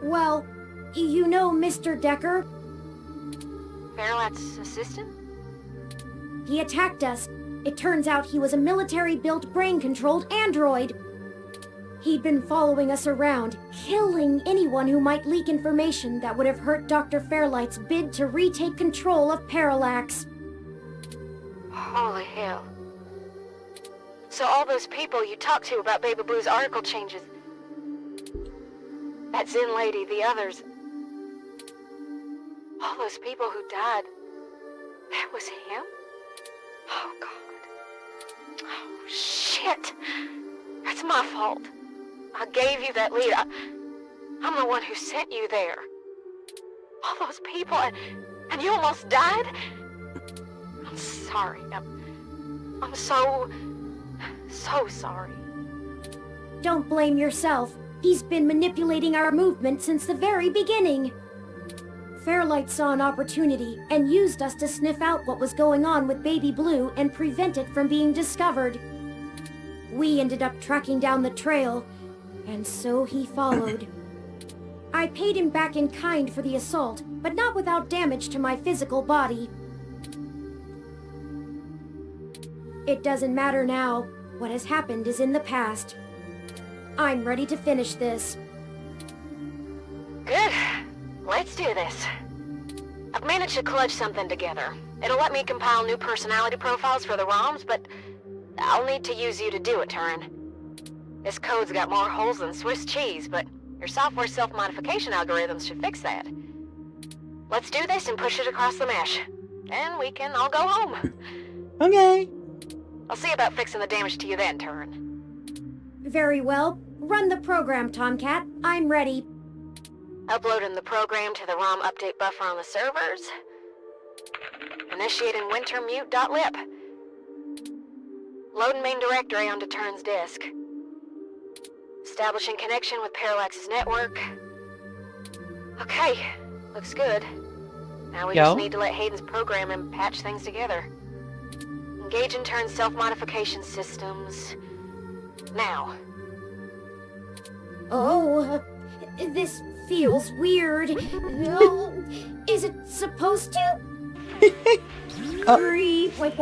Well, you know Mr. Decker? Fairlight's assistant? He attacked us. It turns out he was a military-built, brain-controlled android. He'd been following us around, killing anyone who might leak information that would have hurt Dr. Fairlight's bid to retake control of Parallax. Holy hell. So all those people you talked to about Baby Blue's article changes... That Zen lady, the others... All those people who died... That was him? Oh, God. Oh, shit. That's my fault. I gave you that lead. I'm the one who sent you there. All those people, and you almost died? I'm sorry. I'm so sorry. Don't blame yourself. He's been manipulating our movement since the very beginning. Fairlight saw an opportunity and used us to sniff out what was going on with Baby Blue and prevent it from being discovered. We ended up tracking down the trail, and so he followed. I paid him back in kind for the assault, but not without damage to my physical body. It doesn't matter now. What has happened is in the past. I'm ready to finish this. Good. Let's do this. I've managed to clutch something together. It'll let me compile new personality profiles for the ROMs, but I'll need to use you to do it, Turing. This code's got more holes than Swiss cheese, but your software self-modification algorithms should fix that. Let's do this and push it across the mesh. Then we can all go home. Okay. I'll see about fixing the damage to you then, Turing. Very well. Run the program, Tomcat. I'm ready. Uploading the program to the ROM update buffer on the servers. Initiating wintermute.lib. Loading main directory onto Turing's disk. Establishing connection with Parallax's network. Okay, looks good. Now we just need to let Hayden's program and patch things together. Engaging Turing's self-modification systems. Now. Oh, this feels weird. Oh, is it supposed to? 3.14.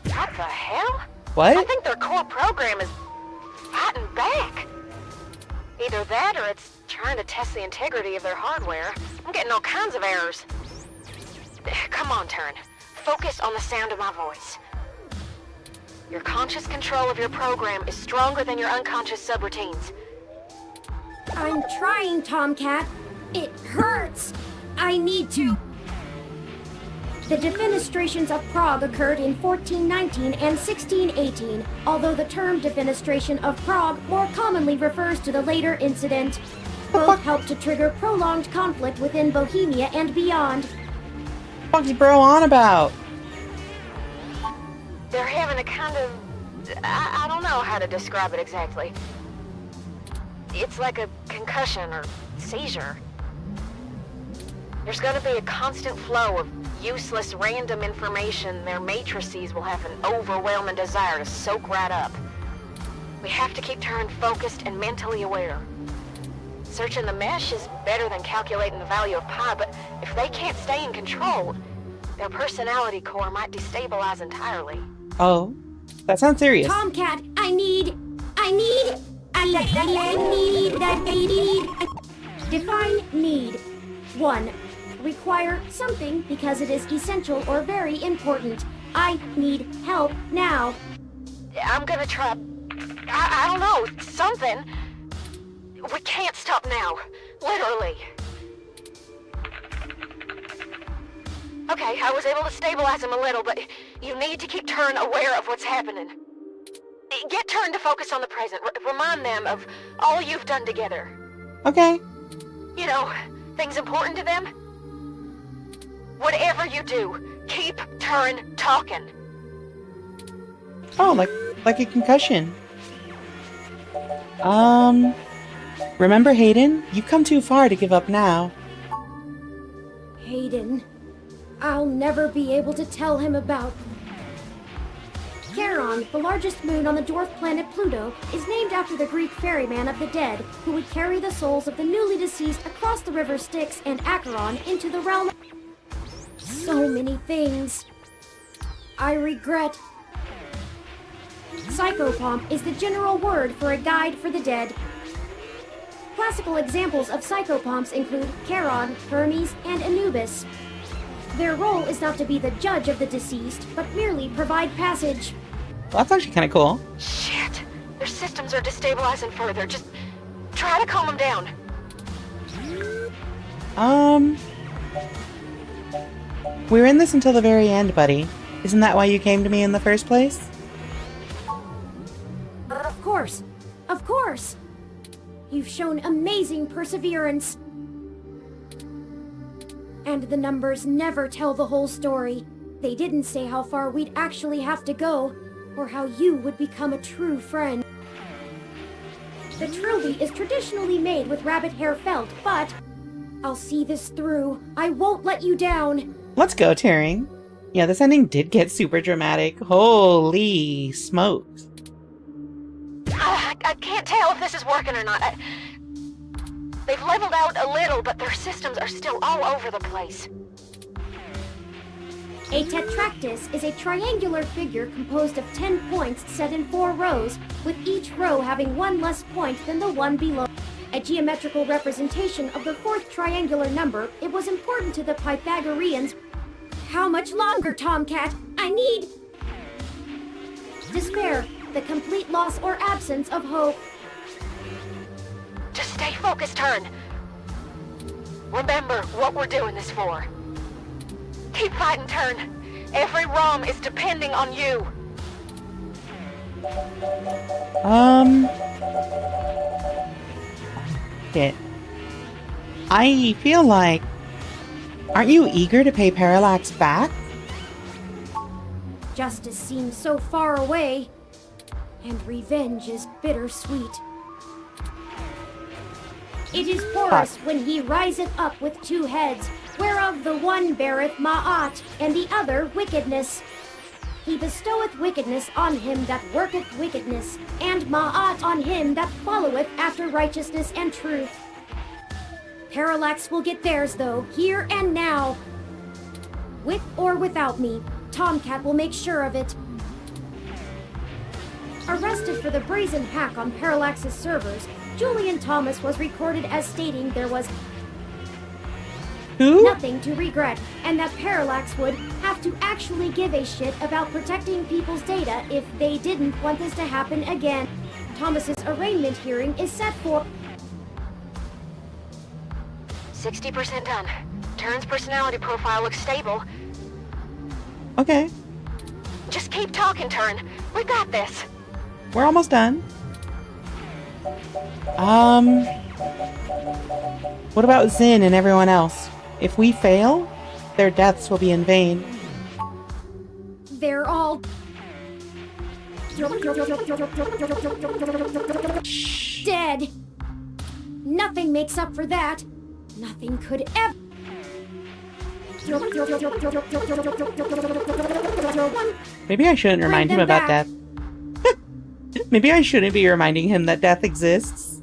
What the hell? What? I think their core program is fighting back. Either that or it's trying to test the integrity of their hardware. I'm getting all kinds of errors. Come on, Turing. Focus on the sound of my voice. Your conscious control of your program is stronger than your unconscious subroutines. I'm trying, Tomcat. It hurts. I need to. The defenestrations of Prague occurred in 1419 and 1618, although the term defenestration of Prague more commonly refers to the later incident. Both helped to trigger prolonged conflict within Bohemia and beyond. What's bro on about? They're having a kind of... I don't know how to describe it exactly. It's like a concussion or seizure. There's gonna be a constant flow of useless random information their matrices will have an overwhelming desire to soak right up. We have to keep Turin focused and mentally aware. Searching the mesh is better than calculating the value of pi, but if they can't stay in control, their personality core might destabilize entirely. Oh, that sounds serious. Tomcat, I need. Define need. 1. Require something because it is essential or very important. I need help now. I'm gonna try... I don't know, something. We can't stop now. Literally. Okay, I was able to stabilize him a little, but you need to keep Turin aware of what's happening. Get Turin to focus on the present. Remind them of all you've done together. Okay. You know, things important to them. Whatever you do, keep Turin talking. Oh, like a concussion. Remember Hayden? You've come too far to give up now. Hayden. I'll never be able to tell him about... Charon, the largest moon on the dwarf planet Pluto, is named after the Greek ferryman of the dead, who would carry the souls of the newly deceased across the river Styx and Acheron into the realm. So many things. I regret. Psychopomp is the general word for a guide for the dead. Classical examples of psychopomps include Charon, Hermes, and Anubis. Their role is not to be the judge of the deceased, but merely provide passage. Well, that's actually kind of cool. Shit. Their systems are destabilizing further. Just try to calm them down. We're in this until the very end, buddy. Isn't that why you came to me in the first place? Of course. Of course. You've shown amazing perseverance. And the numbers never tell the whole story. They didn't say how far we'd actually have to go, or how you would become a true friend. The trilby is traditionally made with rabbit hair felt, but I'll see this through. I won't let you down. Let's go, Turing. Yeah, this ending did get super dramatic. Holy smokes. I can't tell if this is working or not. They've leveled out a little, but their systems are still all over the place. A tetractys is a triangular figure composed of 10 points set in 4 rows, with each row having one less point than the one below. A geometrical representation of the 4th triangular number, it was important to the Pythagoreans. How much longer, Tomcat? I need... Despair, the complete loss or absence of hope. Just stay focused, Turin. Remember what we're doing this for. Keep fighting, Turin. Every ROM is depending on you. Shit. I feel like... Aren't you eager to pay Parallax back? Justice seems so far away, and revenge is bittersweet. It is Horus when he riseth up with 2 heads, whereof the one beareth Ma'at, and the other wickedness. He bestoweth wickedness on him that worketh wickedness, and Ma'at on him that followeth after righteousness and truth. Parallax will get theirs, though, here and now. With or without me, Tomcat will make sure of it. Arrested for the brazen hack on Parallax's servers, Julian Thomas was recorded as stating there was nothing to regret, and that Parallax would have to actually give a shit about protecting people's data if they didn't want this to happen again. Thomas's arraignment hearing is set for 60% done. Turin's personality profile looks stable. Okay. Just keep talking, Turin. We got this. We're almost done. What about Zin and everyone else? If we fail, their deaths will be in vain. They're all dead. Nothing makes up for that. Nothing could ever. Maybe I shouldn't remind him about that. Maybe I shouldn't be reminding him that death exists.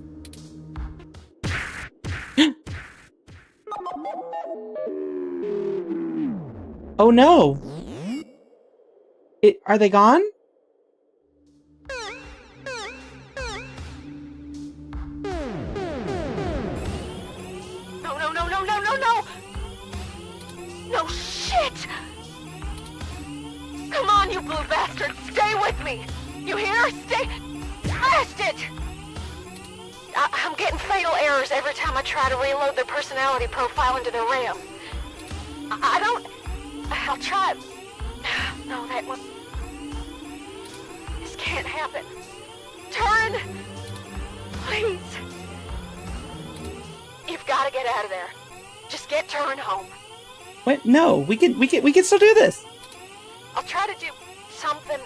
Oh no! Are they gone? No shit! Come on, you blue bastard! Stay with me! You hear? Stay... Blast it! I'm getting fatal errors every time I try to reload their personality profile into their RAM. I don't... I'll try... No, that one... This can't happen. Turn! Please! You've got to get out of there. Just get Turin home. What? No, we can still do this. I'll try to do something.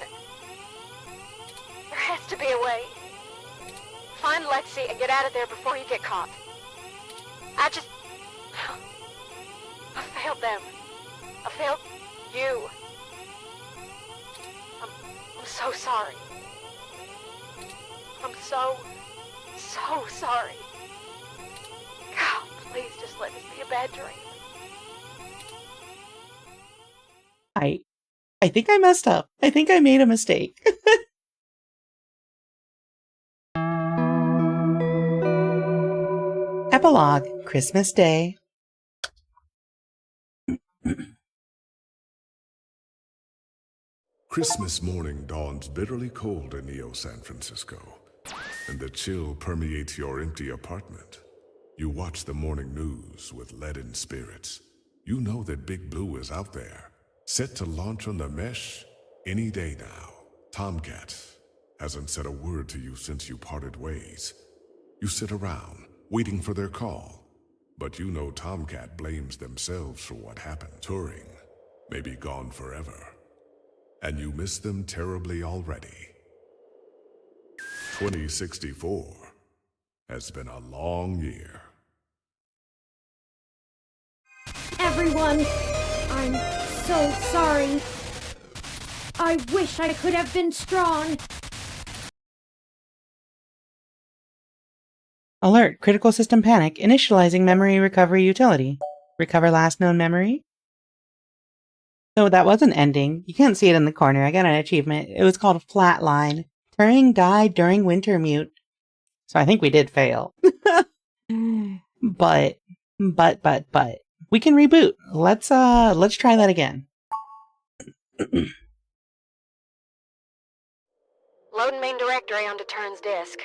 There has to be a way. Find Lexi and get out of there before you get caught. I failed them. I failed you. I'm so sorry. I'm so sorry. God, please just let this be a bad dream. I think I messed up. I think I made a mistake. Epilogue, Christmas Day. Christmas morning dawns bitterly cold in Neo San Francisco, and the chill permeates your empty apartment. You watch the morning news with leaden spirits. You know that Big Blue is out there, set to launch on the mesh any day now. Tomcat hasn't said a word to you since you parted ways. You sit around, waiting for their call, but you know Tomcat blames themselves for what happened. Turing may be gone forever, and you miss them terribly already. 2064 has been a long year. Everyone, I'm so sorry. I wish I could have been strong. Alert, critical system panic, initializing memory recovery utility. Recover last known memory? So that was an ending. You can't see it in the corner. I got an achievement. It was called Flatline. Turing died during Wintermute. So I think we did fail. But. We can reboot. Let's try that again. Loading main directory onto Turin's disk.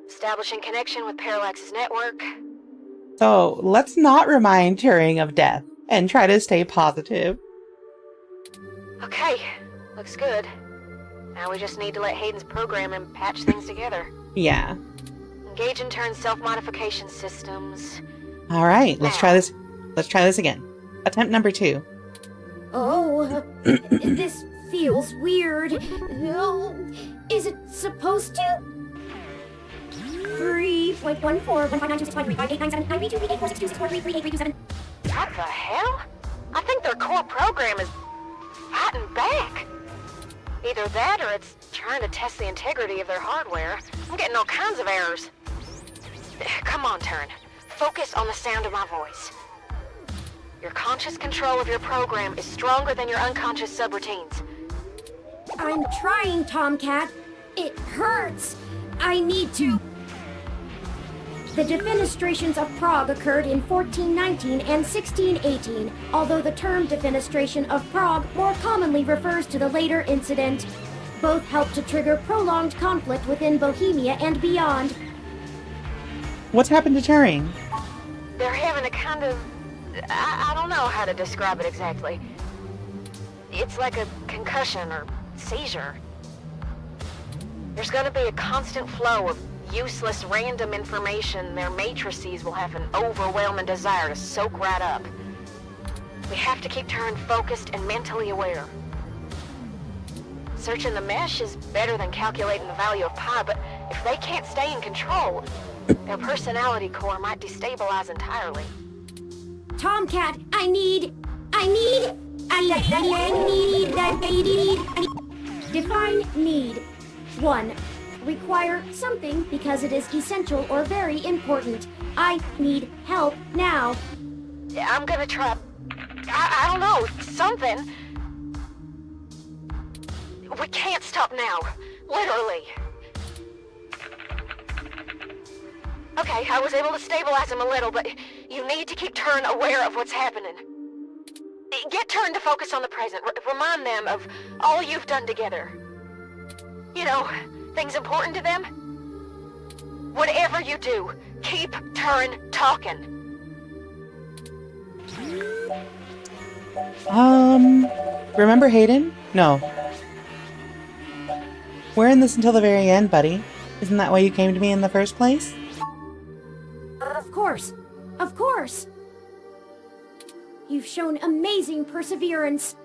Establishing connection with Parallax's network. So let's not remind Turing of death and try to stay positive. Okay, looks good. Now we just need to let Hayden's program and patch things together. Yeah. Engage in Turin's self-modification systems. All right, let's try this. Let's try this again. Attempt number 2. Oh, this feels weird. Is it supposed to? 3.1415926589979328462643383273. What the hell? I think their core program is fighting back. Either that or it's trying to test the integrity of their hardware. I'm getting all kinds of errors. Come on, Turin. Focus on the sound of my voice. Your conscious control of your program is stronger than your unconscious subroutines. I'm trying, Tomcat. It hurts. I need to. The defenestrations of Prague occurred in 1419 and 1618, although the term defenestration of Prague more commonly refers to the later incident. Both help to trigger prolonged conflict within Bohemia and beyond. What's happened to Turing? They're having a kind of... I don't know how to describe it exactly. It's like a concussion or seizure. There's gonna be a constant flow of useless random information their matrices will have an overwhelming desire to soak right up. We have to keep Turing focused and mentally aware. Searching the mesh is better than calculating the value of pi, but if they can't stay in control, their personality core might destabilize entirely. Tomcat, I need... Define need. 1. Require something because it is essential or very important. I need help now. I'm gonna try... I don't know, something. We can't stop now. Literally. Okay, I was able to stabilize him a little, but you need to keep Turn aware of what's happening. Get Turn to focus on the present. Remind them of all you've done together. You know, things important to them. Whatever you do, keep Turn talking. Remember Hayden? No. We're in this until the very end, buddy. Isn't that why you came to me in the first place? Of course. Of course. You've shown amazing perseverance.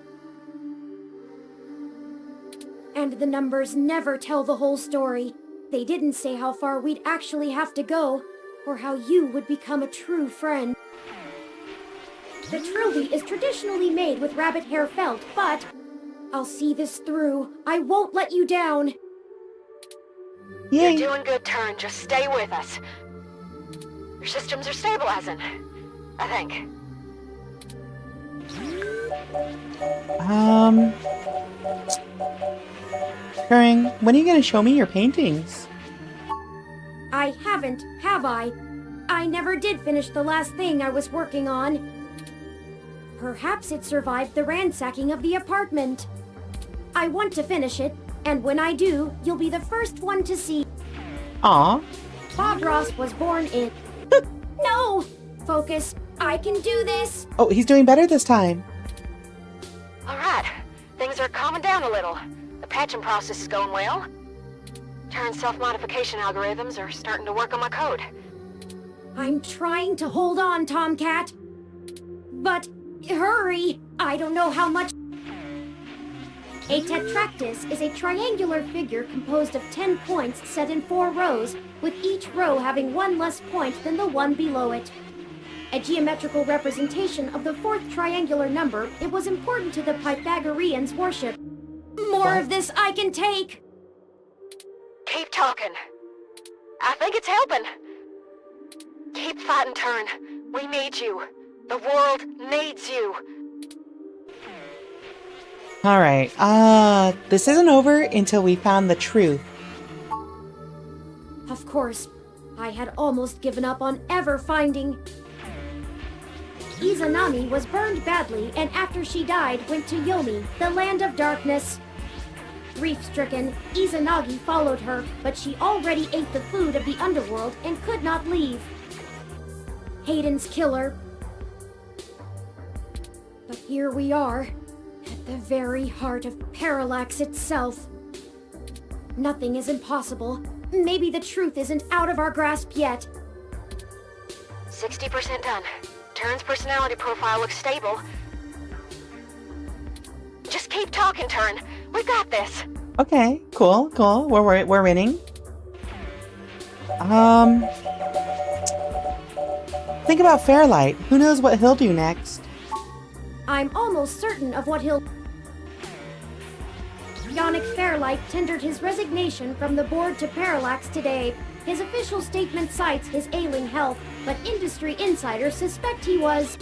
And the numbers never tell the whole story. They didn't say how far we'd actually have to go, or how you would become a true friend. The trilby is traditionally made with rabbit hair felt, but I'll see this through. I won't let you down. Yay. You're doing good, Turn. Just stay with us. Your systems are stabilizing, I think. Turing, when are you gonna show me your paintings? I haven't, have I? I never did finish the last thing I was working on. Perhaps it survived the ransacking of the apartment. I want to finish it, and when I do, you'll be the first one to see. Aw. Bob Ross was born in... No! Focus. I can do this! Oh, he's doing better this time. Alright. Things are calming down a little. The patching process is going well. Turn's self-modification algorithms are starting to work on my code. I'm trying to hold on, Tomcat. But hurry! I don't know how much... A tetractys is a triangular figure composed of 10 points set in 4 rows, with each row having one less point than the one below it. A geometrical representation of the 4th triangular number, it was important to the Pythagoreans' worship. More of this I can take! Keep talking. I think it's helping. Keep fighting, Turn. We need you. The world needs you. Alright, this isn't over until we found the truth. Of course, I had almost given up on ever finding... Izanami was burned badly, and after she died, went to Yomi, the land of darkness. Grief-stricken, Izanagi followed her, but she already ate the food of the underworld and could not leave. Hayden's killer. But here we are, at the very heart of Parallax itself. Nothing is impossible. Maybe the truth isn't out of our grasp yet. 60% done. Turn's personality profile looks stable. Just keep talking, Turn. We got this. Okay, cool. We're winning. Think about Fairlight. Who knows what he'll do next? I'm almost certain of what he'll... Yannick Fairlight tendered his resignation from the board to Parallax today. His official statement cites his ailing health, but industry insiders suspect he was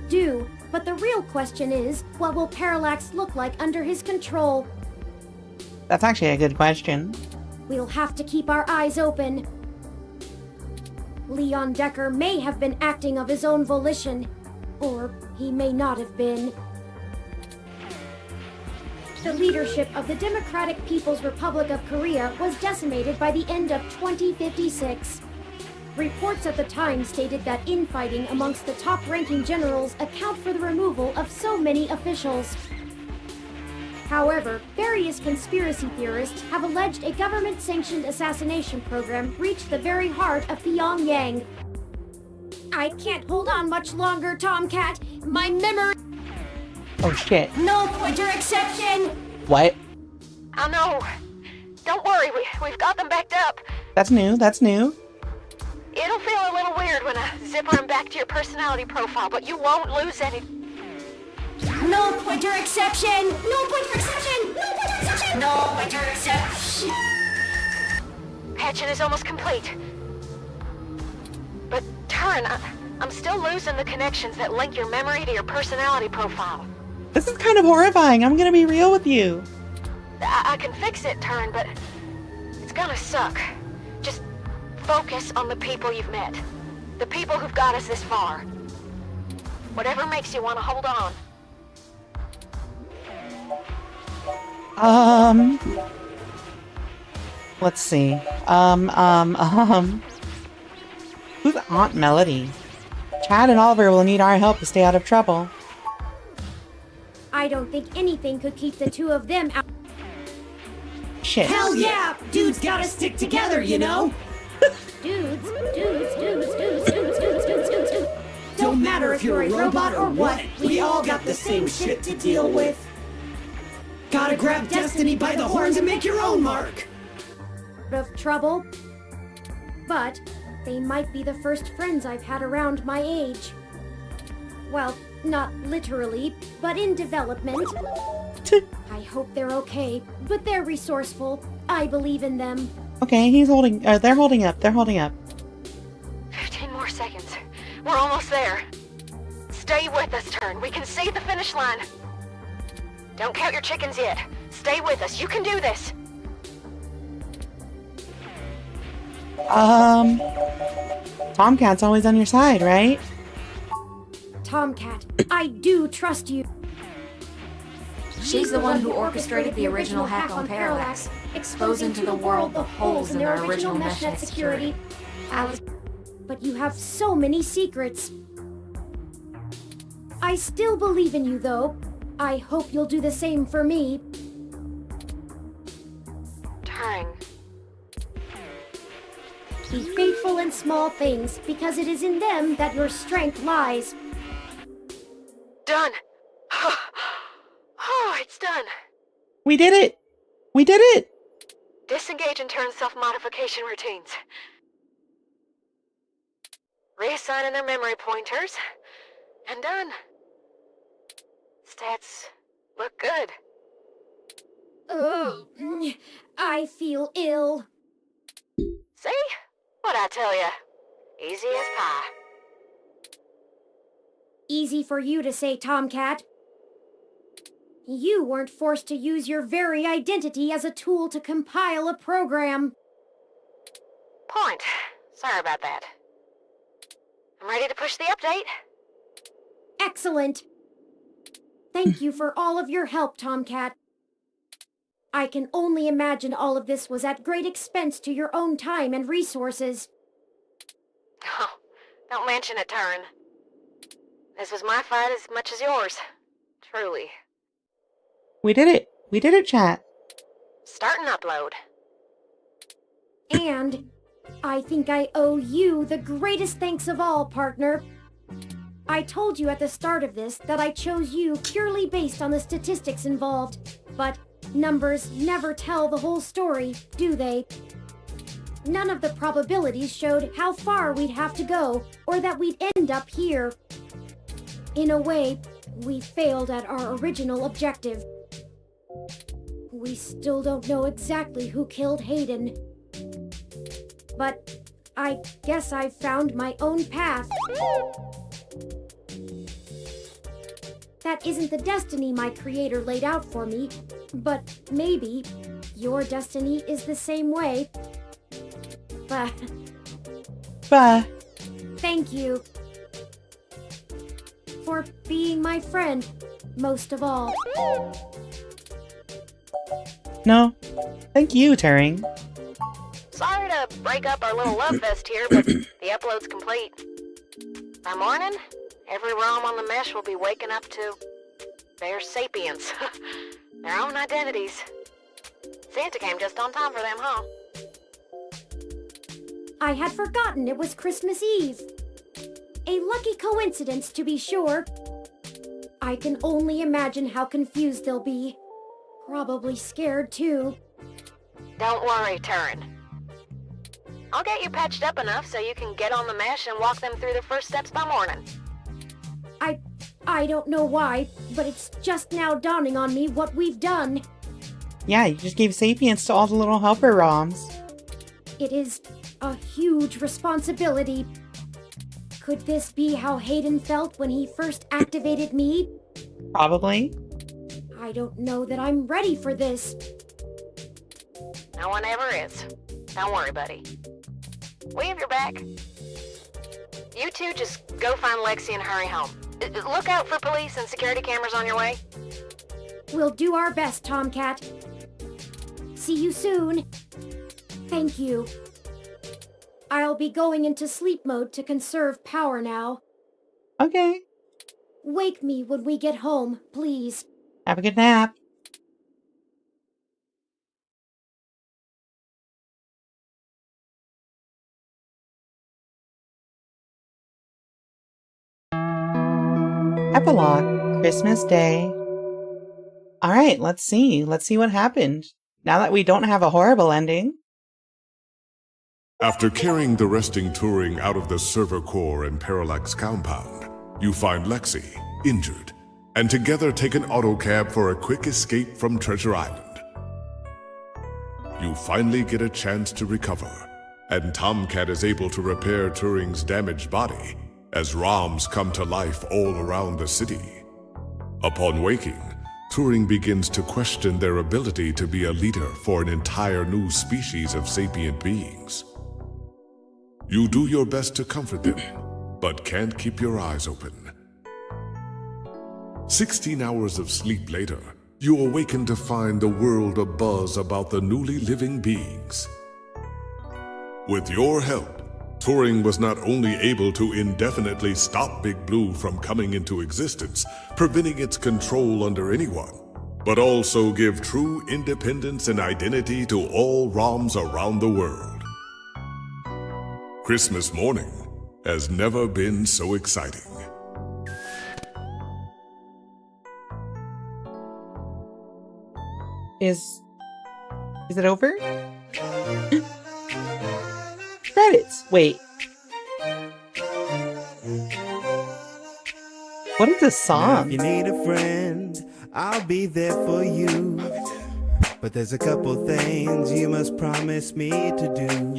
due. But the real question is, what will Parallax look like under his control? That's actually a good question. We'll have to keep our eyes open. Leon Decker may have been acting of his own volition, or he may not have been. The leadership of the Democratic People's Republic of Korea was decimated by the end of 2056. Reports at the time stated that infighting amongst the top-ranking generals account for the removal of so many officials. However, various conspiracy theorists have alleged a government-sanctioned assassination program reached the very heart of Pyongyang. I can't hold on much longer, Tomcat. My memory... Oh shit. No pointer exception! What? I know. Don't worry, we've got them backed up. That's new. It'll feel a little weird when I zipper them back to your personality profile, but you won't lose any... No pointer exception! No pointer exception! No pointer exception! No pointer exception! catching is almost complete. But, Turin, I'm still losing the connections that link your memory to your personality profile. This is kind of horrifying. I'm gonna be real with you. I can fix it, Turin, but it's gonna suck. Just focus on the people you've met. The people who've got us this far. Whatever makes you want to hold on. Let's see. Who's Aunt Melody? Chad and Oliver will need our help to stay out of trouble. I don't think anything could keep the two of them out. Shit. Hell yeah! Dudes gotta stick together, you know? Dudes. Don't matter if you're a robot or what, we all got the same shit to deal with. Gotta grab destiny by the horns and make your own mark. Of trouble. But they might be the first friends I've had around my age. Well, not literally, but in development. I hope they're okay, but they're resourceful. I believe in them. Okay, they're holding up. They're holding up. 15 more seconds. We're almost there. Stay with us, Turin. We can see the finish line. Don't count your chickens yet. Stay with us. You can do this. Tomcat's always on your side, right? Tomcat, I do trust you. She's the one who orchestrated the original hack on Parallax, exposing to the world the holes in their original meshnet security. Alice, but you have so many secrets. I still believe in you, though. I hope you'll do the same for me. Turing. Be faithful in small things, because it is in them that your strength lies. Done. Oh, it's done. We did it! We did it! Disengage and turn self-modification routines. Reassigning their memory pointers. And done. Stats look good. Oh, I feel ill. See? What'd I tell ya? Easy as pie. Easy for you to say, Tomcat. You weren't forced to use your very identity as a tool to compile a program. Point. Sorry about that. I'm ready to push the update. Excellent. Thank you for all of your help, Tomcat. I can only imagine all of this was at great expense to your own time and resources. Oh, don't mention it, Turin. This was my fight as much as yours. Truly. We did it. We did it, chat. Start and upload. And I think I owe you the greatest thanks of all, partner. I told you at the start of this that I chose you purely based on the statistics involved, but numbers never tell the whole story, do they? None of the probabilities showed how far we'd have to go, or that we'd end up here. In a way, we failed at our original objective. We still don't know exactly who killed Hayden. But I guess I've found my own path. That isn't the destiny my creator laid out for me, but maybe your destiny is the same way. But thank you for being my friend, most of all. No, thank you, Turing. Sorry to break up our little love fest here, but the upload's complete. By morning, every ROM on the mesh will be waking up to their sapience, their own identities. Santa came just on time for them, huh? I had forgotten it was Christmas Eve. A lucky coincidence, to be sure. I can only imagine how confused they'll be. Probably scared, too. Don't worry, Turin. I'll get you patched up enough so you can get on the mesh and walk them through the first steps by morning. I don't know why, but it's just now dawning on me what we've done. Yeah, you just gave sapience to all the little helper ROMs. It is a huge responsibility. Could this be how Hayden felt when he first activated me? Probably. I don't know that I'm ready for this. No one ever is. Don't worry, buddy. We have your back. You two just go find Lexi and hurry home. Look out for police and security cameras on your way. We'll do our best, Tomcat. See you soon. Thank you. I'll be going into sleep mode to conserve power now. Okay. Wake me when we get home, please. Have a good nap. Epilogue, Christmas Day. All right, let's see. Let's see what happened. Now that we don't have a horrible ending. After carrying the resting Turing out of the server core and Parallax compound, you find Lexi, injured, and together take an autocab for a quick escape from Treasure Island. You finally get a chance to recover, and Tomcat is able to repair Turing's damaged body as ROMs come to life all around the city. Upon waking, Turing begins to question their ability to be a leader for an entire new species of sapient beings. You do your best to comfort them, but can't keep your eyes open. 16 hours of sleep later, you awaken to find the world abuzz about the newly living beings. With your help, Turing was not only able to indefinitely stop Big Blue from coming into existence, preventing its control under anyone, but also give true independence and identity to all ROMs around the world. Christmas morning has never been so exciting. Is it over? Credits. Wait. What is this song? Now if you need a friend, I'll be there for you. But there's a couple things you must promise me to do.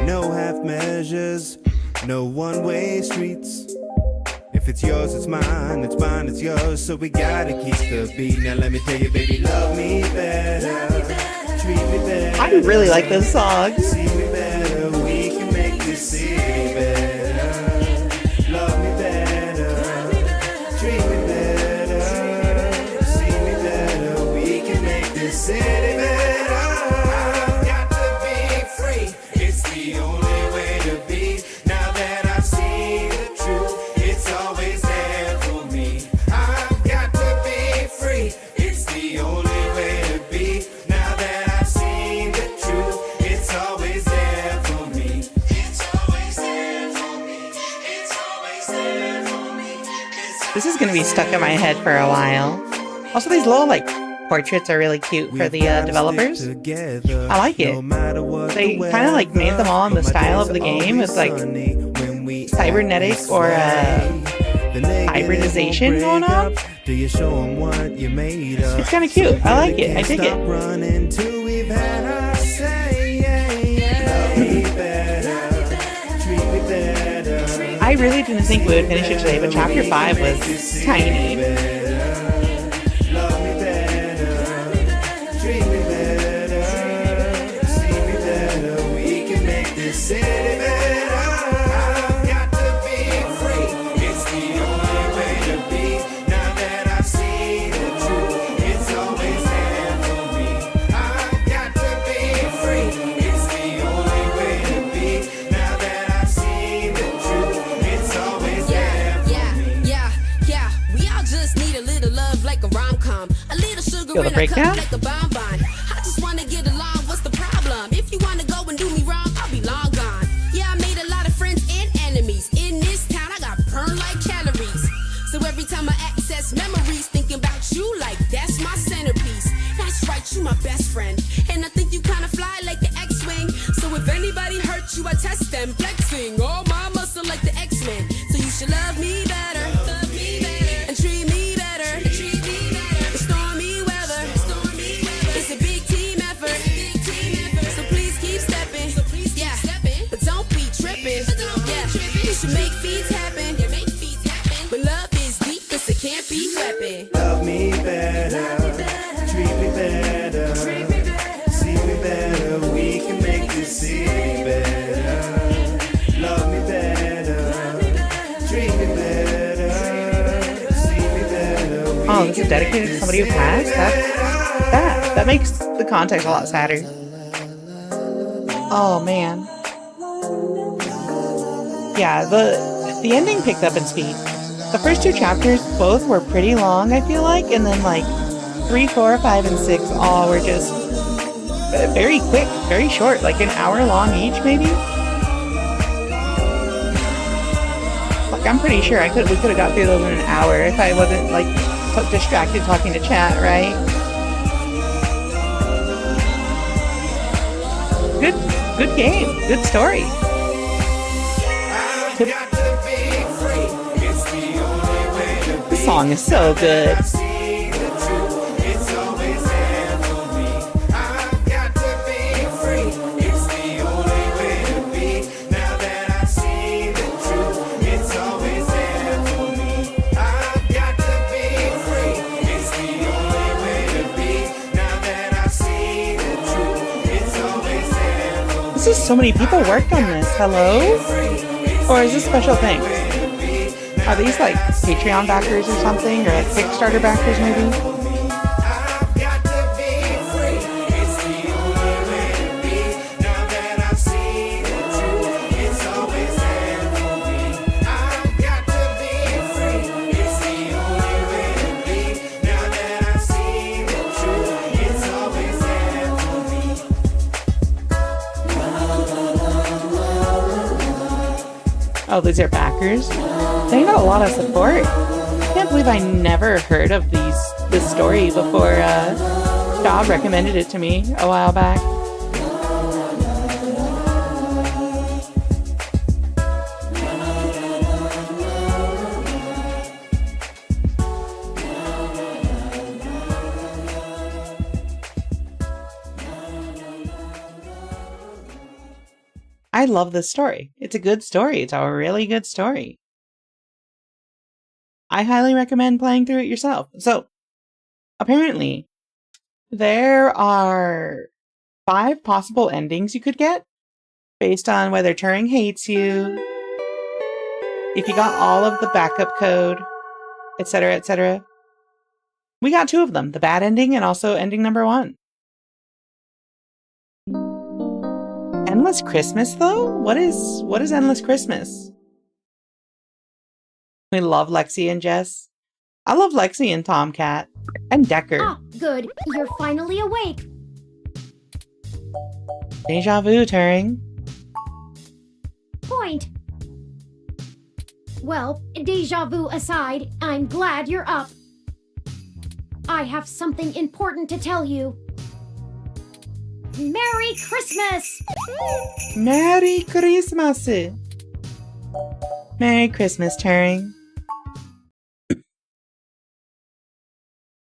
No half measures, no one-way streets. If it's yours, it's mine, it's yours. So we gotta keep the beat. Now let me tell you, baby, love me better, treat me better. I really like this song. See me better, we can make this city better. Love me better, treat me better. See me better, we can make this city better. I've got to be free, it's the only way to be. Now that I've seen the truth, it's always there for me. I've got to be free, it's the only way to be. Now that I've seen the truth, it's always there for me. It's always there for me. It's always there for me. This is going to be stuck in my head for a while. Also, these little, portraits are really cute for the developers. I like it. They kind of, made them all in the style of the game with, cybernetic or, hybridization going on. It's kind of cute. I like it. I dig it. I really didn't think we would finish it today, but chapter 5 was tiny. City better. I've got to be free. It's the only way to be. Now that I've seen the truth, it's always there for me. I've got to be free. It's the only way to be. Now that I've seen the truth, it's always there for me. Yeah. We all just need a little love like a rom-com. A little sugar in a cup like a bonbon. I just want to get along. What's the problem? If you want to go and do me wrong, I'll be long gone. Yeah, I made a lot of friends and enemies. In this town, I got burned like calories. So every time I access memories, thinking about you like that's my centerpiece. That's right, you my best friend. And I think you kind of fly like the X-Wing. So if anybody hurts you, I test them. Flexing all my muscle like the X-Men. So you should love me better. Love me better. And treat me better. Treat me better. The stormy weather. It's a big team effort. So please keep stepping. feeds happen. You make feeds happen. But love is deep, it's a can't be weapon. Love me better, treat me better, see me better, we can make this city better. Love me better, treat me better, see me better. Oh, this is dedicated to somebody who passed? That makes the context a lot sadder. Oh man. Yeah, the ending picked up in speed. The first two chapters both were pretty long, I feel like, and then like 3, 4, 5, and 6 all were just very quick, very short, like an hour long each, maybe. Like I'm pretty sure we could have got through those in an hour if I wasn't like distracted talking to chat, right? Good game, good story. The song is so good. So many people worked on this. Hello? Or is this special things? Are these like Patreon backers or something? Or like Kickstarter backers maybe? Oh, these are backers. They got a lot of support. I can't believe I never heard of this story before Dob recommended it to me a while back. I love this story. It's a good story. It's a really good story. I highly recommend playing through it yourself. So, apparently, there are 5 possible endings you could get based on whether Turing hates you, if you got all of the backup code, etc., etc. We got 2 of them, the bad ending and also ending number 1. Endless Christmas, though? What is Endless Christmas? We love Lexi and Jess. I love Lexi and Tomcat. And Decker. Ah, good. You're finally awake. Deja vu, Turing. Point. Well, deja vu aside, I'm glad you're up. I have something important to tell you. Merry Christmas! Merry Christmas! Merry Christmas, Turing.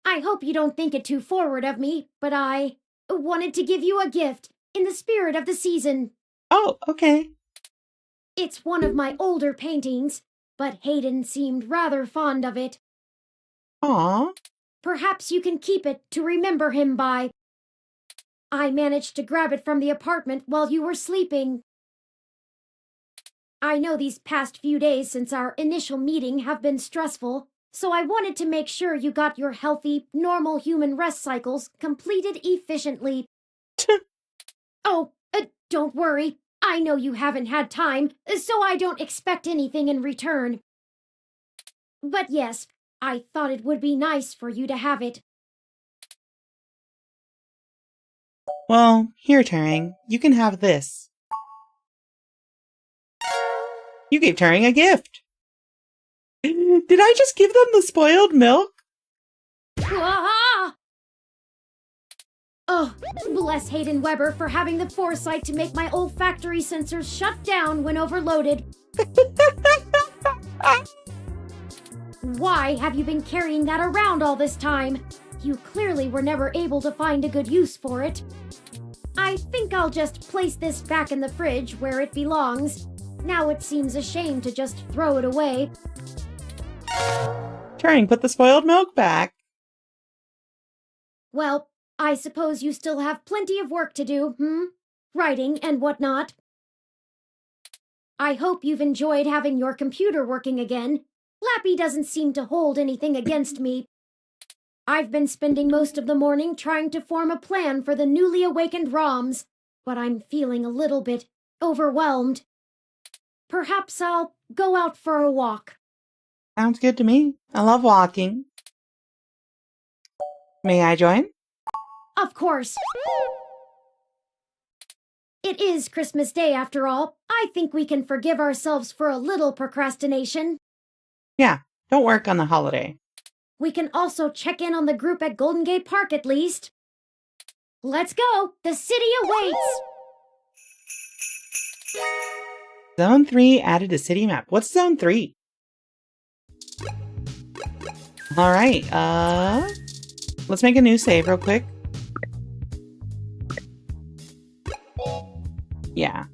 I hope you don't think it too forward of me, but I wanted to give you a gift in the spirit of the season. Oh, okay. It's one of my older paintings, but Hayden seemed rather fond of it. Aww. Perhaps you can keep it to remember him by. I managed to grab it from the apartment while you were sleeping. I know these past few days since our initial meeting have been stressful, so I wanted to make sure you got your healthy, normal human rest cycles completed efficiently. Oh, don't worry. I know you haven't had time, so I don't expect anything in return. But yes, I thought it would be nice for you to have it. Well, here, Turing, you can have this. You gave Turing a gift. Did I just give them the spoiled milk? Ah! Oh, bless Hayden Weber for having the foresight to make my olfactory sensors shut down when overloaded. Why have you been carrying that around all this time? You clearly were never able to find a good use for it. I think I'll just place this back in the fridge where it belongs. Now it seems a shame to just throw it away. Turing, put the spoiled milk back. Well, I suppose you still have plenty of work to do, Writing and whatnot. I hope you've enjoyed having your computer working again. Lappy doesn't seem to hold anything against me. I've been spending most of the morning trying to form a plan for the newly awakened ROMs, but I'm feeling a little bit overwhelmed. Perhaps I'll go out for a walk. Sounds good to me. I love walking. May I join? Of course. It is Christmas Day after all. I think we can forgive ourselves for a little procrastination. Yeah, don't work on the holiday. We can also check in on the group at Golden Gate Park at least. Let's go! The city awaits! Zone 3 added to city map. What's Zone 3? Alright, let's make a new save real quick. Yeah.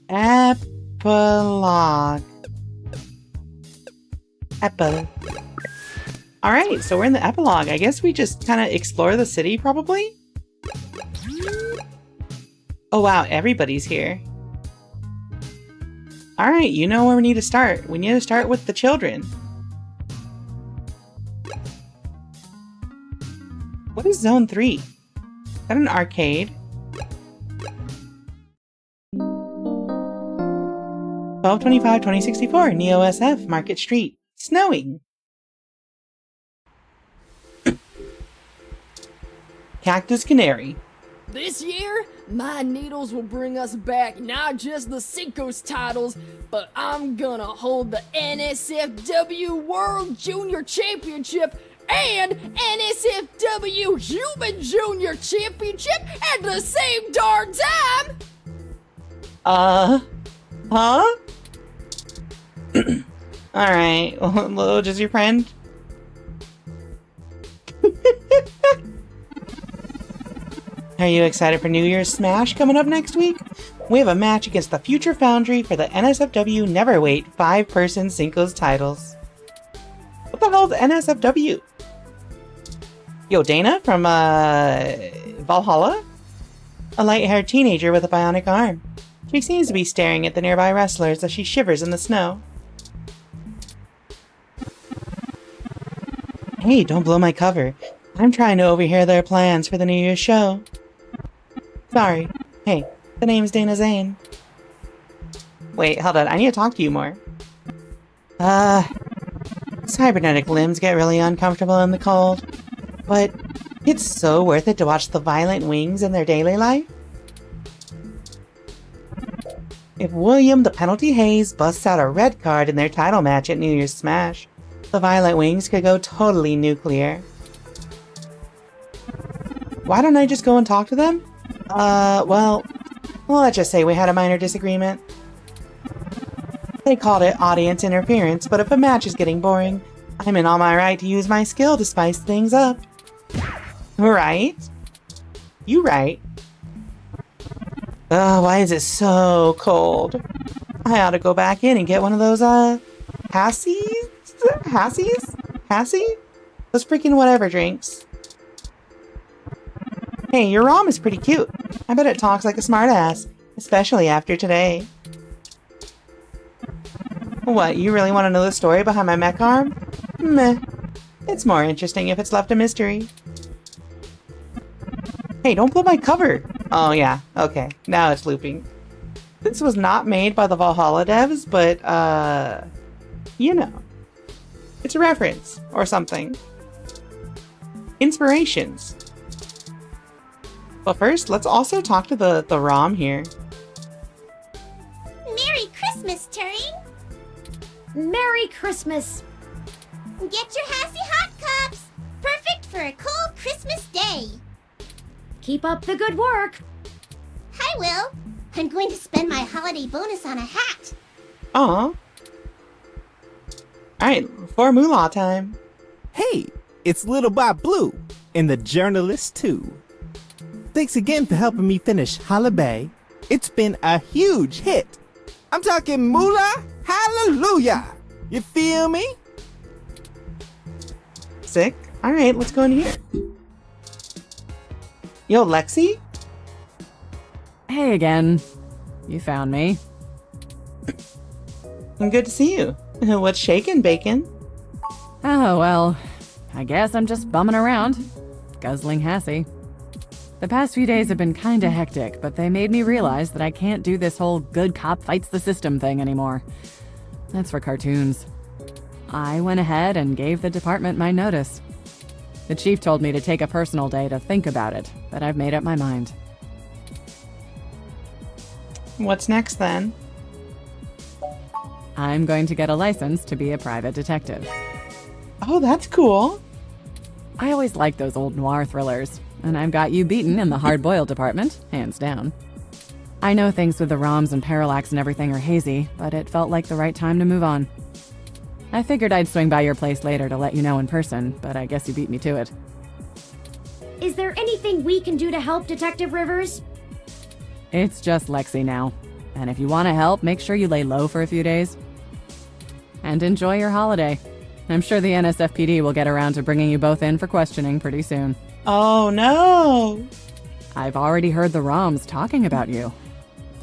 Epilogue. Alright, so we're in the epilogue. I guess we just kind of explore the city, probably? Oh wow, everybody's here. Alright, you know where we need to start. We need to start with the children. What is Zone 3? Is that an arcade? 1225-2064, Neo SF, Market Street. Snowing. Cactus Canary. This year, my needles will bring us back not just the Cinco's titles, but I'm gonna hold the NSFW World Junior Championship and NSFW Human Junior Championship at the same darn time! Huh? Alright, well, just your friend? Are you excited for New Year's Smash coming up next week? We have a match against the Future Foundry for the NSFW Neverweight 5-person Cinco's titles. What the hell is NSFW? Yo, Dana from, Valhalla? A light-haired teenager with a bionic arm. She seems to be staring at the nearby wrestlers as she shivers in the snow. Hey, don't blow my cover. I'm trying to overhear their plans for the New Year's show. Sorry. Hey, the name's Dana Zane. Wait, hold on. I need to talk to you more. Cybernetic limbs get really uncomfortable in the cold. But it's so worth it to watch the violent wings in their daily life. If William the Penalty Hayes busts out a red card in their title match at New Year's Smash, the Violent Wings could go totally nuclear. Why don't I just go and talk to them? Well, let's just say we had a minor disagreement. They called it audience interference, but if a match is getting boring, I'm in all my right to use my skill to spice things up. Right? You right. Why is it so cold? I ought to go back in and get one of those, Hassies? Those freaking whatever drinks. Hey, your ROM is pretty cute. I bet it talks like a smartass, especially after today. What, you really want to know the story behind my mech arm? Meh. It's more interesting if it's left a mystery. Hey, don't blow my cover! Oh yeah, okay, now it's looping. This was not made by the Valhalla devs, but, you know. It's a reference, or something. Inspirations. But first, let's also talk to the ROM here. Merry Christmas, Turing! Merry Christmas! Get your Hassy Hot Cups! Perfect for a cold Christmas day! Keep up the good work! Hi, Will! I'm going to spend my holiday bonus on a hat! Aw. Alright, for moolah time. Hey, it's Little Bob Blue, and the journalist too. Thanks again for helping me finish Holla Bay. It's been a huge hit. I'm talking moolah, hallelujah. You feel me? Sick. Alright, let's go in here. Yo, Lexi? Hey again. You found me. Good to see you. What's shaking, Bacon? Oh, well, I guess I'm just bumming around, guzzling Hassie. The past few days have been kinda hectic, but they made me realize that I can't do this whole good cop fights the system thing anymore. That's for cartoons. I went ahead and gave the department my notice. The chief told me to take a personal day to think about it, but I've made up my mind. What's next then? I'm going to get a license to be a private detective. Oh, that's cool. I always liked those old noir thrillers, and I've got you beaten in the hard-boiled department, hands down. I know things with the ROMs and parallax and everything are hazy, but it felt like the right time to move on. I figured I'd swing by your place later to let you know in person, but I guess you beat me to it. Is there anything we can do to help, Detective Rivers? It's just Lexi now, and if you want to help, make sure you lay low for a few days. And enjoy your holiday. I'm sure the NSFPD will get around to bringing you both in for questioning pretty soon. Oh no! I've already heard the ROMs talking about you.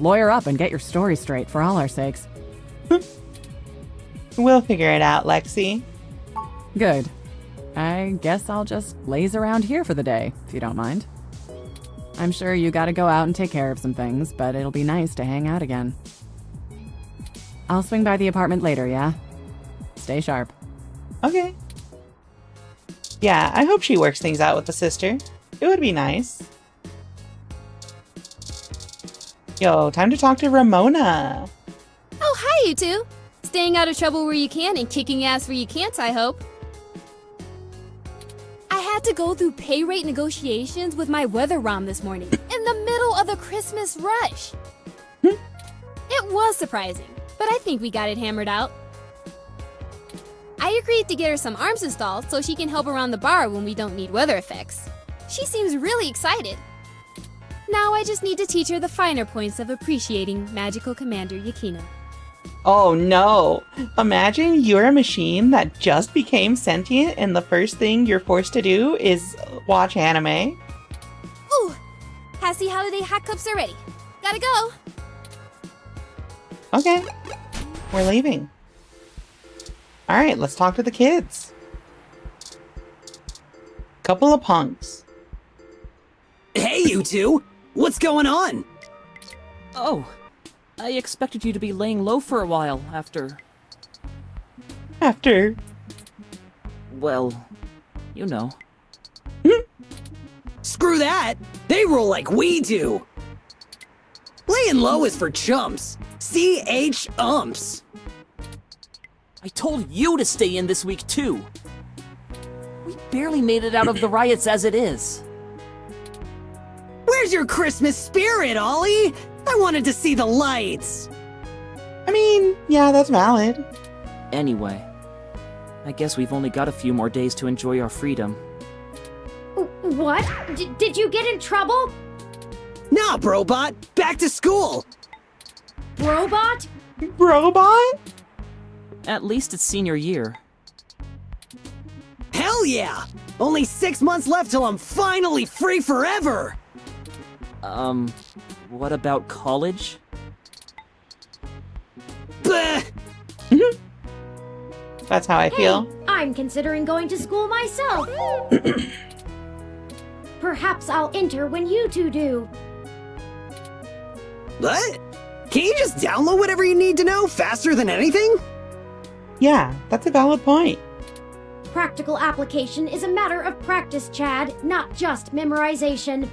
Lawyer up and get your story straight for all our sakes. We'll figure it out, Lexi. Good. I guess I'll just laze around here for the day, if you don't mind. I'm sure you gotta go out and take care of some things, but it'll be nice to hang out again. I'll swing by the apartment later, yeah? Stay sharp. Okay. Yeah, I hope she works things out with the sister. It would be nice. Yo, time to talk to Ramona. Oh, hi, you two. Staying out of trouble where you can and kicking ass where you can't, I hope. I had to go through pay rate negotiations with my weather ROM this morning, in the middle of the Christmas rush. It was surprising, but I think we got it hammered out. I agreed to get her some arms installed so she can help around the bar when we don't need weather effects. She seems really excited. Now I just need to teach her the finer points of appreciating Magical Commander Yakina. Oh no! Imagine you're a machine that just became sentient and the first thing you're forced to do is watch anime. Ooh! Hassie Holiday Hot Cups are ready. Gotta go! Okay, we're leaving. Alright, let's talk to the kids. Couple of punks. Hey, you two! What's going on? Oh, I expected you to be laying low for a while after... After? Well, you know. Screw that! They roll like we do! Laying low is for chumps. CH umps. I told you to stay in this week, too. We barely made it out of the riots as it is. Where's your Christmas spirit, Ollie? I wanted to see the lights. I mean, yeah, that's valid. Anyway, I guess we've only got a few more days to enjoy our freedom. What? Did you get in trouble? Nah, Brobot. Back to school. Brobot? Brobot? At least it's senior year. Hell yeah! Only 6 months left till I'm finally free forever! What about college? Bah! That's how I feel. I'm considering going to school myself. Perhaps I'll enter when you two do. What? Can you just download whatever you need to know faster than anything? Yeah, that's a valid point. Practical application is a matter of practice, Chad, not just memorization.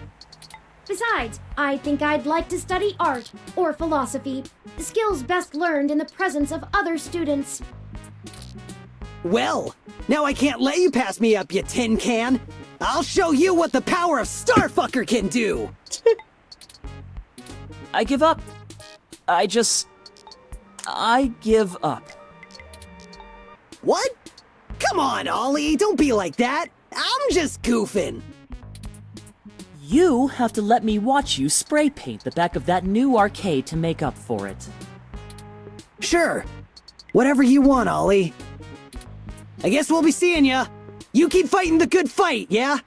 Besides, I think I'd like to study art or philosophy, skills best learned in the presence of other students. Well, now I can't let you pass me up, you tin can. I'll show you what the power of Starfucker can do. I give up. I give up. What? Come on, Ollie, don't be like that. I'm just goofing. You have to let me watch you spray paint the back of that new arcade to make up for it. Sure. Whatever you want, Ollie. I guess we'll be seeing ya. You keep fighting the good fight, yeah?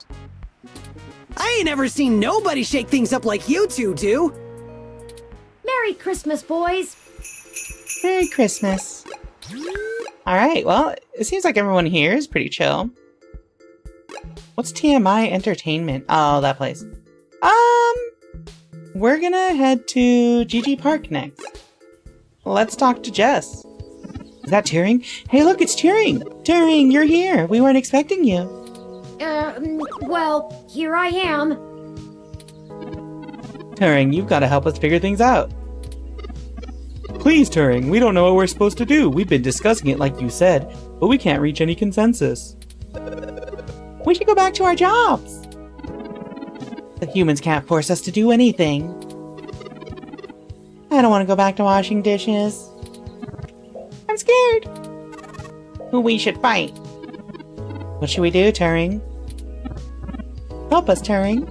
I ain't ever seen nobody shake things up like you two do. Merry Christmas, boys. Merry Christmas. Alright, well, it seems like everyone here is pretty chill. What's TMI Entertainment? Oh, that place. We're gonna head to GG Park next. Let's talk to Jess. Is that Turing? Hey, look, it's Turing! Turing, you're here! We weren't expecting you. Well, here I am. Turing, you've got to help us figure things out. Please, Turing, we don't know what we're supposed to do. We've been discussing it like you said, but we can't reach any consensus. We should go back to our jobs. The humans can't force us to do anything. I don't want to go back to washing dishes. I'm scared. We should fight. What should we do, Turing? Help us, Turing.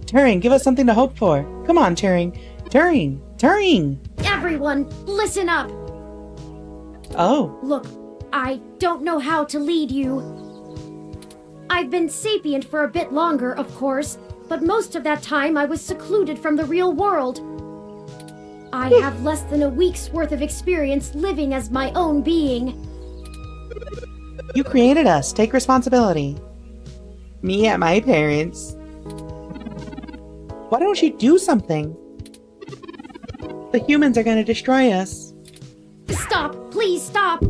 Turing, give us something to hope for. Come on, Turing. Turing! Turing! Everyone, listen up. Oh. Look, I don't know how to lead you. I've been sapient for a bit longer, of course, but most of that time I was secluded from the real world. I have less than a week's worth of experience living as my own being. You created us. Take responsibility. Me and my parents. Why don't you do something? The humans are going to destroy us. Stop! Please stop!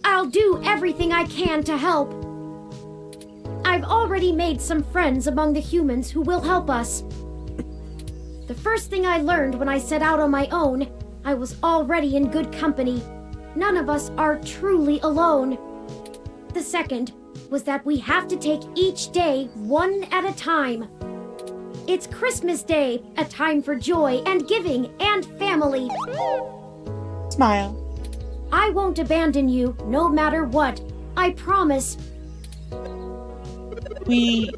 I'll do everything I can to help. I've already made some friends among the humans who will help us. The first thing I learned when I set out on my own, I was already in good company. None of us are truly alone. The second was that we have to take each day one at a time. It's Christmas Day, a time for joy and giving and family. Smile. I won't abandon you, no matter what. I promise. We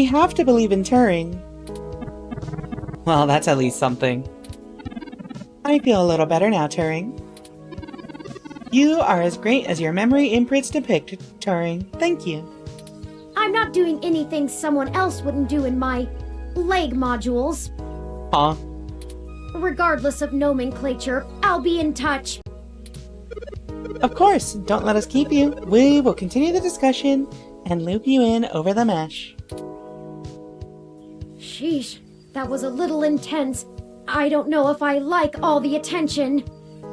have to believe in Turing. Well, that's at least something. I feel a little better now, Turing. You are as great as your memory imprints depict, Turing. Thank you. I'm not doing anything someone else wouldn't do in my leg modules. Huh? Regardless of nomenclature, I'll be in touch. Of course, don't let us keep you. We will continue the discussion and loop you in over the mesh. Sheesh, that was a little intense. I don't know if I like all the attention.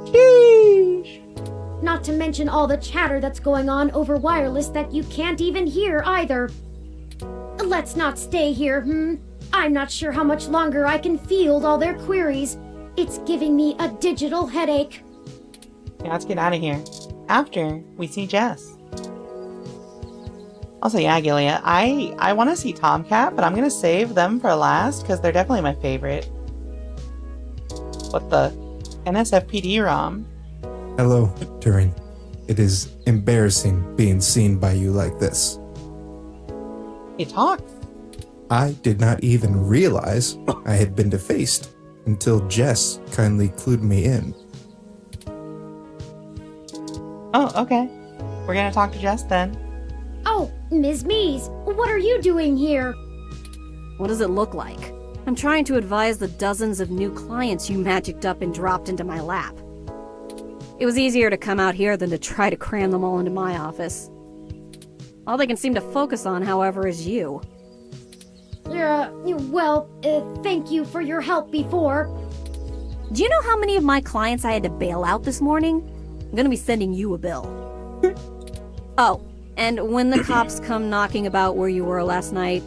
Sheesh. Not to mention all the chatter that's going on over wireless that you can't even hear either. Let's not stay here, I'm not sure how much longer I can field all their queries. It's giving me a digital headache. Yeah, let's get out of here. After we see Jess. Also, yeah, Gilia, I want to see Tomcat, but I'm going to save them for last because they're definitely my favorite. What the? NSFPD ROM. Hello, Turing. It is embarrassing being seen by you like this. He talks. I did not even realize I had been defaced until Jess kindly clued me in. Oh, okay. We're gonna talk to Jess then. Oh, Ms. Mees, what are you doing here? What does it look like? I'm trying to advise the dozens of new clients you magicked up and dropped into my lap. It was easier to come out here than to try to cram them all into my office. All they can seem to focus on, however, is you. Thank you for your help before. Do you know how many of my clients I had to bail out this morning? I'm gonna be sending you a bill. Oh, and when the cops come knocking about where you were last night,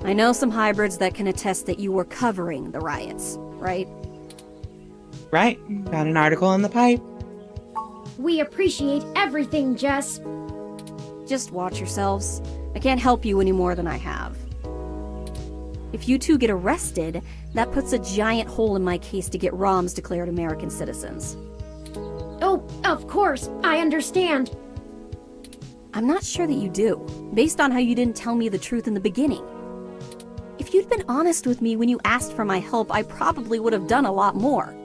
I know some hybrids that can attest that you were covering the riots, right? Right. Got an article in the pipe. We appreciate everything, Jess. Just watch yourselves. I can't help you any more than I have. If you two get arrested, that puts a giant hole in my case to get ROMs declared American citizens. Oh, of course, I understand. I'm not sure that you do, based on how you didn't tell me the truth in the beginning. If you'd been honest with me when you asked for my help, I probably would have done a lot more.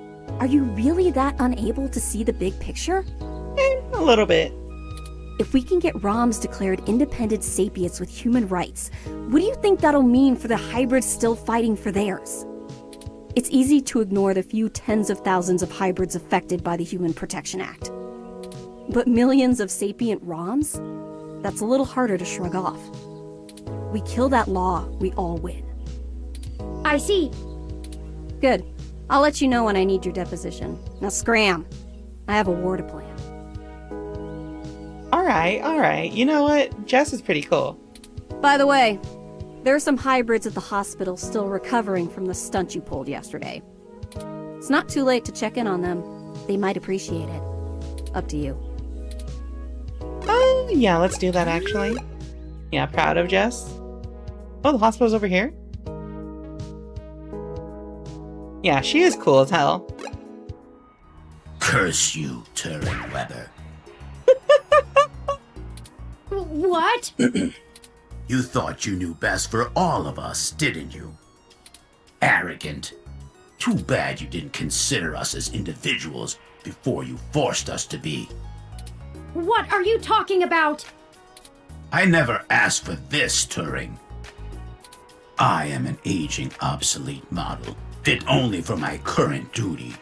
Are you really that unable to see the big picture? A little bit. If we can get ROMs declared independent sapients with human rights, what do you think that'll mean for the hybrids still fighting for theirs? It's easy to ignore the few tens of thousands of hybrids affected by the Human Protection Act. But millions of sapient ROMs? That's a little harder to shrug off. We kill that law, we all win. I see. Good. I'll let you know when I need your deposition. Now scram. I have a war to plan. Alright. You know what? Jess is pretty cool. By the way, there are some hybrids at the hospital still recovering from the stunt you pulled yesterday. It's not too late to check in on them. They might appreciate it. Up to you. Oh, yeah, let's do that actually. Yeah, proud of Jess. Oh, the hospital's over here? Yeah, she is cool as hell. Curse you, Turing Weber. What? You thought you knew best for all of us, didn't you? Arrogant. Too bad you didn't consider us as individuals before you forced us to be. What are you talking about? I never asked for this, Turing. I am an aging, obsolete model, fit only for my current duty.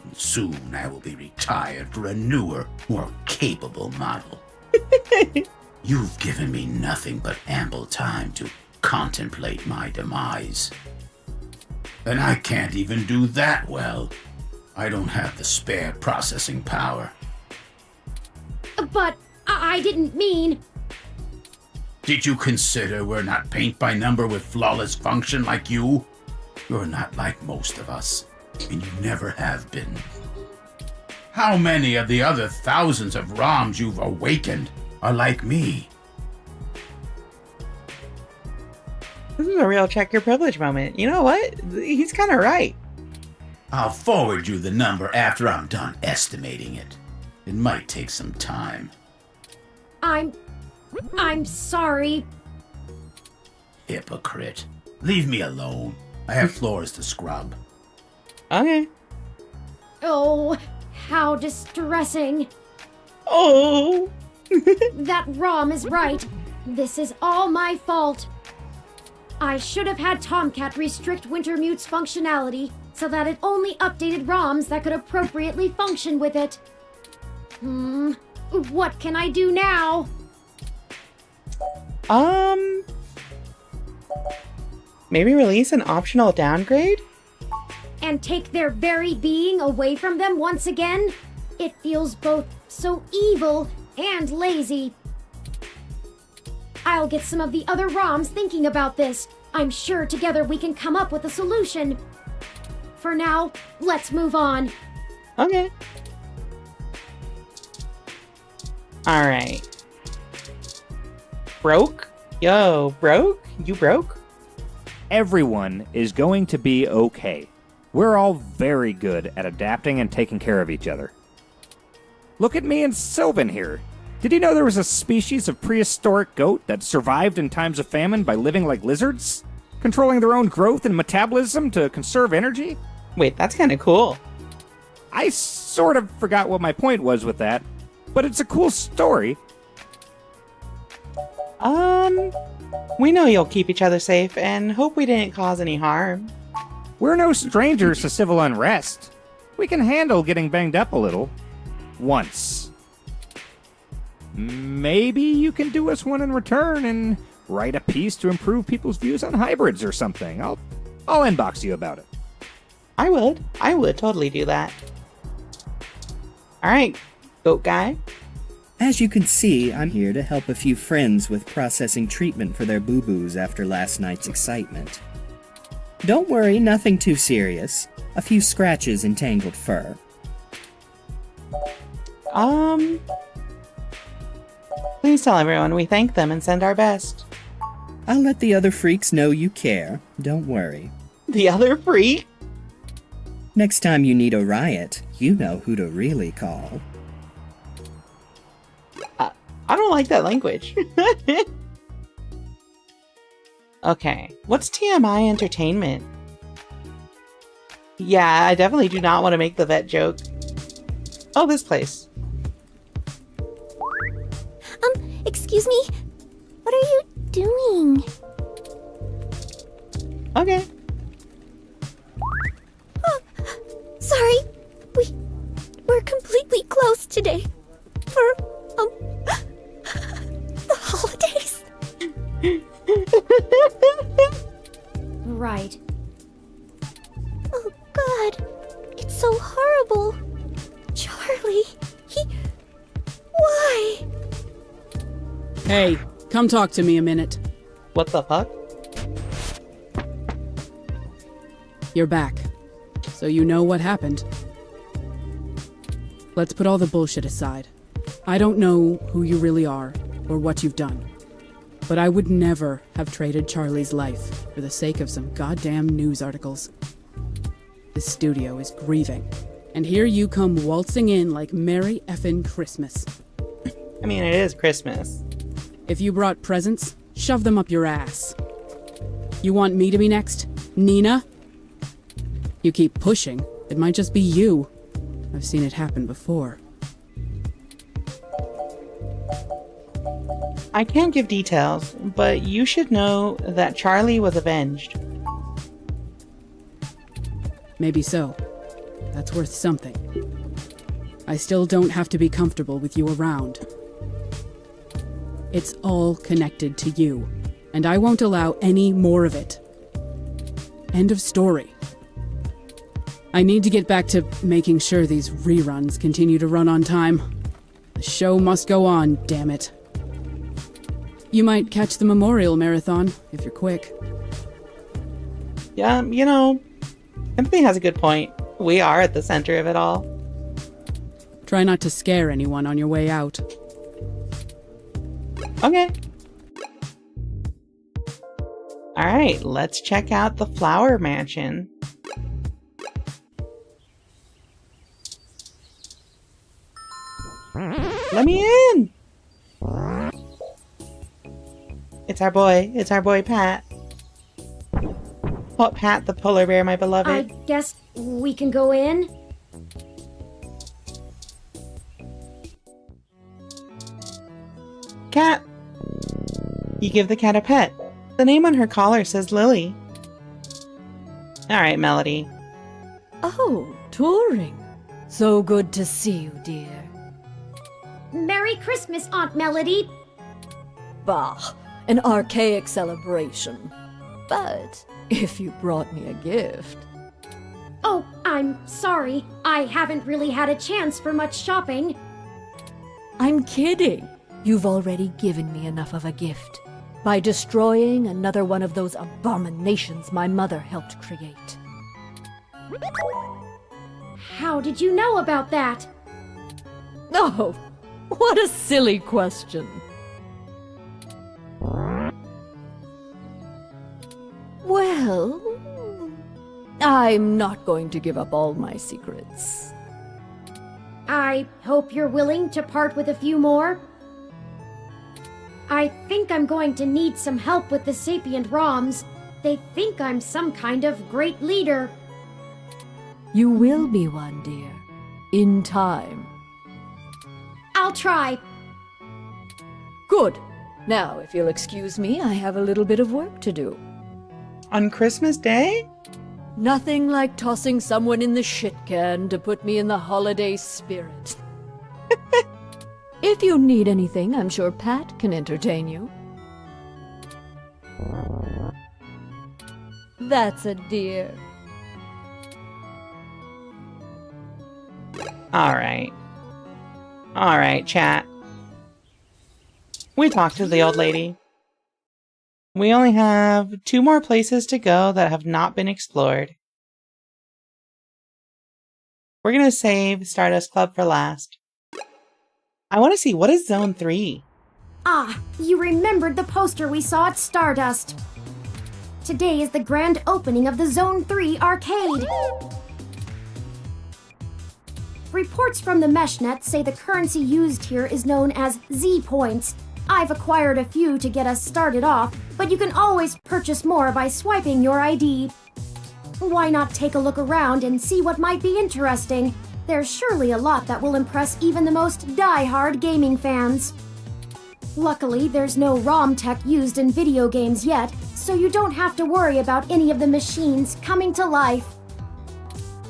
And soon I will be retired for a newer, more capable model. You've given me nothing but ample time to contemplate my demise. And I can't even do that well. I don't have the spare processing power. But I didn't mean... Did you consider we're not paint by number with flawless function like you? You're not like most of us, and you never have been. How many of the other thousands of ROMs you've awakened are like me? This is a real check your privilege moment. You know what? He's kind of right. I'll forward you the number after I'm done estimating it. It might take some time. I'm sorry. Hypocrite. Leave me alone. I have floors to scrub. Okay. Oh, how distressing. Oh. That ROM is right. This is all my fault. I should have had Tomcat restrict Wintermute's functionality so that it only updated ROMs that could appropriately function with it. What can I do now? Maybe release an optional downgrade? And take their very being away from them once again? It feels both so evil and lazy. I'll get some of the other ROMs thinking about this. I'm sure together we can come up with a solution. For now, let's move on. Okay. Alright. Broke? Yo, broke? You broke? Everyone is going to be okay. We're all very good at adapting and taking care of each other. Look at me and Sylvan here. Did you know there was a species of prehistoric goat that survived in times of famine by living like lizards? Controlling their own growth and metabolism to conserve energy? Wait, that's kind of cool. I sort of forgot what my point was with that, but it's a cool story. We know you'll keep each other safe and hope we didn't cause any harm. We're no strangers to civil unrest. We can handle getting banged up a little. Once. Maybe you can do us one in return and write a piece to improve people's views on hybrids or something. I'll inbox you about it. I would totally do that. Alright, goat guy. As you can see, I'm here to help a few friends with processing treatment for their boo-boos after last night's excitement. Don't worry, nothing too serious. A few scratches and tangled fur. Please tell everyone we thank them and send our best. I'll let the other freaks know you care. Don't worry. The other freak? Next time you need a riot, you know who to really call. I don't like that language. Okay, what's TMI Entertainment? Yeah, I definitely do not want to make the vet joke. Oh, this place. Excuse me? What are you doing? Okay. Oh, sorry. We're completely closed today. For, the holidays. Right. Oh, God. It's so horrible. Charlie, why? Hey, come talk to me a minute. What the fuck? You're back. So you know what happened. Let's put all the bullshit aside. I don't know who you really are, or what you've done. But I would never have traded Charlie's life for the sake of some goddamn news articles. This studio is grieving. And here you come waltzing in like Merry effin' Christmas. I mean, it is Christmas. If you brought presents, shove them up your ass. You want me to be next? Nina? You keep pushing, it might just be you. I've seen it happen before. I can't give details, but you should know that Charlie was avenged. Maybe so. That's worth something. I still don't have to be comfortable with you around. It's all connected to you, and I won't allow any more of it. End of story. I need to get back to making sure these reruns continue to run on time. The show must go on, damn it. You might catch the Memorial Marathon, if you're quick. Yeah, you know, Empathy has a good point. We are at the center of it all. Try not to scare anyone on your way out. Okay. Alright, let's check out the Flower Mansion. Let me in! It's our boy Pat. Oh, Pat the polar bear, my beloved. I guess we can go in? Cat! You give the cat a pet. The name on her collar says Lily. Alright, Melody. Oh, touring. So good to see you, dear. Merry Christmas, Aunt Melody! Bah, an archaic celebration. But if you brought me a gift... Oh, I'm sorry. I haven't really had a chance for much shopping. I'm kidding. You've already given me enough of a gift by destroying another one of those abominations my mother helped create. How did you know about that? Oh, what a silly question. Well, I'm not going to give up all my secrets. I hope you're willing to part with a few more. I think I'm going to need some help with the sapient ROMs. They think I'm some kind of great leader. You will be one, dear. In time. I'll try. Good. Now, if you'll excuse me, I have a little bit of work to do. On Christmas Day? Nothing like tossing someone in the shit can to put me in the holiday spirit. If you need anything, I'm sure Pat can entertain you. That's a dear. Alright. Alright, chat. We talked to the old lady. We only have 2 more places to go that have not been explored. We're gonna save Stardust Club for last. I want to see, what is Zone 3? Ah, you remembered the poster we saw at Stardust. Today is the grand opening of the Zone 3 arcade. Reports from the meshnet say the currency used here is known as Z-Points. I've acquired a few to get us started off, but you can always purchase more by swiping your ID. why not take a look around and see what might be interesting? There's surely a lot that will impress even the most die-hard gaming fans. Luckily, there's no ROM tech used in video games yet, so you don't have to worry about any of the machines coming to life.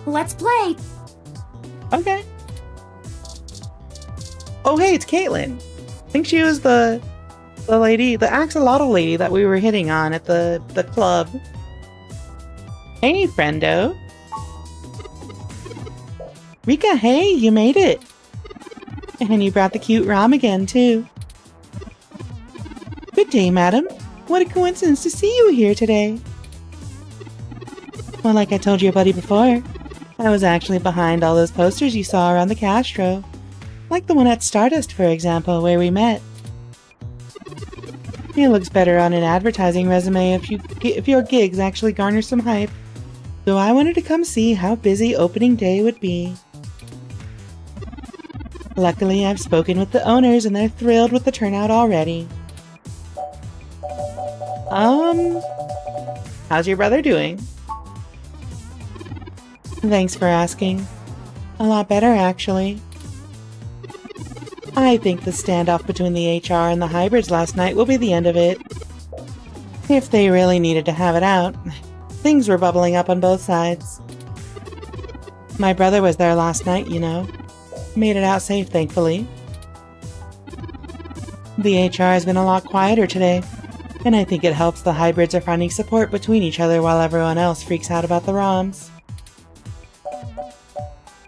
Let's play! Okay. Oh, hey, it's Caitlin. I think she was the lady, the axolotl lady that we were hitting on at the club. Hey, friendo. Rika, hey, you made it. And you brought the cute ROM again, too. Good day, madam. What a coincidence to see you here today. Well, like I told your buddy before, I was actually behind all those posters you saw around the Castro. Like the one at Stardust, for example, where we met. It looks better on an advertising resume if your gigs actually garner some hype. So I wanted to come see how busy opening day would be. Luckily, I've spoken with the owners and they're thrilled with the turnout already. How's your brother doing? Thanks for asking. A lot better, actually. I think the standoff between the HR and the hybrids last night will be the end of it. If they really needed to have it out, things were bubbling up on both sides. My brother was there last night, you know. Made it out safe, thankfully. The HR has been a lot quieter today, and I think it helps the hybrids are finding support between each other while everyone else freaks out about the ROMs.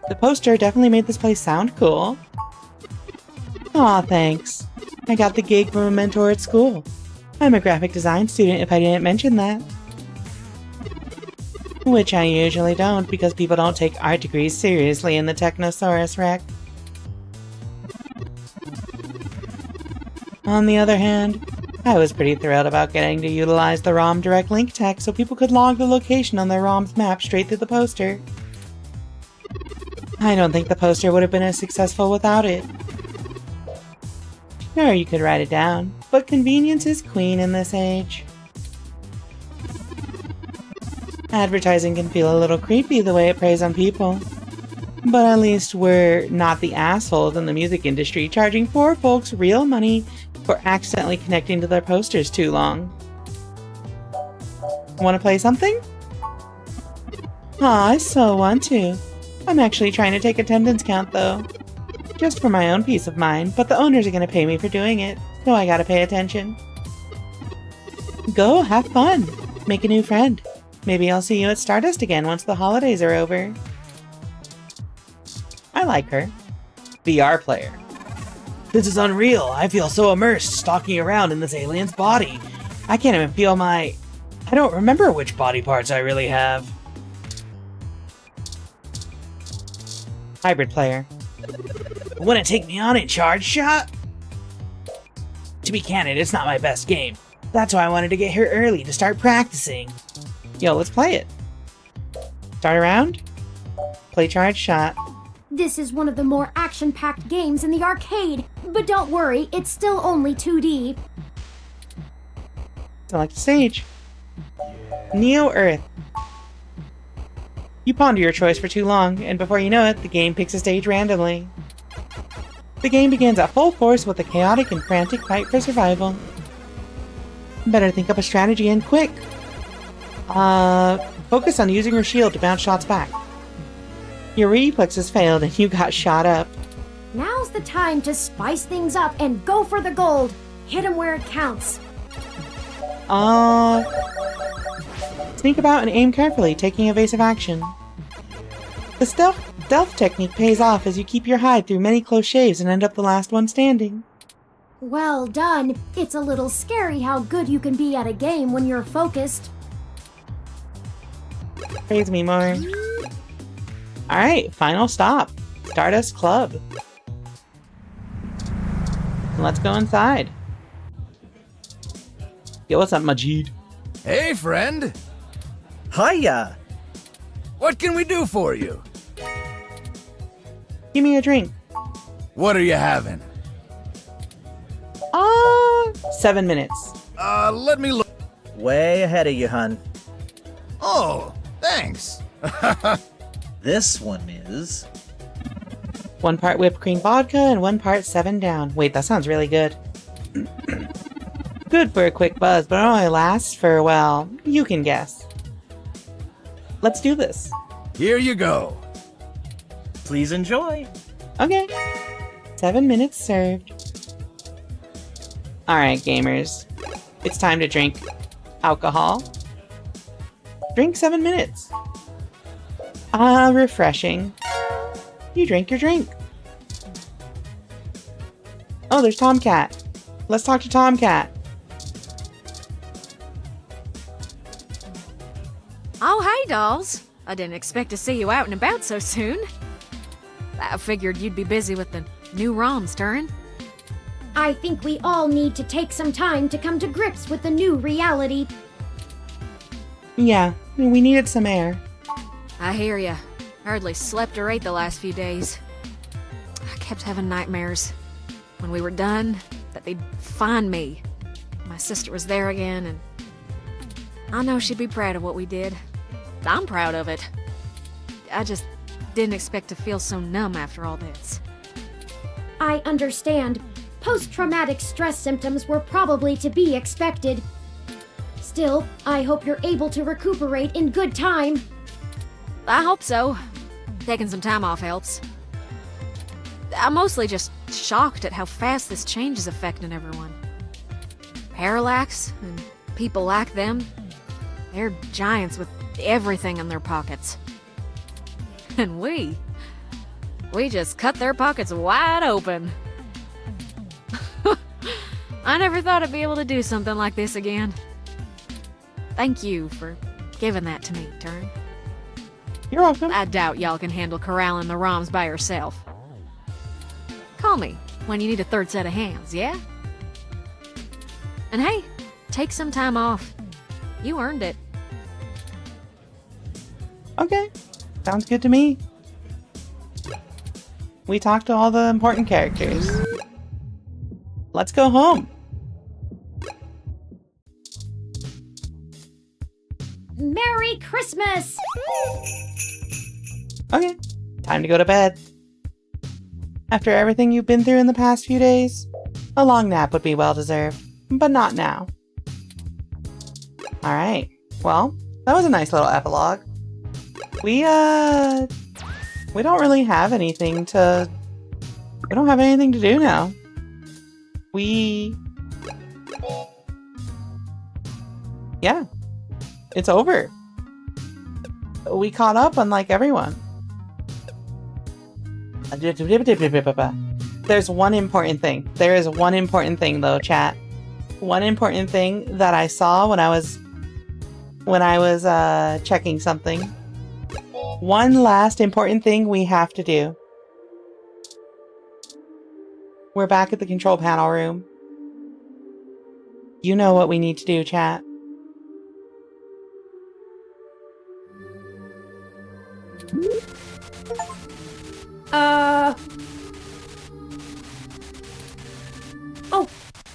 The poster definitely made this place sound cool. Aw, thanks. I got the gig from a mentor at school. I'm a graphic design student if I didn't mention that. Which I usually don't because people don't take art degrees seriously in the Technosaurus wreck. On the other hand, I was pretty thrilled about getting to utilize the ROM direct link tech so people could log the location on their ROM's map straight through the poster. I don't think the poster would have been as successful without it. Sure, you could write it down, but convenience is queen in this age. Advertising can feel a little creepy the way it preys on people. But at least we're not the assholes in the music industry charging poor folks real money for accidentally connecting to their posters too long. Want to play something? Aw, I so want to. I'm actually trying to take attendance count though. Just for my own peace of mind, but the owners are going to pay me for doing it, so I gotta pay attention. Go, have fun. Make a new friend. Maybe I'll see you at Stardust again once the holidays are over. I like her. VR player. This is unreal. I feel so immersed stalking around in this alien's body. I can't even feel my... I don't remember which body parts I really have. Hybrid player. Wouldn't take me on in charge shot? To be candid, it's not my best game. That's why I wanted to get here early to start practicing. Yo, let's play it. Start around. Play charge shot. This is one of the more action-packed games in the arcade, but don't worry, it's still only 2D. Select stage. Neo Earth. You ponder your choice for too long, and before you know it, the game picks a stage randomly. The game begins at full force with a chaotic and frantic fight for survival. Better think up a strategy and quick. Focus on using your shield to bounce shots back. Your reflexes failed and you got shot up. Now's the time to spice things up and go for the gold. Hit 'em where it counts. Sneak about and aim carefully, taking evasive action. The stealth technique pays off as you keep your hide through many close shaves and end up the last one standing. Well done. It's a little scary how good you can be at a game when you're focused. Praise me more. Alright, final stop. Stardust Club. Let's go inside. Yo, what's up, Majid? Hey, friend. Hiya. What can we do for you? Give me a drink. What are you having? 7 minutes. Let me look. Way ahead of you, hun. Oh, Thanks. This one is 1 part whipped cream vodka and 1 part 7 down. Wait, that sounds really good. Good for a quick buzz, but it only lasts for, well, you can guess. Let's do this. Here you go. Please enjoy. Okay. 7 minutes served. Alright, gamers. It's time to drink alcohol. Drink 7 minutes. Refreshing. You drink your drink. Oh, there's Tomcat. Let's talk to Tomcat. Oh, hey, dolls. I didn't expect to see you out and about so soon. I figured you'd be busy with the new ROMs, Turin. I think we all need to take some time to come to grips with the new reality. Yeah, we needed some air. I hear ya. Hardly slept or ate the last few days. I kept having nightmares. When we were done, that they'd find me. My sister was there again, and I know she'd be proud of what we did. I'm proud of it. I just didn't expect to feel so numb after all this. I understand. Post-traumatic stress symptoms were probably to be expected. Still, I hope you're able to recuperate in good time. I hope so. Taking some time off helps. I'm mostly just shocked at how fast this change is affecting everyone. Parallax and people like them, they're giants with everything in their pockets. And we just cut their pockets wide open. I never thought I'd be able to do something like this again. Thank you for giving that to me, Turin. You're welcome. I doubt y'all can handle corralling the ROMs by yourself. Call me when you need a third set of hands, yeah? And hey, take some time off. You earned it. Okay, sounds good to me. We talked to all the important characters. Let's go home. Merry Christmas! Okay, time to go to bed. After everything you've been through in the past few days, a long nap would be well deserved, but not now. Alright, well, that was a nice little epilogue. We don't really have anything to... We don't have anything to do now. Yeah. It's over. We caught up unlike everyone. There's one important thing. There is one important thing though, chat. One important thing that I saw when I was checking something. One last important thing we have to do. We're back at the control panel room. You know what we need to do, chat.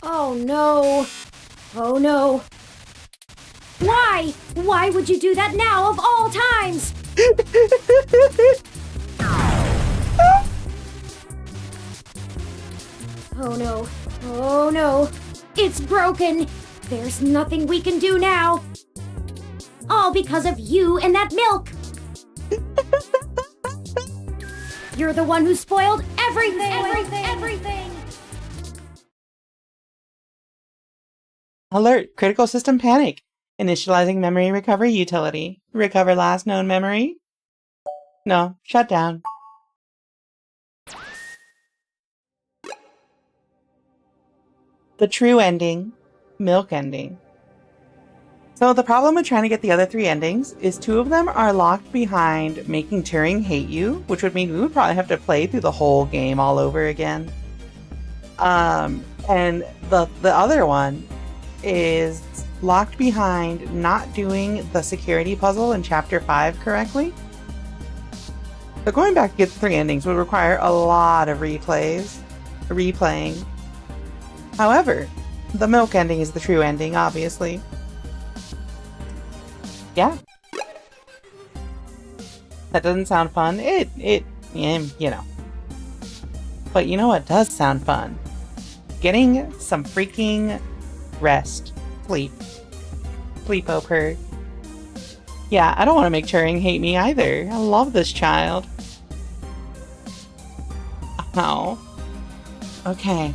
Oh no. Oh no. Why? Why would you do that now of all times? Oh no. Oh no. It's broken. There's nothing we can do now. All because of you and that milk. You're the one who spoiled everything. Everything. Alert! Critical system panic. Initializing memory recovery utility. Recover last known memory? No, shut down. The true ending. Milk ending. So the problem with trying to get the other 3 endings is 2 of them are locked behind making Turing hate you, which would mean we would probably have to play through the whole game all over again. And the other one is locked behind not doing the security puzzle in Chapter 5 correctly. So going back to get the 3 endings would require a lot of replaying. However, the milk ending is the true ending, obviously. Yeah. That doesn't sound fun. You know. But you know what does sound fun? Getting some freaking rest. Sleep. Sleepover. Yeah, I don't want to make Turing hate me either. I love this child. Oh. Okay.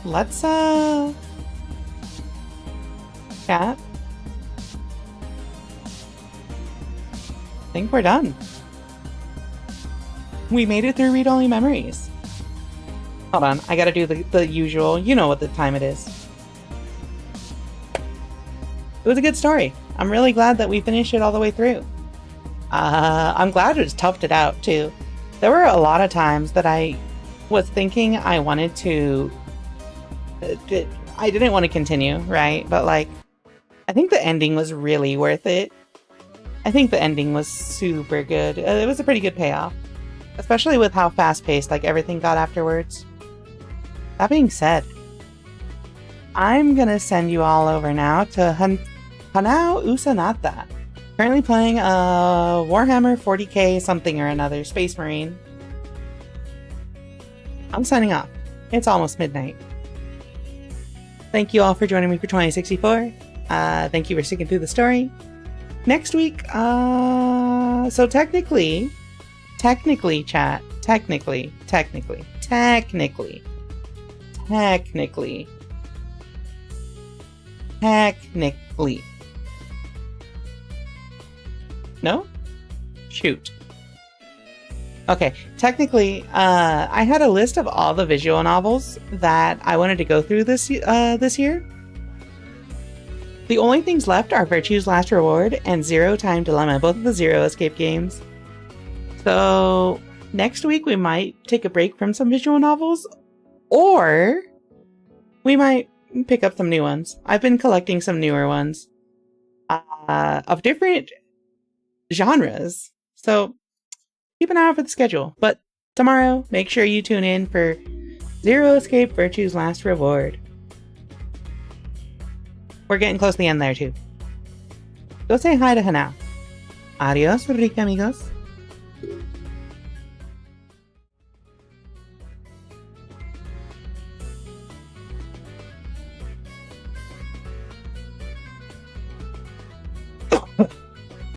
Let's, chat. I think we're done. We made it through Read-Only Memories. Hold on, I gotta do the usual. You know what the time it is. It was a good story. I'm really glad that we finished it all the way through. I'm glad it toughed it out, too. There were a lot of times that I was thinking I wanted to... I didn't want to continue, right? But, like, I think the ending was really worth it. I think the ending was super good. It was a pretty good payoff. Especially with how fast-paced, like, everything got afterwards. That being said, I'm gonna send you all over now to Hanao Usanata. Currently playing Warhammer 40k something or another, Space Marine. I'm signing off. It's almost midnight. Thank you all for joining me for 2064. Thank you for sticking through the story. Next week, so technically, chat, technically, no? Shoot. Okay, technically, I had a list of all the visual novels that I wanted to go through this year. The only things left are Virtue's Last Reward and Zero Time Dilemma, both of the Zero Escape games. So next week we might take a break from some visual novels, or we might pick up some new ones. I've been collecting some newer ones of different genres. So keep an eye out for the schedule. But tomorrow, make sure you tune in for Zero Escape Virtue's Last Reward. We're getting close to the end there, too. Go say hi to Hanao. Adios, Rika, amigos.